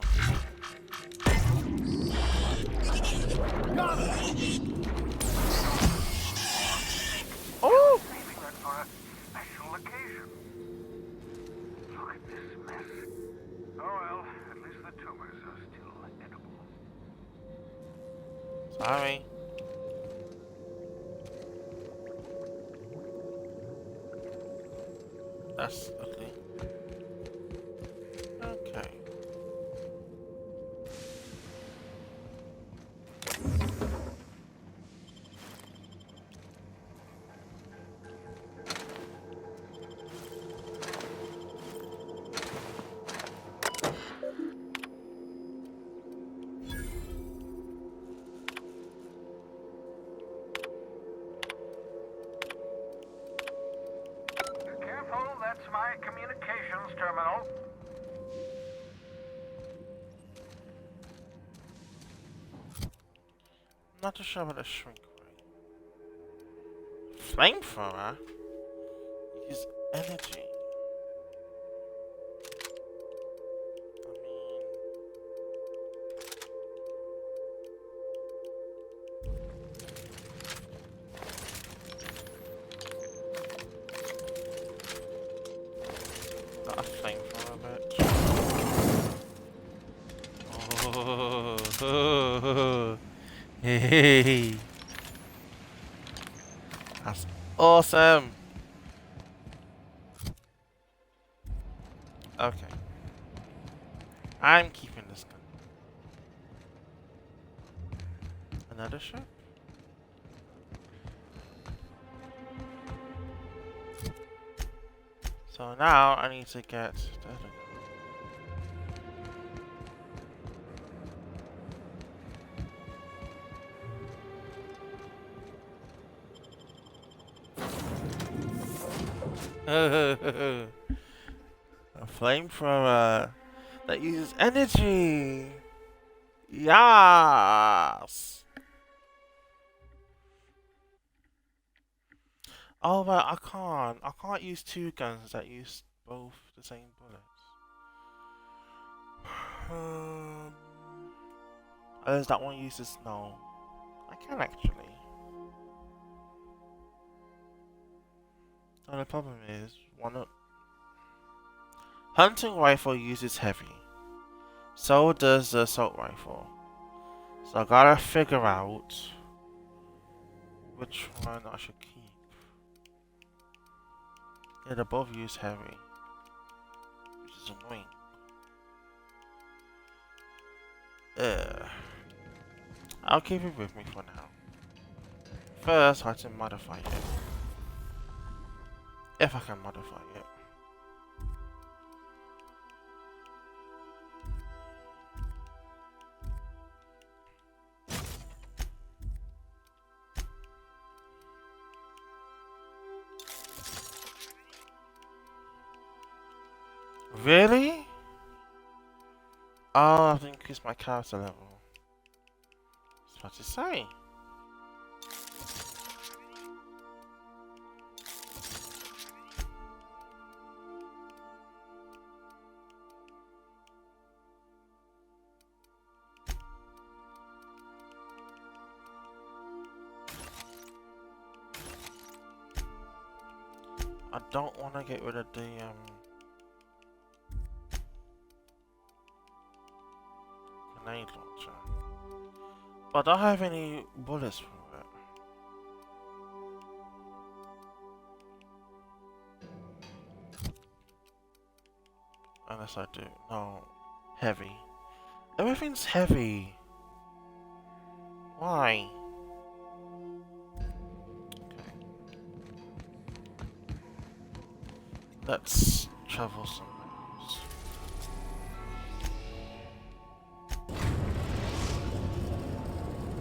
Oh! Saving that for a special occasion. Look at this mess. Oh well, at least the tumors are still edible. Sorry. That's ugly. Okay. Careful, that's my communications terminal. Not too sure about a shrink ray. Flamethrower? Use energy. I mean, a flamethrower, bitch. Oh, hey, that's awesome. Okay, I'm keeping this gun. Another ship? So now I need to get the other gun. A flamethrower that uses energy. Yes. Oh, but I can't. I can't use two guns that use both the same bullets. Unless that one uses no. I can actually. The only problem is hunting rifle uses heavy. So does the assault rifle. So I gotta figure out which one I should keep. Yeah, they both use heavy, which is annoying. I'll keep it with me for now. First, I have to modify it. If I can modify it. Really? Oh, I have to increase my character level. That's what to say. I don't want to get rid of the grenade launcher, but I don't have any bullets for it. Unless I do. No, heavy. Everything's heavy. Why? Let's travel somewhere else.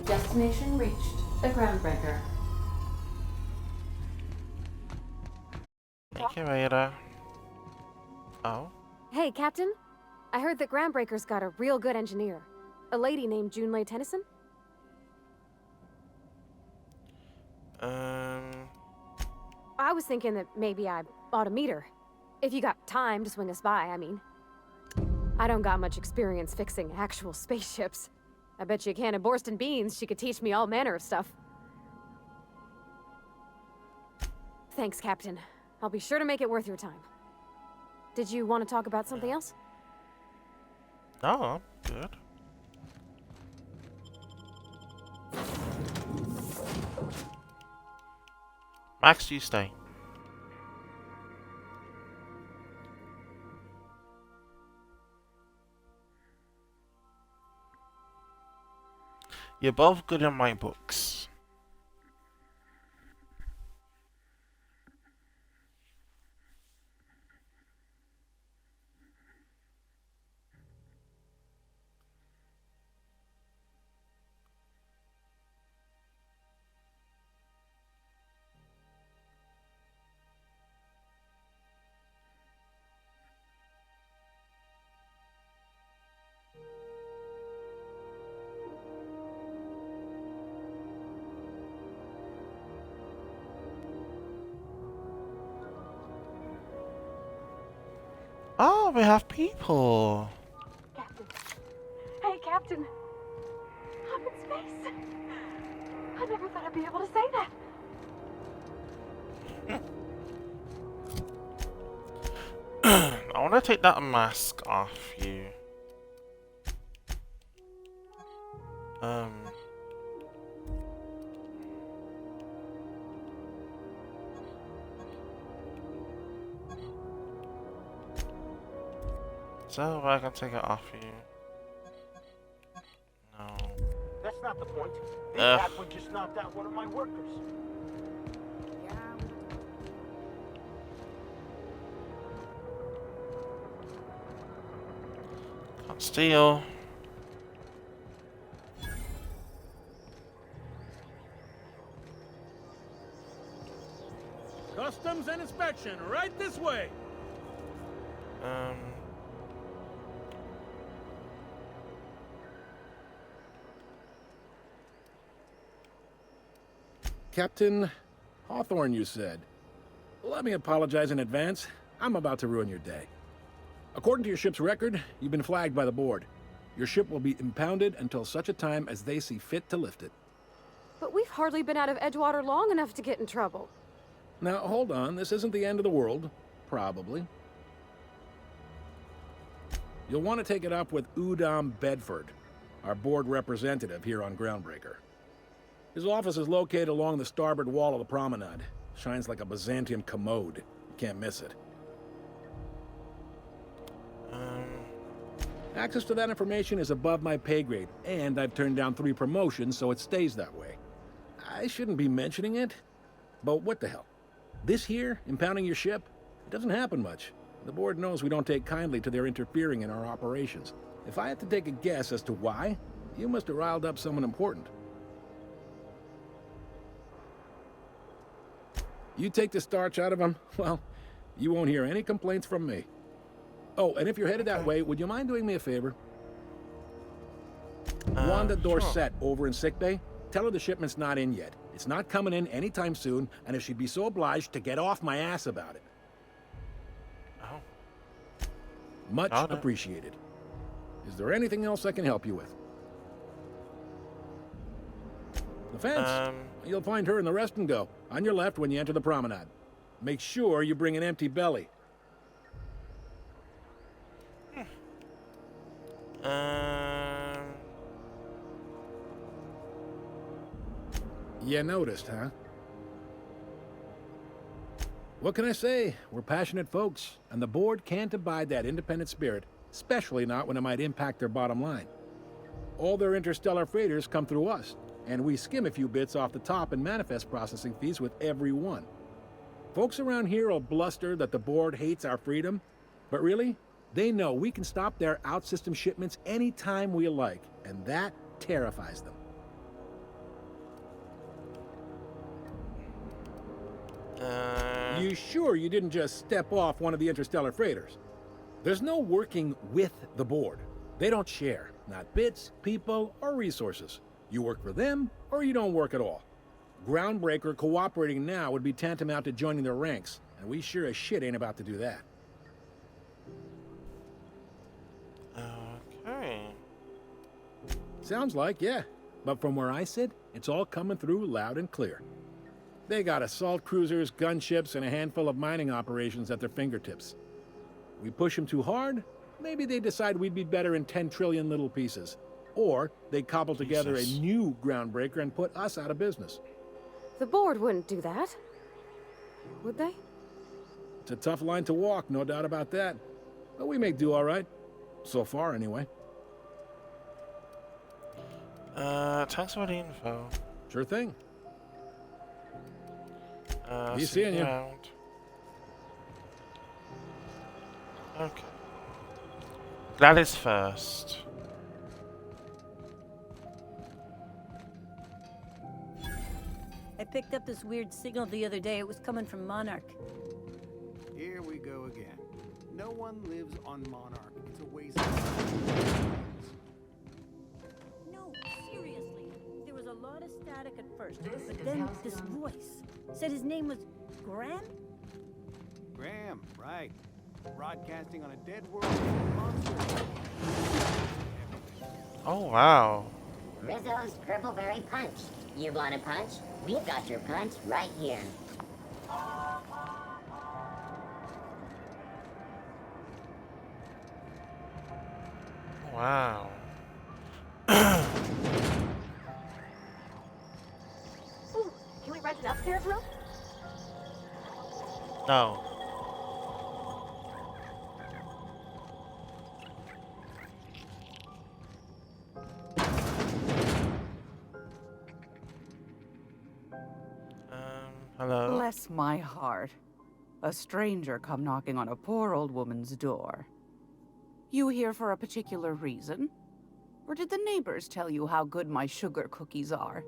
Destination reached. The Groundbreaker. Thank you, Ada. Oh? Hey, Captain. I heard that Groundbreaker's got a real good engineer. A lady named Junlei Tennyson? I was thinking that maybe I ought to meet her. If you got time to swing us by, I mean. I don't got much experience fixing actual spaceships. I bet you a can of Borston beans she could teach me all manner of stuff. Thanks, Captain. I'll be sure to make it worth your time. Did you want to talk about something else? No, I'm good. Max, you stay. You're both good in my books. Oh, we have people. Captain. Hey, Captain. I'm in space. I never thought I'd be able to say that. I want to take that mask off you. So I can take it off you. No. That's not the point. This Ugh. Catwood just knocked out one of my workers. Can't steal. Customs and inspection, right this way. Captain Hawthorne, you said. Let me apologize in advance. I'm about to ruin your day. According to your ship's record, you've been flagged by the board. Your ship will be impounded until such a time as they see fit to lift it. But we've hardly been out of Edgewater long enough to get in trouble. Now, hold on. This isn't the end of the world. Probably. You'll want to take it up with Udom Bedford, our board representative here on Groundbreaker. His office is located along the starboard wall of the promenade. Shines like a Byzantium commode. You can't miss it. Access to that information is above my pay grade, and I've turned down 3 promotions, so it stays that way. I shouldn't be mentioning it, but what the hell? This here, impounding your ship, it doesn't happen much. The board knows we don't take kindly to their interfering in our operations. If I had to take a guess as to why, you must have riled up someone important. You take the starch out of them, well, you won't hear any complaints from me. Oh, and if you're headed that way, would you mind doing me a favor? Wanda Dorset over in sickbay, tell her the shipment's not in yet. It's not coming in anytime soon, and if she'd be so obliged to get off my ass about it. Oh. Much appreciated. Is there anything else I can help you with? The fence. You'll find her in the rest and go, on your left when you enter the promenade. Make sure you bring an empty belly. You noticed, huh? What can I say? We're passionate folks, and the board can't abide that independent spirit, especially not when it might impact their bottom line. All their interstellar freighters come through us, and we skim a few bits off the top in manifest processing fees with every one. Folks around here will bluster that the board hates our freedom, but really, they know we can stop their out-system shipments anytime we like, and that terrifies them. You sure you didn't just step off one of the interstellar freighters? There's no working with the board. They don't share, not bits, people, or resources. You work for them, or you don't work at all. Groundbreaker cooperating now would be tantamount to joining their ranks, and we sure as shit ain't about to do that. Okay. Sounds like, yeah. But from where I sit, it's all coming through loud and clear. They got assault cruisers, gunships, and a handful of mining operations at their fingertips. We push them too hard, maybe they decide we'd be better in 10 trillion little pieces. Or they cobble together a new Groundbreaker and put us out of business. The board wouldn't do that, would they? It's a tough line to walk, no doubt about that. But we make do all right. So far, anyway. Thanks for the info. Sure thing. See seeing you. around. Okay. Gladys first. I picked up this weird signal the other day. It was coming from Monarch. Here we go again. No one lives on Monarch. It's a waste of No, seriously. There was a lot of static at first, but then this voice said his name was Graham? Graham, right. Broadcasting on a dead world monster. Oh, wow. Rizzo's Purpleberry Punch. You want a punch? We've got your punch right here. Wow. Ooh, can we rent an upstairs room? No. Hello? Bless my heart. A stranger come knocking on a poor old woman's door. You here for a particular reason? Or did the neighbors tell you how good my sugar cookies are?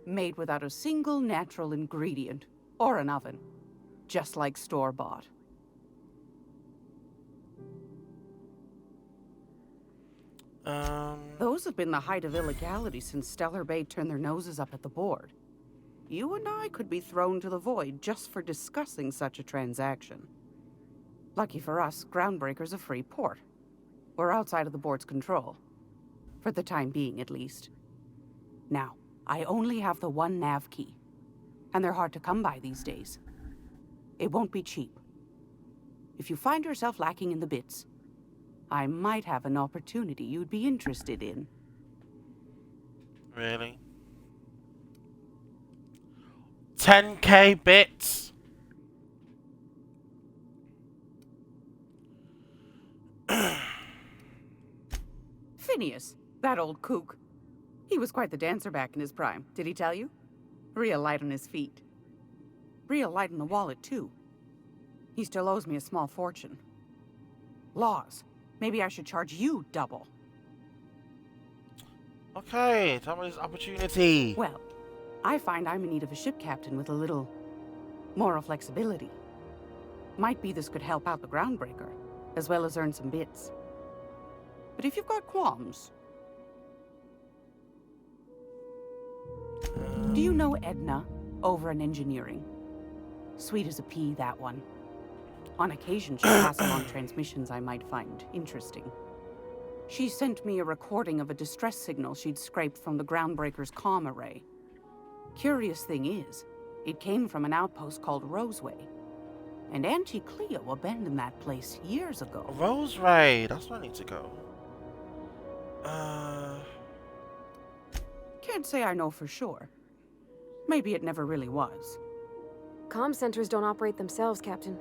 Made without a single natural ingredient, or an oven. Just like store-bought. Those have been the height of illegality since Stellar Bay turned their noses up at the board. You and I could be thrown to the void just for discussing such a transaction. Lucky for us, Groundbreaker's a free port. We're outside of the board's control. For the time being, at least. Now, I only have the one nav key. And they're hard to come by these days. It won't be cheap. If you find yourself lacking in the bits, I might have an opportunity you'd be interested in. Really? 10k bits? Phineas, that old kook. He was quite the dancer back in his prime, did he tell you? Real light on his feet. Real light in the wallet, too. He still owes me a small fortune. Laws. Maybe I should charge you double. Okay, tell me this opportunity. Well, I find I'm in need of a ship captain with a little moral flexibility. Might be this could help out the Groundbreaker, as well as earn some bits. But if you've got qualms... Do you know Edna, over in engineering? Sweet as a pea, that one. On occasion, she'll pass along transmissions I might find interesting. She sent me a recording of a distress signal she'd scraped from the Groundbreaker's comm array. Curious thing is, it came from an outpost called Roseway. And Auntie Cleo abandoned that place years ago. Roseway, that's where I need to go. Can't say I know for sure. Maybe it never really was. Comm centers don't operate themselves, Captain.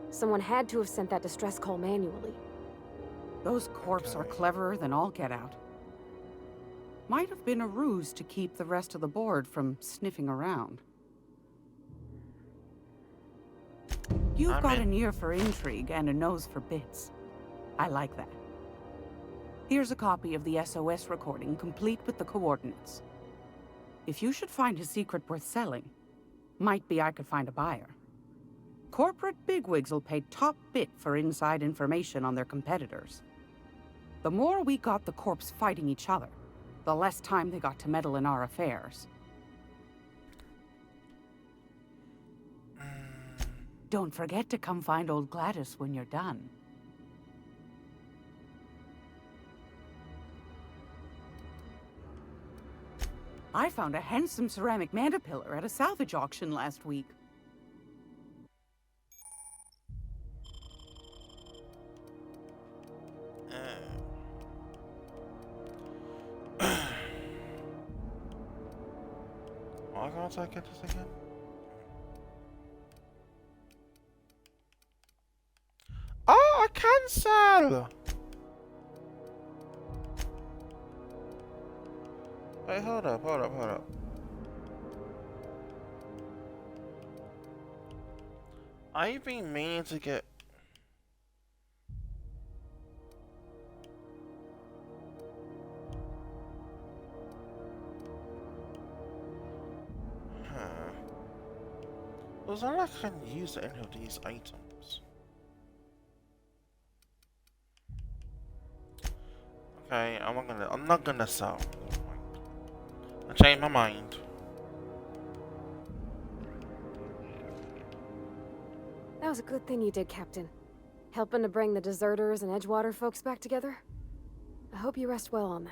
Someone had to have sent that distress call manually. Those corps are cleverer than all get out. Might have been a ruse to keep the rest of the board from sniffing around. You've got an ear for intrigue and a nose for bits. I like that. Here's a copy of the SOS recording, complete with the coordinates. If you should find a secret worth selling, might be I could find a buyer. Corporate bigwigs will pay top bit for inside information on their competitors. The more we got the corps fighting each other, the less time they got to meddle in our affairs. Don't forget to come find old Gladys when you're done. I found a handsome ceramic mandapillar at a salvage auction last week. Why can't I get this again? Oh, I can sell! Wait, hold up. I've been meaning to get... Was that I can use any of these items? Okay, I'm not gonna sell. I changed my mind. That was a good thing you did, Captain. Helping to bring the deserters and Edgewater folks back together. I hope you rest well on that.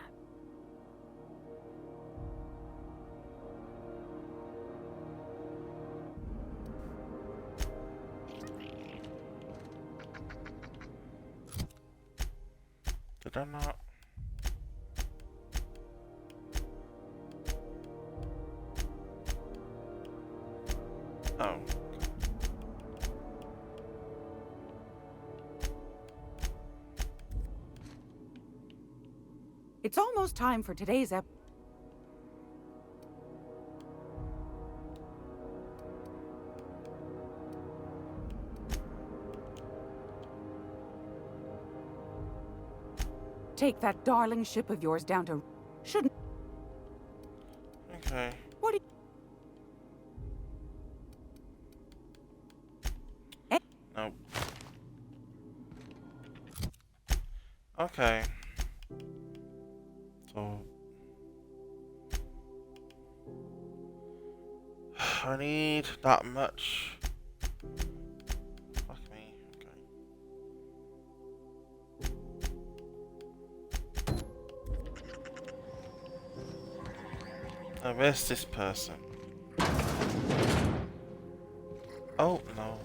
Did I not? Oh. It's almost time for today's episode. Take that darling ship of yours down to... Shouldn't... Okay. What do you... Nope. Okay. So... I need that much. Fuck me. Okay. Now where's this person? Oh no.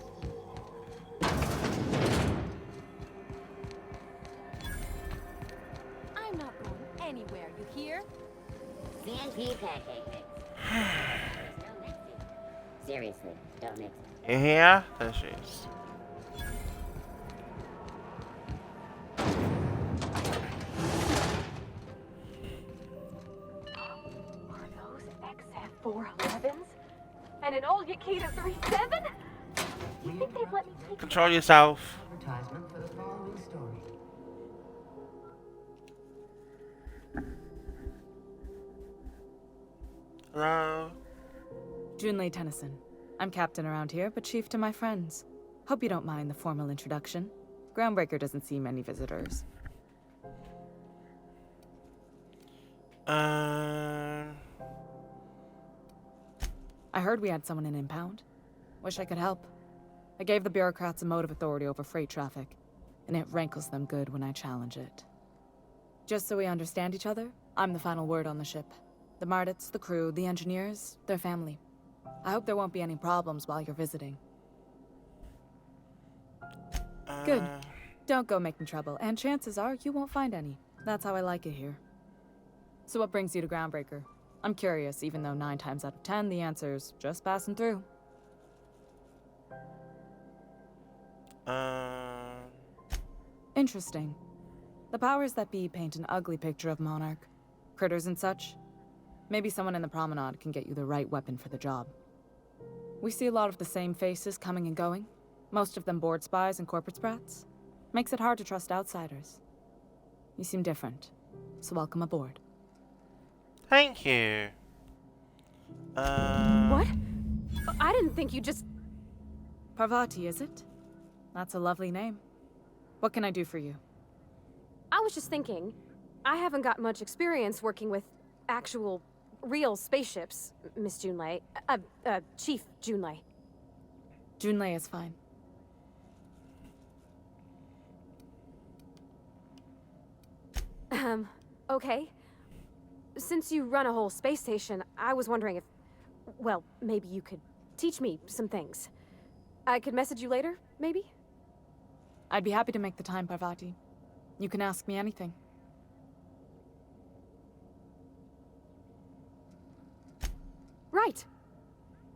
I'm not going anywhere, you hear? CNP pancake mix. There's no mixing. Seriously, don't mix it. You here? There she is. Are those XF411s? And an old Yakita 37? Do you think they've let me take Control yourself. Advertisement for the following story. Hello? Junlei Tennyson. I'm captain around here, but chief to my friends. Hope you don't mind the formal introduction. Groundbreaker doesn't see many visitors. I heard we had someone in impound. Wish I could help. I gave the bureaucrats a motive authority over freight traffic, and it rankles them good when I challenge it. Just so we understand each other, I'm the final word on the ship. The Mardits, the crew, the engineers, their family. I hope there won't be any problems while you're visiting. Good. Don't go making trouble, and chances are you won't find any. That's how I like it here. So what brings you to Groundbreaker? I'm curious, even though 9 times out of 10 the answer's just passing through. Interesting. The powers that be paint an ugly picture of Monarch. Critters and such. Maybe someone in the promenade can get you the right weapon for the job. We see a lot of the same faces coming and going. Most of them board spies and corporate sprats. Makes it hard to trust outsiders. You seem different, so welcome aboard. Thank you. What? I didn't think you just... Parvati, is it? That's a lovely name. What can I do for you? I was just thinking, I haven't got much experience working with actual, real spaceships, Miss Junlei. Chief Junlei. Junlei is fine. Okay. Since you run a whole space station, I was wondering if... Well, maybe you could teach me some things. I could message you later, maybe? I'd be happy to make the time, Parvati. You can ask me anything. Right.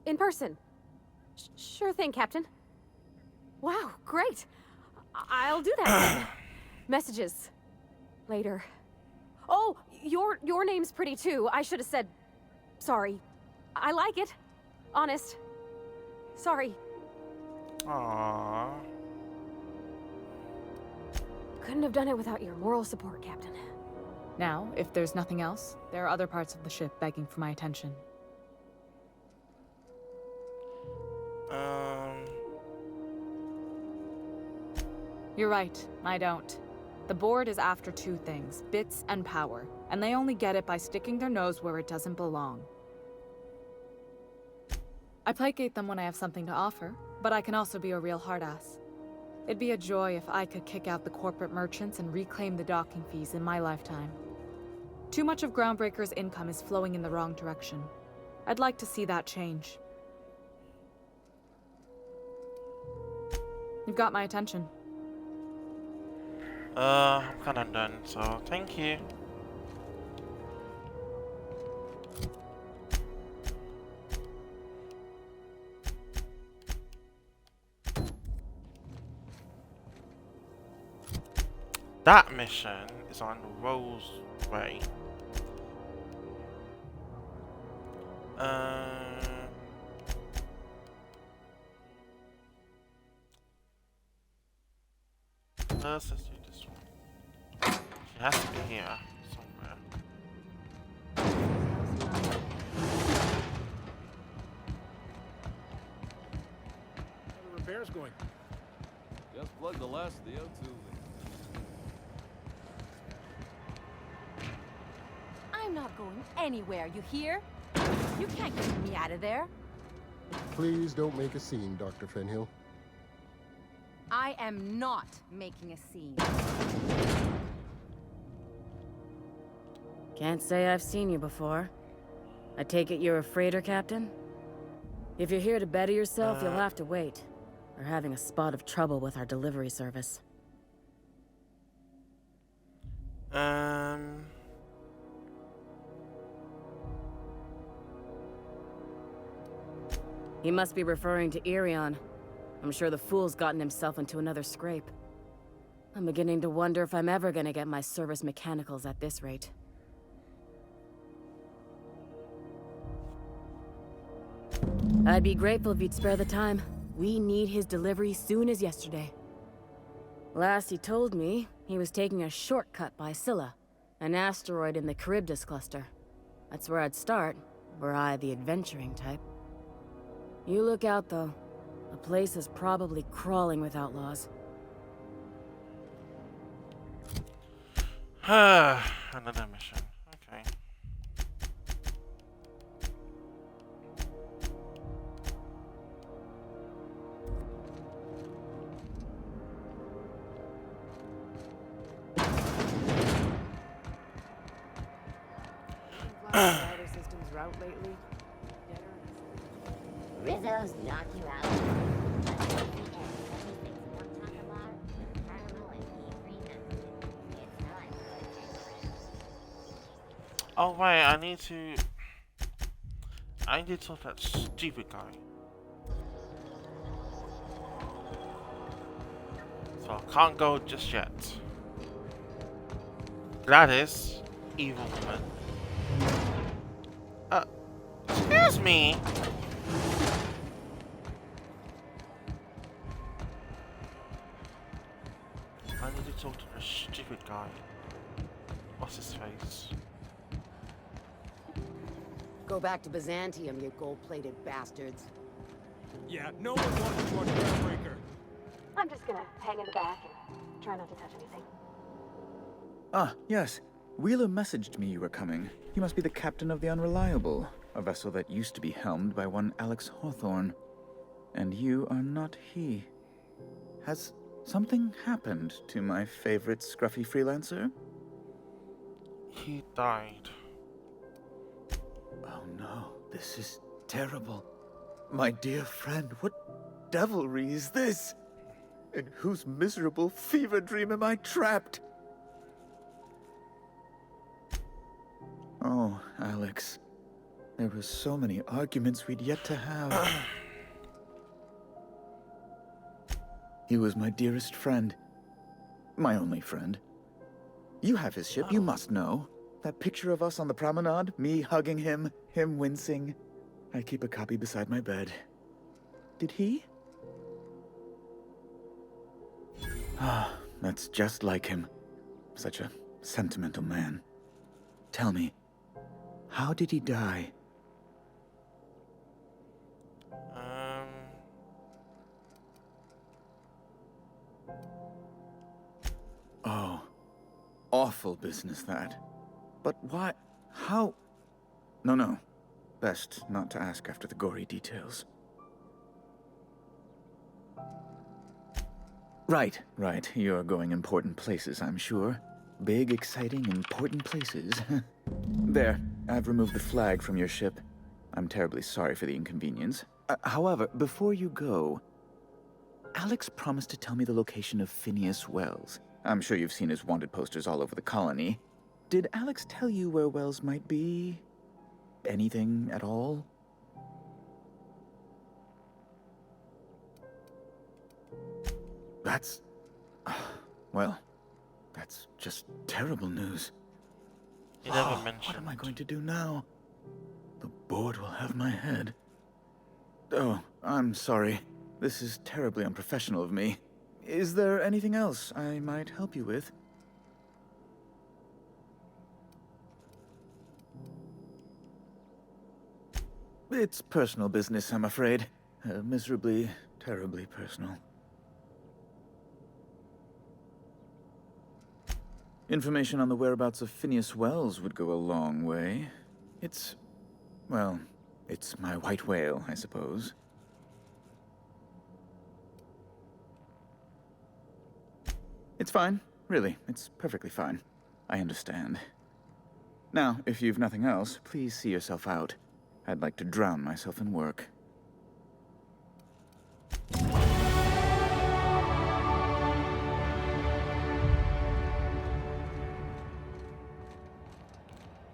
In person. Sure thing, Captain. Wow, great. I'll do that then. Messages. Later. Oh, your name's pretty too. I should have said... Sorry. I like it. Honest. Sorry. Aww. Couldn't have done it without your moral support, Captain. Now, if there's nothing else, there are other parts of the ship begging for my attention. You're right, I don't. The board is after 2 things, bits and power, and they only get it by sticking their nose where it doesn't belong. I placate them when I have something to offer, but I can also be a real hard-ass. It'd be a joy if I could kick out the corporate merchants and reclaim the docking fees in my lifetime. Too much of Groundbreaker's income is flowing in the wrong direction. I'd like to see that change. You've got my attention. I'm kinda done, so thank you. That mission is on Roseway. Let's do this one. She has to be here somewhere. How are the repairs going? Just plugged the last of the O2 leak. I'm not going anywhere, you hear? You can't get me out of there. Please don't make a scene, Dr. Fenhill. I am not making a scene. Can't say I've seen you before. I take it you're a freighter captain? If you're here to better yourself, you'll have to wait. We're having a spot of trouble with our delivery service. He must be referring to Irion. I'm sure the fool's gotten himself into another scrape. I'm beginning to wonder if I'm ever gonna get my service mechanicals at this rate. I'd be grateful if you'd spare the time. We need his delivery soon as yesterday. Last he told me, he was taking a shortcut by Scylla, an asteroid in the Charybdis cluster. That's where I'd start, were I the adventuring type. You look out, though. The place is probably crawling with outlaws. Another mission. Okay. Water systems route lately. Rizzo's knocked you out. Oh wait, I need to talk to that stupid guy. So I can't go just yet. Gladys, evil woman. Excuse me. I need to talk to the stupid guy. What's his face? Go back to Byzantium, you gold-plated bastards. Yeah, no one wants you on Groundbreaker. I'm just gonna hang in the back and try not to touch anything. Ah, yes. Wheeler messaged me you were coming. You must be the captain of the Unreliable, a vessel that used to be helmed by one Alex Hawthorne. And you are not he. Has something happened to my favorite scruffy freelancer? He died. Oh no, this is terrible. My dear friend, what devilry is this? In whose miserable fever dream am I trapped? Oh, Alex. There were so many arguments we'd yet to have. He was my dearest friend. My only friend. You have his ship, you must know. That picture of us on the promenade, me hugging him, him wincing. I keep a copy beside my bed. Did he? Ah, that's just like him. Such a sentimental man. Tell me, how did he die? Oh, awful business that. But why? How? No. Best not to ask after the gory details. Right. You're going important places, I'm sure. Big, exciting, important places. There, I've removed the flag from your ship. I'm terribly sorry for the inconvenience. However, before you go, Alex promised to tell me the location of Phineas Wells. I'm sure you've seen his wanted posters all over the colony. Did Alex tell you where Wells might be? Anything at all? Well, That's just terrible news. You never What mentioned. am I going to do now? The board will have my head. Oh, I'm sorry. This is terribly unprofessional of me. Is there anything else I might help you with? It's personal business, I'm afraid. Miserably, terribly personal. Information on the whereabouts of Phineas Wells would go a long way. Well, it's my white whale, I suppose. It's fine, really. It's perfectly fine. I understand. Now, if you've nothing else, please see yourself out. I'd like to drown myself in work.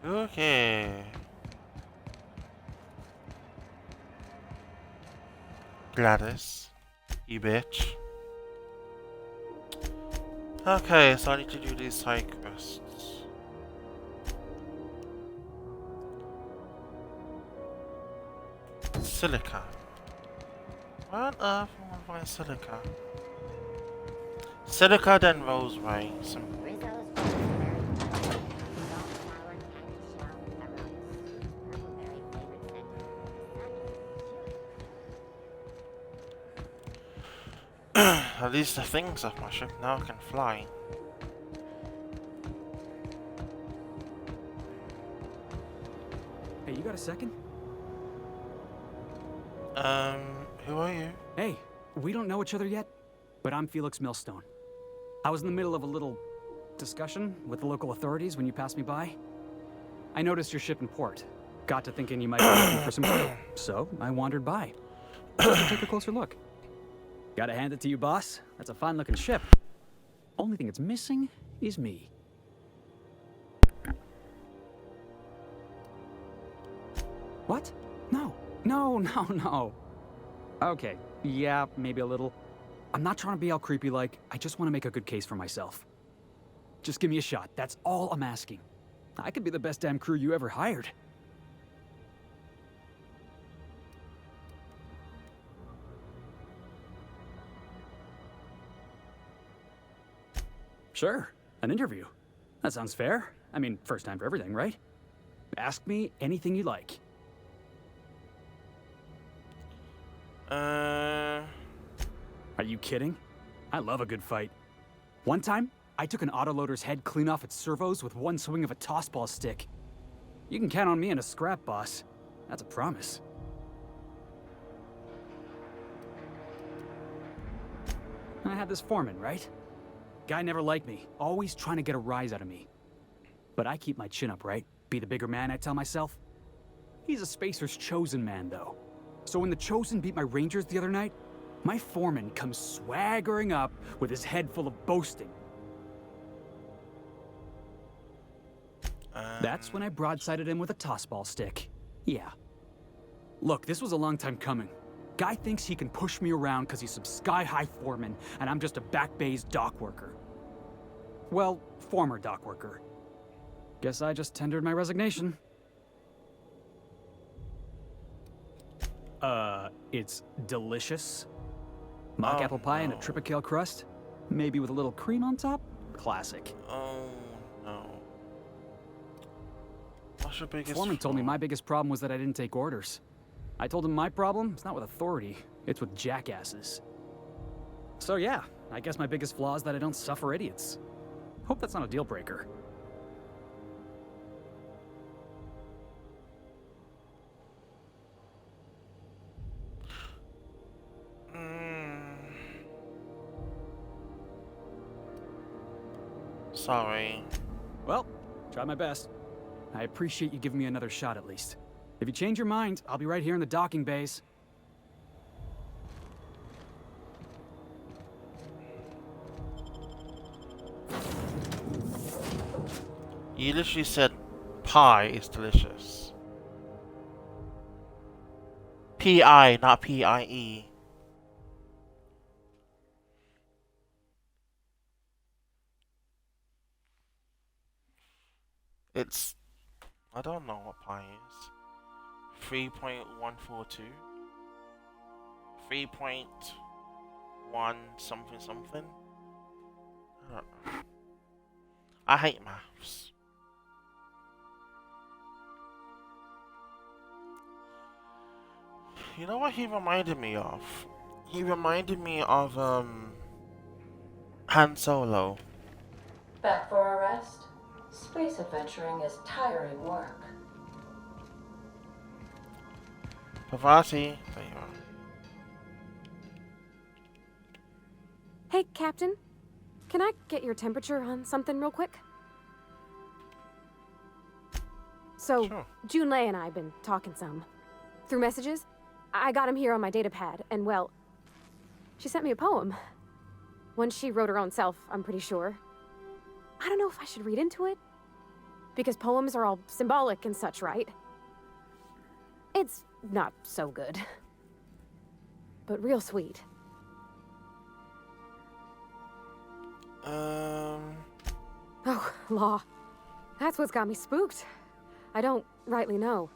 Okay. Gladys, you bitch. Okay, so I need to do these side quests. Silica. Where on earth am I find silica? Silica, then rosemary. At least the things off my ship now can fly. Hey, you got a second? Who are you? Hey, we don't know each other yet, but I'm Felix Millstone. I was in the middle of a little discussion with the local authorities when you passed me by. I noticed your ship in port. Got to thinking you might be looking for some crew, so I wandered by. Take a closer look. Gotta hand it to you, boss. That's a fine-looking ship. Only thing it's missing is me. What? No. No. Okay, yeah, maybe a little. I'm not trying to be all creepy-like. I just want to make a good case for myself. Just give me a shot. That's all I'm asking. I could be the best damn crew you ever hired. Sure, an interview. That sounds fair. I mean, first time for everything, right? Ask me anything you like. Are you kidding? I love a good fight. One time, I took an autoloader's head clean off its servos with one swing of a tossball stick. You can count on me in a scrap, boss. That's a promise. I had this foreman, right? Guy never liked me, always trying to get a rise out of me. But I keep my chin up, right? Be the bigger man, I tell myself. He's a Spacer's chosen man, though. So when the Chosen beat my Rangers the other night, my foreman comes swaggering up with his head full of boasting. That's when I broadsided him with a tossball stick. Yeah. Look, this was a long time coming. Guy thinks he can push me around because he's some sky-high foreman, and I'm just a back bay's dock worker. Well, former dock worker. Guess I just tendered my resignation. It's delicious. Mock apple pie and a tripicale crust. Maybe with a little cream on top. Classic. Oh, no. What's your biggest Foreman told me my biggest problem was that I didn't take orders. I told him my problem is not with authority, it's with jackasses. So yeah, I guess my biggest flaw is that I don't suffer idiots. Hope that's not a deal breaker. Sorry. Well, try my best. I appreciate you giving me another shot at least. If you change your mind, I'll be right here in the docking bays. You literally said pie is delicious. P-I, not P-I-E. It's, I don't know what pi is. 3.142. 3.1 something something. I don't know. I hate maths. You know what he reminded me of? He reminded me of Han Solo. Back for a rest? Space adventuring is tiring work. Pavati, there you are. Hey, Captain. Can I get your temperature on something real quick? So, Sure. Junlei and I have been talking some. Through messages. I got him here on my datapad, and well, she sent me a poem. One she wrote her own self, I'm pretty sure. I don't know if I should read into it. Because poems are all symbolic and such, right? It's not so good. But real sweet. Oh, law. That's what's got me spooked. I don't rightly know.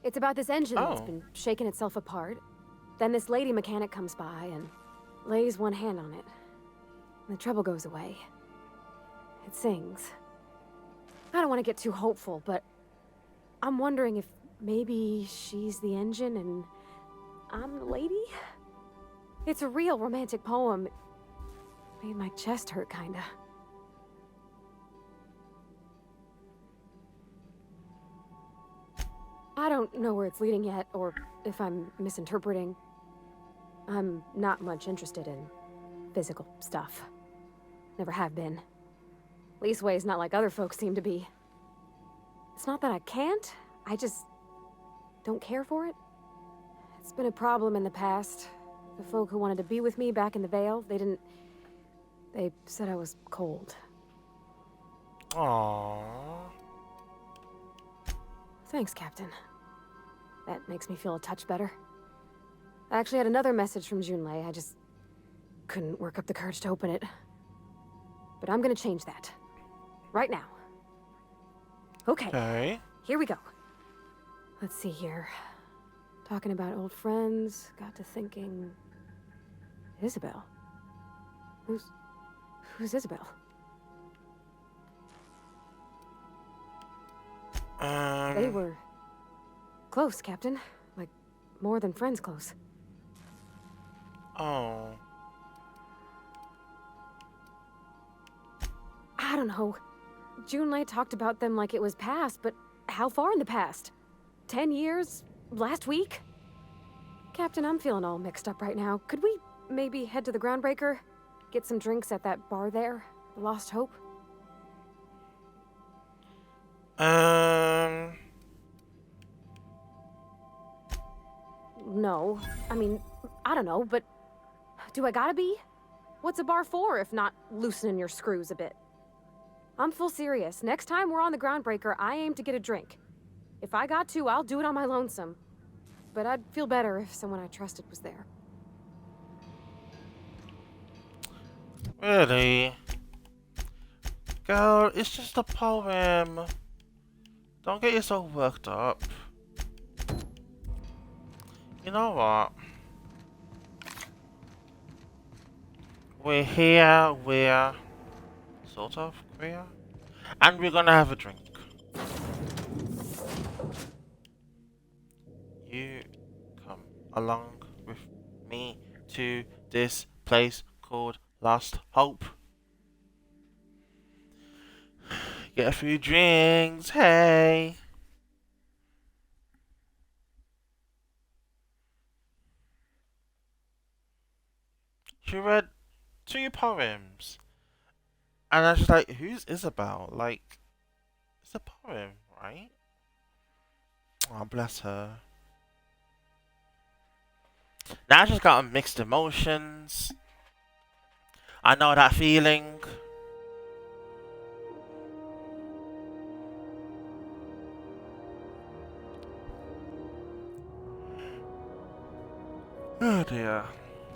It's about this engine that's been shaking itself apart. Then this lady mechanic comes by and lays one hand on it. And the trouble goes away. It sings. I don't want to get too hopeful, but I'm wondering if maybe she's the engine and I'm the lady? It's a real romantic poem. Made my chest hurt, kinda. I don't know where it's leading yet, or if I'm misinterpreting. I'm not much interested in physical stuff. Never have been. Leastways, not like other folks seem to be. It's not that I can't, I just don't care for it. It's been a problem in the past. The folk who wanted to be with me back in the Vale, they said I was cold. Aww. Thanks, Captain. That makes me feel a touch better. I actually had another message from Junlei. I just couldn't work up the courage to open it. But I'm gonna change that. Right now. Okay. Here we go. Let's see here. Talking about old friends, got to thinking... Isabel? Who's Isabel? They were close, Captain. Like, more than friends close. Oh. I don't know. Junlei talked about them like it was past, but how far in the past? 10 years? Last week? Captain, I'm feeling all mixed up right now. Could we maybe head to the Groundbreaker? Get some drinks at that bar there? The Lost Hope? No. I mean, I don't know, but do I gotta be? What's a bar for if not loosening your screws a bit? I'm full serious. Next time we're on the Groundbreaker, I aim to get a drink. If I got to, I'll do it on my lonesome. But I'd feel better if someone I trusted was there. Really? Girl, it's just a poem. Don't get yourself worked up. You know what? We're here, we're... Sort of, we're... And we're gonna have a drink. You come along with me to this place called Lost Hope. Get a few drinks, hey! She read 2 poems. And I was just like, who's Isabel? Like, it's a poem, right? Oh, bless her. Now I just got mixed emotions. I know that feeling. Oh dear.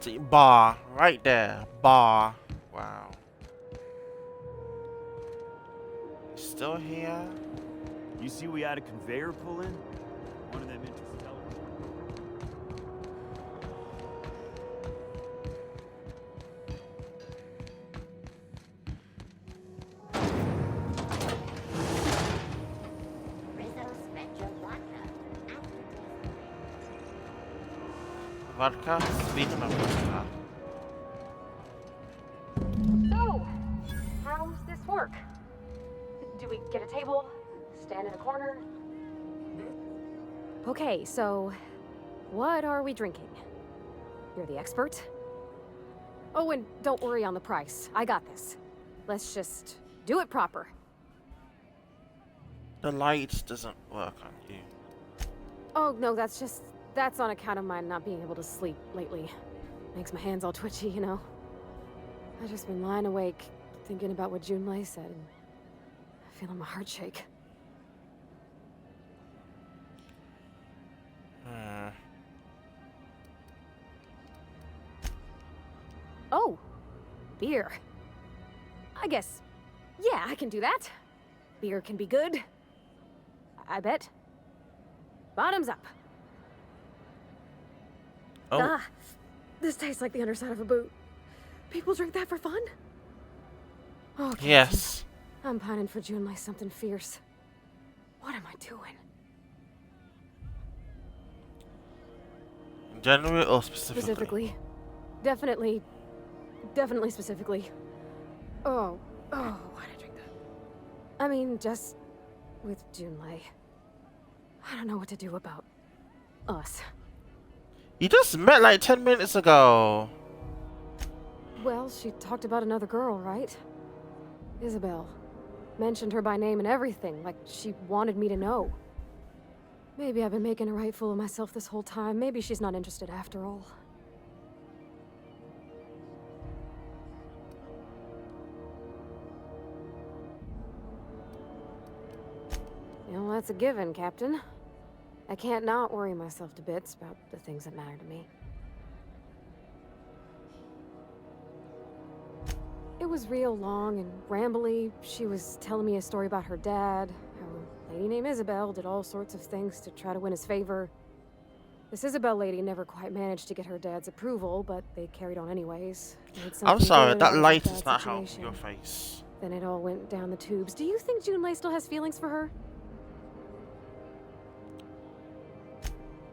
See, bar, right there. Bar. Wow. still here? You see we had a conveyor pull in? One of them interstellar. Vodka? Speaking of vodka. So, how's this work? Do we get a table? Stand in a corner? Okay, so what are we drinking? You're the expert? Oh, and don't worry on the price. I got this. Let's just do it proper. The light doesn't work on you. Oh, no, that's on account of my not being able to sleep lately. Makes my hands all twitchy, you know? I've just been lying awake, thinking about what Junlei said, and feeling my heart shake. Oh, beer. I guess, yeah, I can do that. Beer can be good. I bet. Bottoms up. Oh. Ah, this tastes like the underside of a boot. People drink that for fun? Oh, Captain, yes. I'm pining for Junlei something fierce. What am I doing? Generally or specifically? Specifically. Definitely specifically. Oh, why'd I drink that? I mean, just with Junlei. I don't know what to do about us. You just met like 10 minutes ago. Well, she talked about another girl, right? Isabel. Mentioned her by name and everything, like she wanted me to know. Maybe I've been making a right fool of myself this whole time. Maybe she's not interested after all. You know, that's a given, Captain. I can't not worry myself to bits about the things that matter to me. It was real long and rambly. She was telling me a story about her dad, how a lady named Isabel did all sorts of things to try to win his favor. This Isabel lady never quite managed to get her dad's approval, but they carried on anyways. I'm sorry, that light is not helping your face. Then it all went down the tubes. Do you think Junlei still has feelings for her?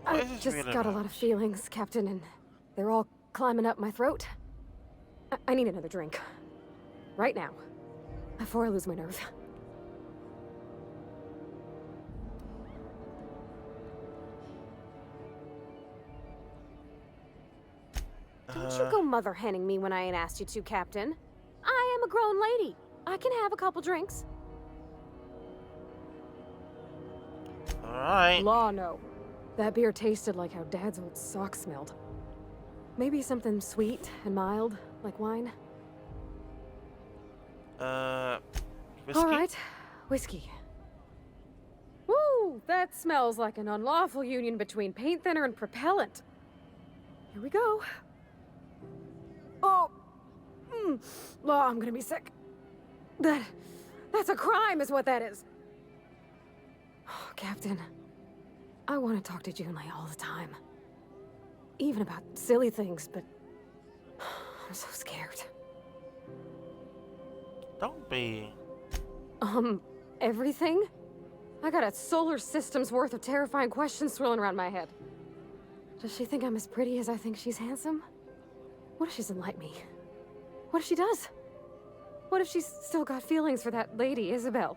I just got a lot of feelings, Captain, and they're all climbing up my throat. I need another drink. Right now. Before I lose my nerve. Don't you go mother henning me when I ain't asked you to, Captain. I am a grown lady. I can have a couple drinks. Alright. Law, no. That beer tasted like how Dad's old sock smelled. Maybe something sweet and mild, like wine. Whiskey? Alright, whiskey. Woo! That smells like an unlawful union between paint thinner and propellant. Here we go. Oh! Law, I'm gonna be sick. That's a crime is what that is. Oh, Captain. I want to talk to Junlei all the time. Even about silly things, but I'm so scared. Don't be. Everything? I got a solar system's worth of terrifying questions swirling around my head. Does she think I'm as pretty as I think she's handsome? What if she doesn't like me? What if she does? What if she's still got feelings for that lady, Isabel?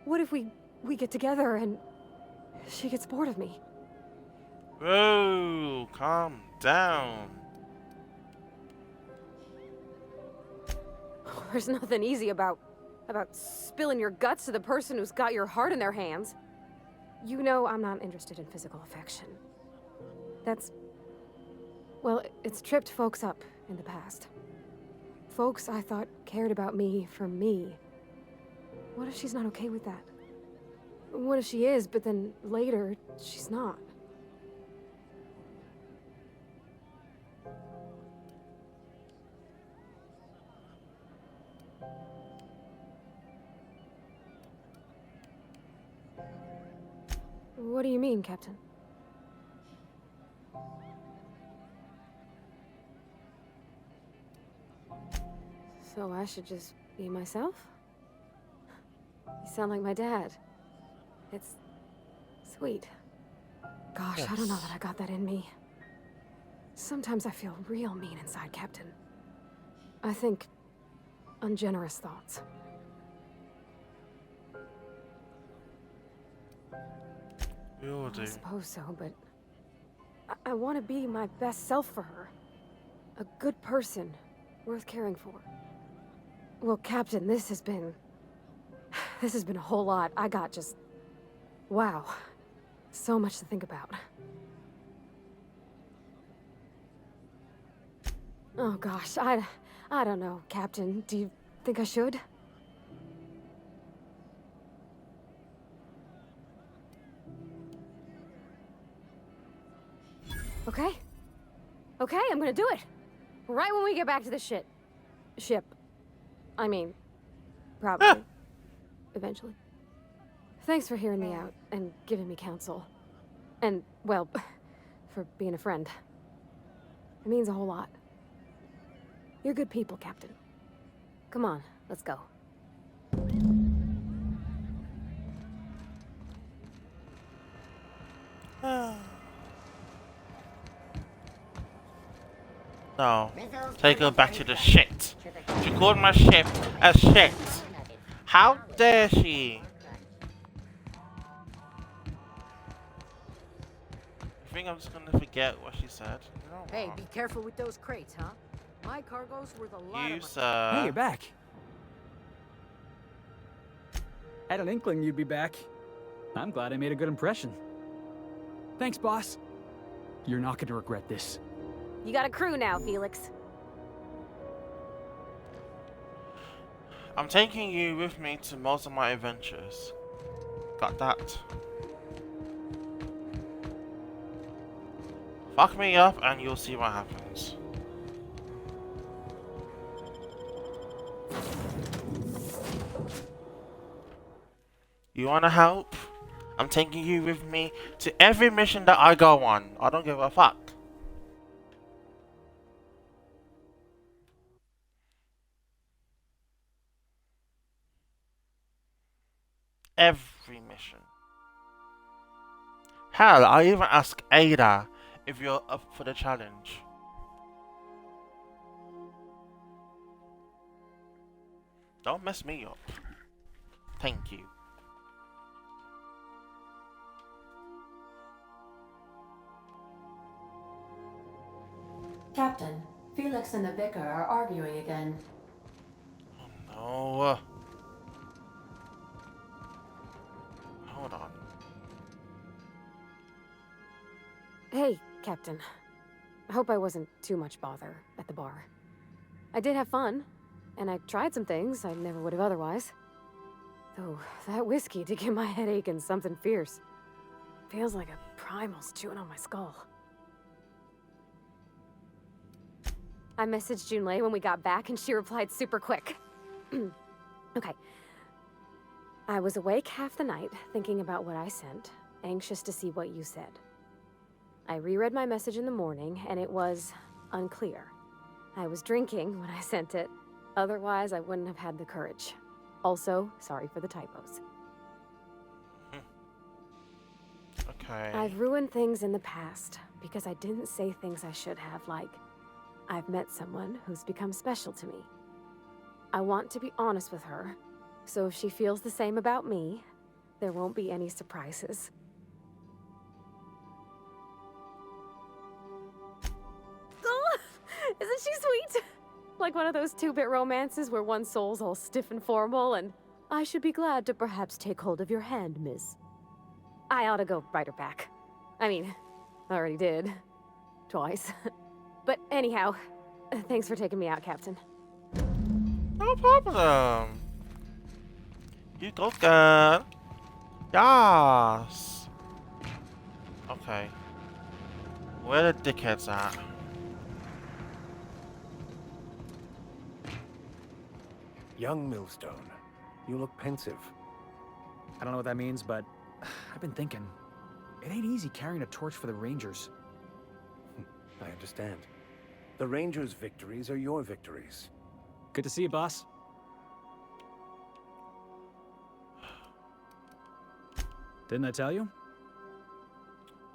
What if we get together and she gets bored of me? Whoa, calm down. There's nothing easy about spilling your guts to the person who's got your heart in their hands. You know I'm not interested in physical affection. Well, it's tripped folks up in the past. Folks I thought cared about me for me. What if she's not okay with that? What if she is, but then later, she's not? What do you mean, Captain? So I should just be myself? You sound like my dad. It's sweet. Gosh, I don't know that I got that in me. Sometimes I feel real mean inside, Captain. I think ungenerous thoughts. We all do. I suppose so, but I want to be my best self for her. A good person, worth caring for. Well, Captain, this has been a whole lot. I got just... wow. So much to think about. Oh gosh, I don't know, Captain. Do you think I should? Okay. Okay, I'm gonna do it. Right when we get back to the ship. I mean, probably. Eventually. Thanks for hearing me out and giving me counsel. And, well, for being a friend. It means a whole lot. You're good people, Captain. Come on, let's go. No. Take her back to the shit. She called my ship a shit. How dare she? I think I'm just gonna forget what she said. You know Hey, what? be careful with those crates, huh? My cargo's worth a lot You, of money. sir. Hey, you're back. Had an inkling you'd be back. I'm glad I made a good impression. Thanks, boss. You're not going to regret this. You got a crew now, Felix. I'm taking you with me to most of my adventures. Got that. Fuck me up and you'll see what happens. You wanna help? I'm taking you with me to every mission that I go on. I don't give a fuck. Every mission. Hell, I even ask Ada if you're up for the challenge. Don't mess me up. Thank you. Captain, Felix and the Vicar are arguing again. No. Hold on. Hey, Captain. I hope I wasn't too much bother at the bar. I did have fun, and I tried some things I never would have otherwise. Though, that whiskey did give my head aching something fierce. Feels like a primal's chewing on my skull. I messaged Junlei when we got back, and she replied super quick. Okay. I was awake half the night, thinking about what I sent, anxious to see what you said. I reread my message in the morning, and it was unclear. I was drinking when I sent it. Otherwise, I wouldn't have had the courage. Also, sorry for the typos. Okay. I've ruined things in the past because I didn't say things I should have, like, I've met someone who's become special to me. I want to be honest with her, so if she feels the same about me, there won't be any surprises. Oh, isn't she sweet? Like one of those two-bit romances where one soul's all stiff and formal and, I should be glad to perhaps take hold of your hand, miss. I ought to go write her back. I mean, I already did. Twice. But anyhow, thanks for taking me out, Captain. No problem. You go good. Yes. Okay. Where the dickheads at? Young Millstone, you look pensive. I don't know what that means, but I've been thinking. It ain't easy carrying a torch for the Rangers. I understand. The Rangers' victories are your victories. Good to see you, boss. Didn't I tell you?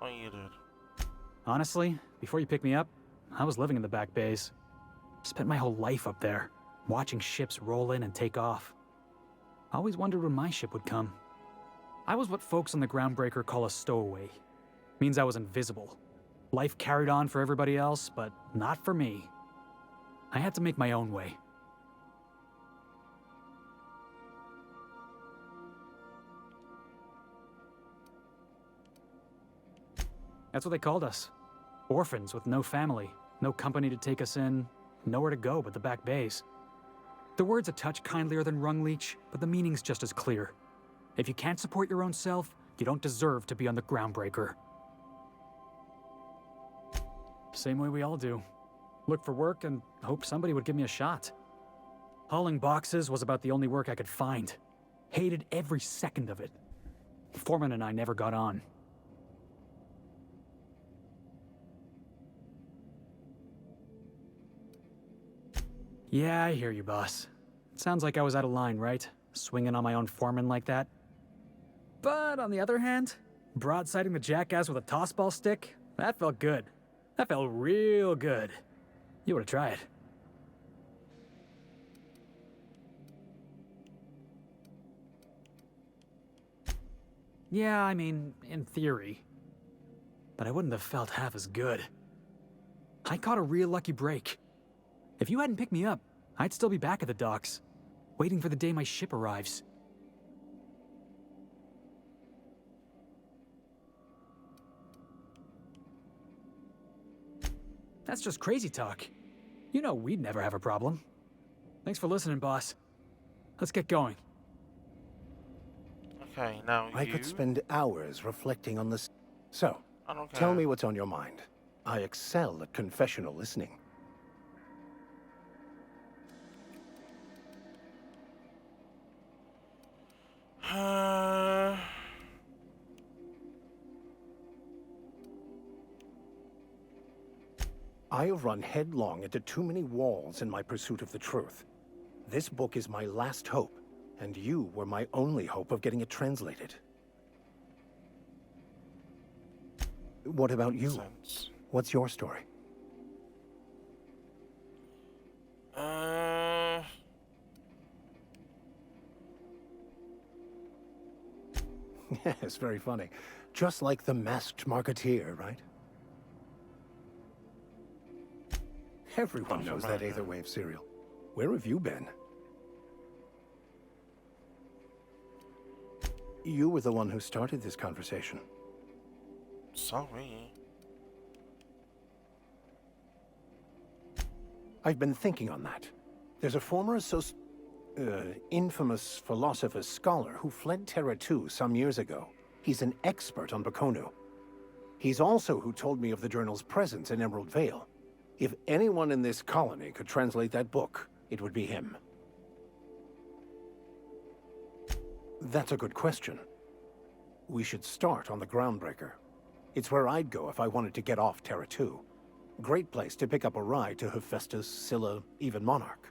Oh, you did. Honestly, before you picked me up, I was living in the back bays. Spent my whole life up there, watching ships roll in and take off. I always wondered when my ship would come. I was what folks on the Groundbreaker call a stowaway. Means I was invisible. Life carried on for everybody else, but not for me. I had to make my own way. That's what they called us. Orphans with no family, no company to take us in, nowhere to go but the back bays. The word's a touch kindlier than Rungleech, but the meaning's just as clear. If you can't support your own self, you don't deserve to be on the Groundbreaker. Same way we all do. Look for work and hope somebody would give me a shot. Hauling boxes was about the only work I could find. Hated every second of it. Foreman and I never got on. Yeah, I hear you, boss. It sounds like I was out of line, right? Swinging on my own foreman like that. But on the other hand, broadsiding the jackass with a tossball stick, that felt good. That felt real good. You ought to try it. Yeah, I mean, in theory. But I wouldn't have felt half as good. I caught a real lucky break. If you hadn't picked me up, I'd still be back at the docks, waiting for the day my ship arrives. That's just crazy talk. You know we'd never have a problem. Thanks for listening, boss. Let's get going. Okay, now I could spend hours reflecting on this. So, I don't care. tell me what's on your mind. I excel at confessional listening. I have run headlong into too many walls in my pursuit of the truth. This book is my last hope, and you were my only hope of getting it translated. What about you? What's your story? Yes, very funny. Just like the masked marketeer, right? Everyone knows that Aetherwave serial. Where have you been? You were the one who started this conversation. Sorry. I've been thinking on that. There's a former infamous philosopher scholar who fled Terra 2 some years ago. He's an expert on Bakonu. He's also who told me of the journal's presence in Emerald Vale. If anyone in this colony could translate that book, it would be him. That's a good question. We should start on the Groundbreaker. It's where I'd go if I wanted to get off Terra 2. Great place to pick up a ride to Hephaestus, Scylla, even Monarch.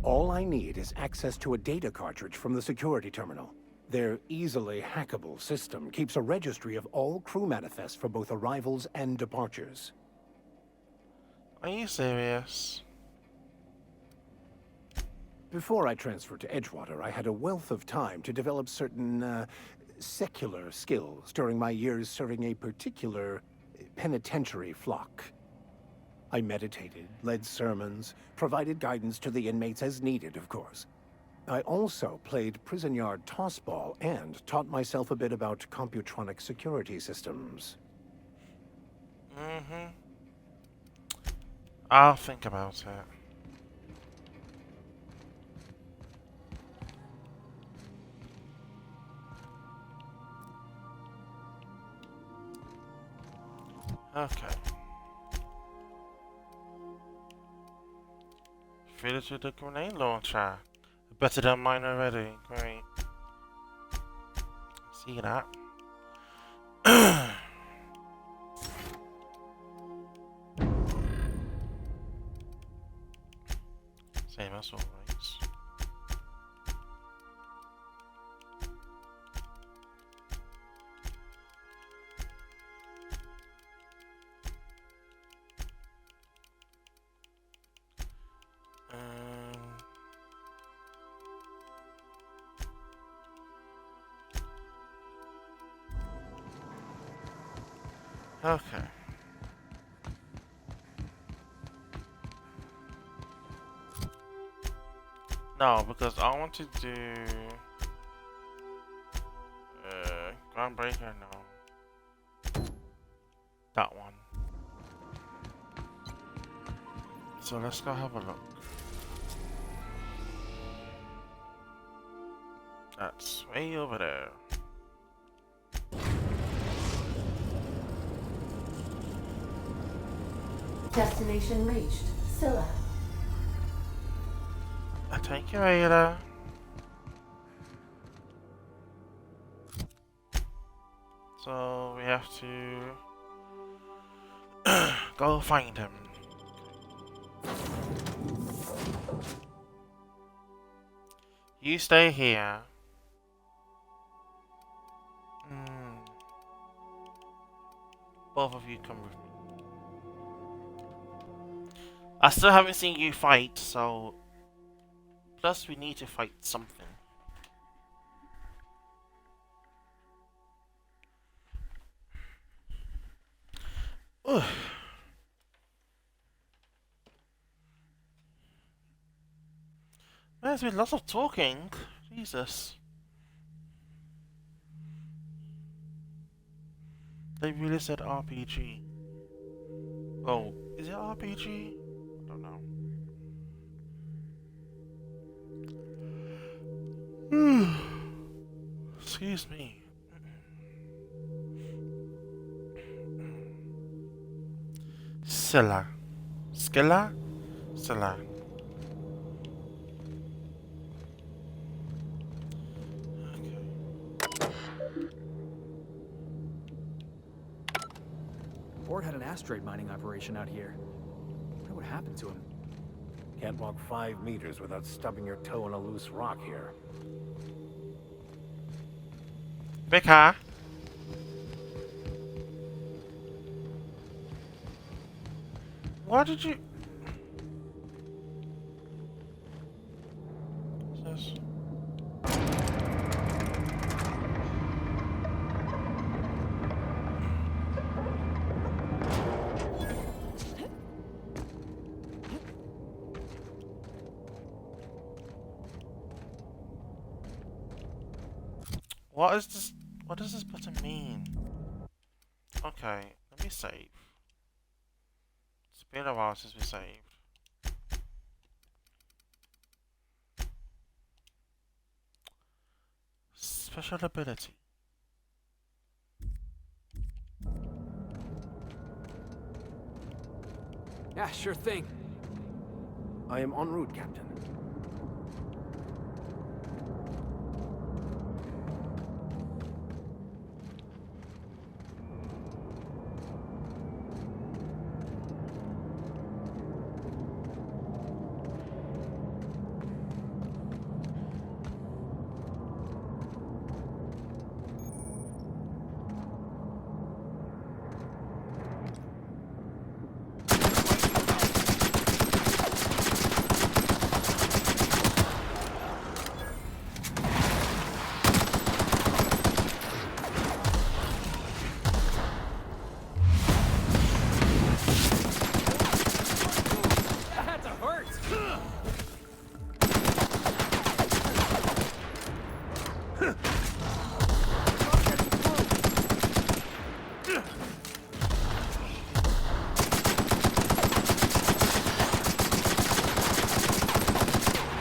All I need is access to a data cartridge from the security terminal. Their easily hackable system keeps a registry of all crew manifests for both arrivals and departures. Are you serious? Before I transferred to Edgewater, I had a wealth of time to develop certain, secular skills during my years serving a particular penitentiary flock. I meditated, led sermons, provided guidance to the inmates as needed, of course. I also played prison yard tossball and taught myself a bit about computronic security systems. Mm-hmm. I'll think about it. Okay. Fitted to the grenade launcher. Better than mine already. Great. See that. Same as always. Okay. No, because I want to do Groundbreaker. No, that one. So let's go have a look. That's way over there. Destination reached. Scylla. Thank you, Ada. So we have to go find him. You stay here. Both of you come with me. I still haven't seen you fight, so... Plus we need to fight something. Ugh. There's been lots of talking. Jesus. They really said RPG. Oh, is it RPG? I don't know. Excuse me. Scylla. Scylla? Scylla. Ford had an asteroid mining operation out here. I wonder what happened to him. Can't walk 5 meters without stubbing your toe in a loose rock here. Becca. Why did you... What's this? What is this? What does this button mean? Okay, let me save. It's been a while since we saved. Special ability. Yeah, sure thing. I am en route, Captain.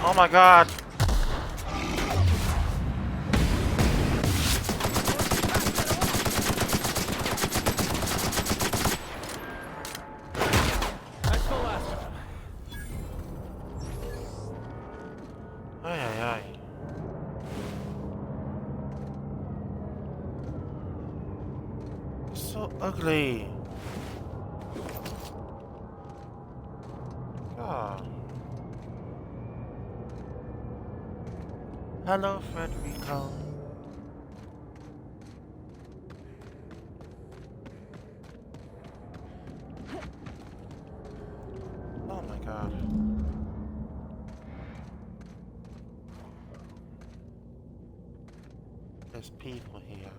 Oh my god. That's the last of them. Ay ay ay. So ugly. God. Hello, Frederico. Oh my god. There's people here.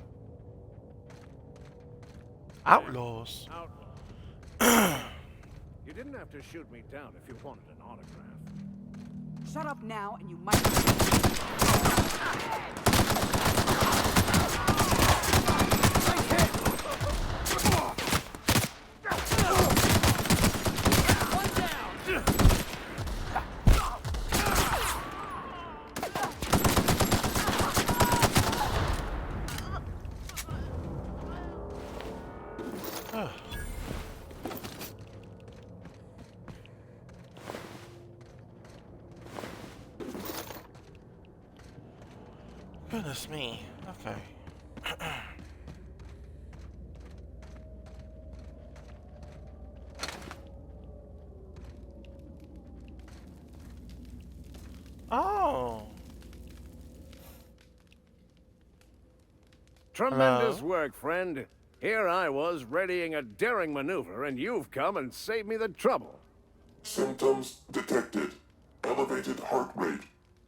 Outlaws. You didn't have to shoot me down if you wanted an autograph. Shut up now, and you might. Goodness me. Okay. Oh. Tremendous Hello? work, friend. Here I was readying a daring maneuver, and you've come and saved me the trouble. Symptoms detected. Elevated heart rate,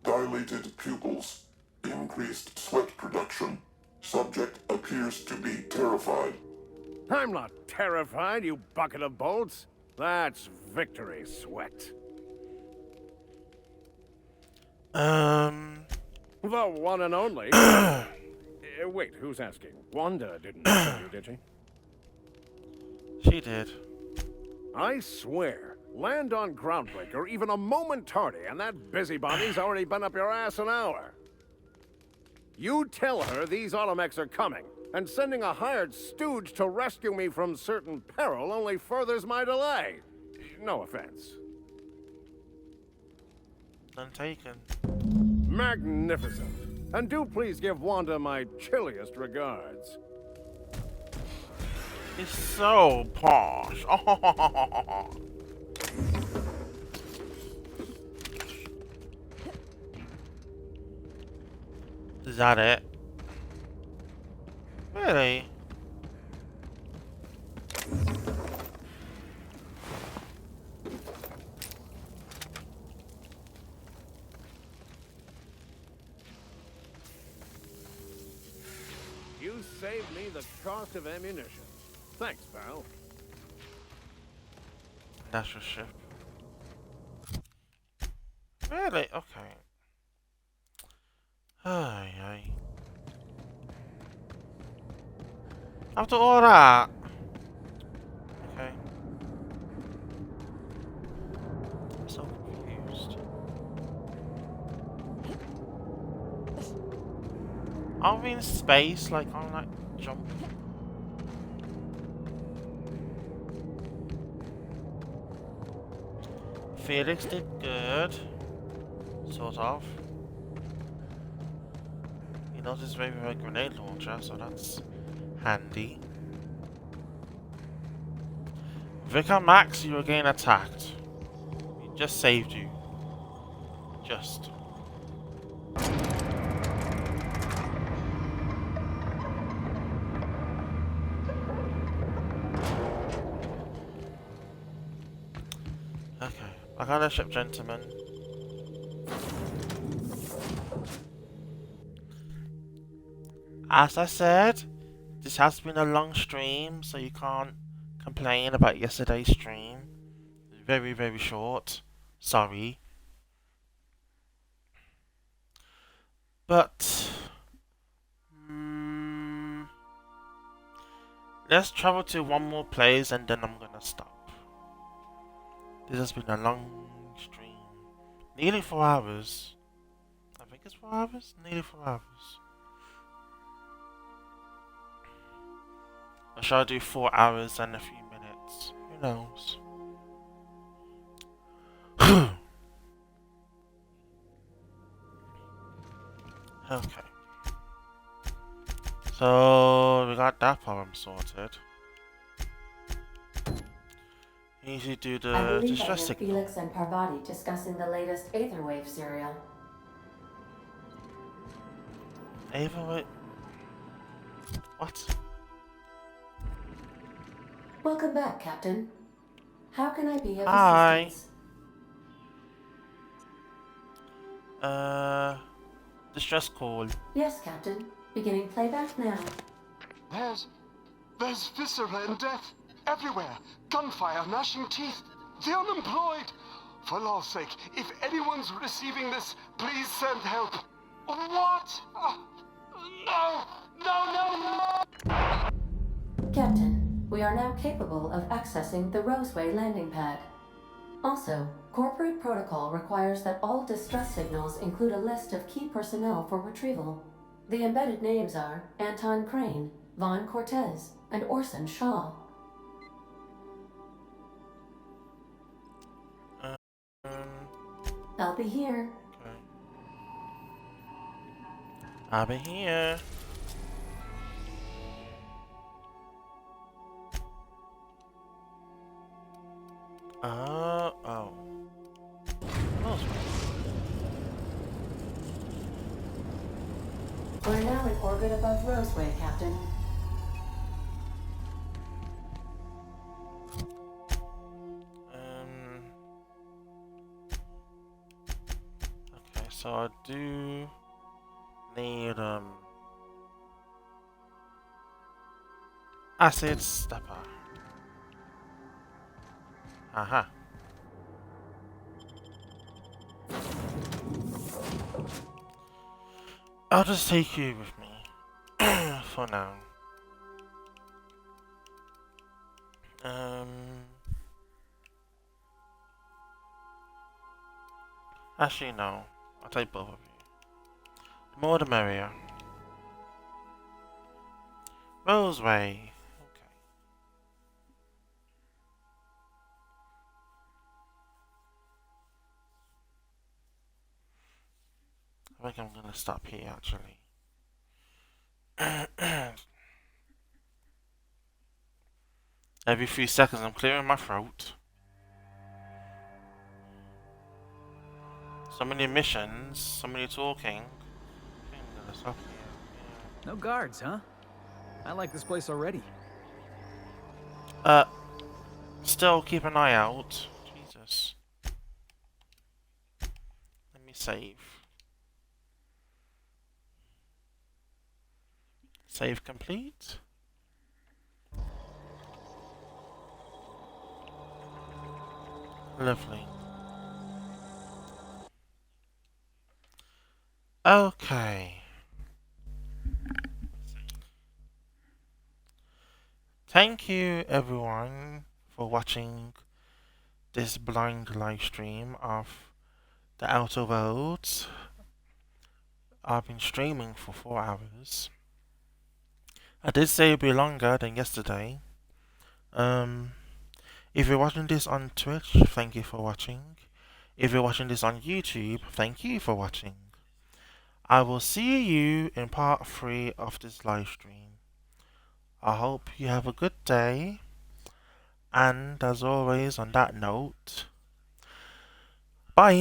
dilated pupils, increased sweat production. Subject appears to be terrified. I'm not terrified, you bucket of bolts. That's victory sweat. The one and only. Wait, who's asking? Wanda didn't tell you, did she? She did. I swear, land on Groundbreaker even a moment tardy, and that busybody's already been up your ass an hour. You tell her these automechs are coming, and sending a hired stooge to rescue me from certain peril only furthers my delay. No offense. None taken. Magnificent. And do please give Wanda my chilliest regards. He's so posh. Is that it? Really? You saved me the cost of ammunition. Thanks, pal. That's your ship. Really? Okay. Ay, ay. After all that. Okay. I'm so confused. Are we in space? Like, I'm like, jump. Felix did good. Sort of. He knows his way with a grenade launcher, so that's handy. Vic and Max, you are getting attacked. We just saved you. Just. Okay, back on the ship, gentlemen. As I said, this has been a long stream, so you can't complain about yesterday's stream. Very, very short. Sorry. But let's travel to one more place and then I'm gonna stop. This has been a long stream. Nearly 4 hours. I think it's 4 hours? Nearly 4 hours. Or shall I do 4 hours and a few minutes? Who knows? Okay. So we got that problem sorted. We need to do I the believe distress that signal. Felix and Parvati discussing the latest Aetherwave serial. Ava, wait. What? Welcome back, Captain. How can I be of Hi. assistance? Distress call. Yes, Captain. Beginning playback now. There's viscera and death everywhere. Gunfire, gnashing teeth. The unemployed. For law's sake, if anyone's receiving this, please send help. What? No! No, no, no! Captain, we are now capable of accessing the Roseway landing pad. Also, corporate protocol requires that all distress signals include a list of key personnel for retrieval. The embedded names are Anton Crane, Vaughn Cortez, and Orson Shaw. I'll be here. Okay. I'll be here. Oh. We're now in orbit above Roseway, Captain. Okay, so I do need acid stepper. Aha. I'll just take you with me for now. Actually, no. I'll take both of you. The more the merrier. Roseway. I think I'm gonna stop here actually. Every few seconds I'm clearing my throat. So many missions, so many talking. I think I'm gonna stop here. Yeah. No guards, huh? I like this place already. Still keep an eye out. Jesus. Let me save. Save complete. Lovely. Okay. Thank you everyone for watching this blind live stream of The Outer Worlds. I've been streaming for 4 hours. I did say it'd be longer than yesterday. If you're watching this on Twitch, thank you for watching. If you're watching this on YouTube, thank you for watching. I will see you in part 3 of this live stream. I hope you have a good day. And as always, on that note, bye!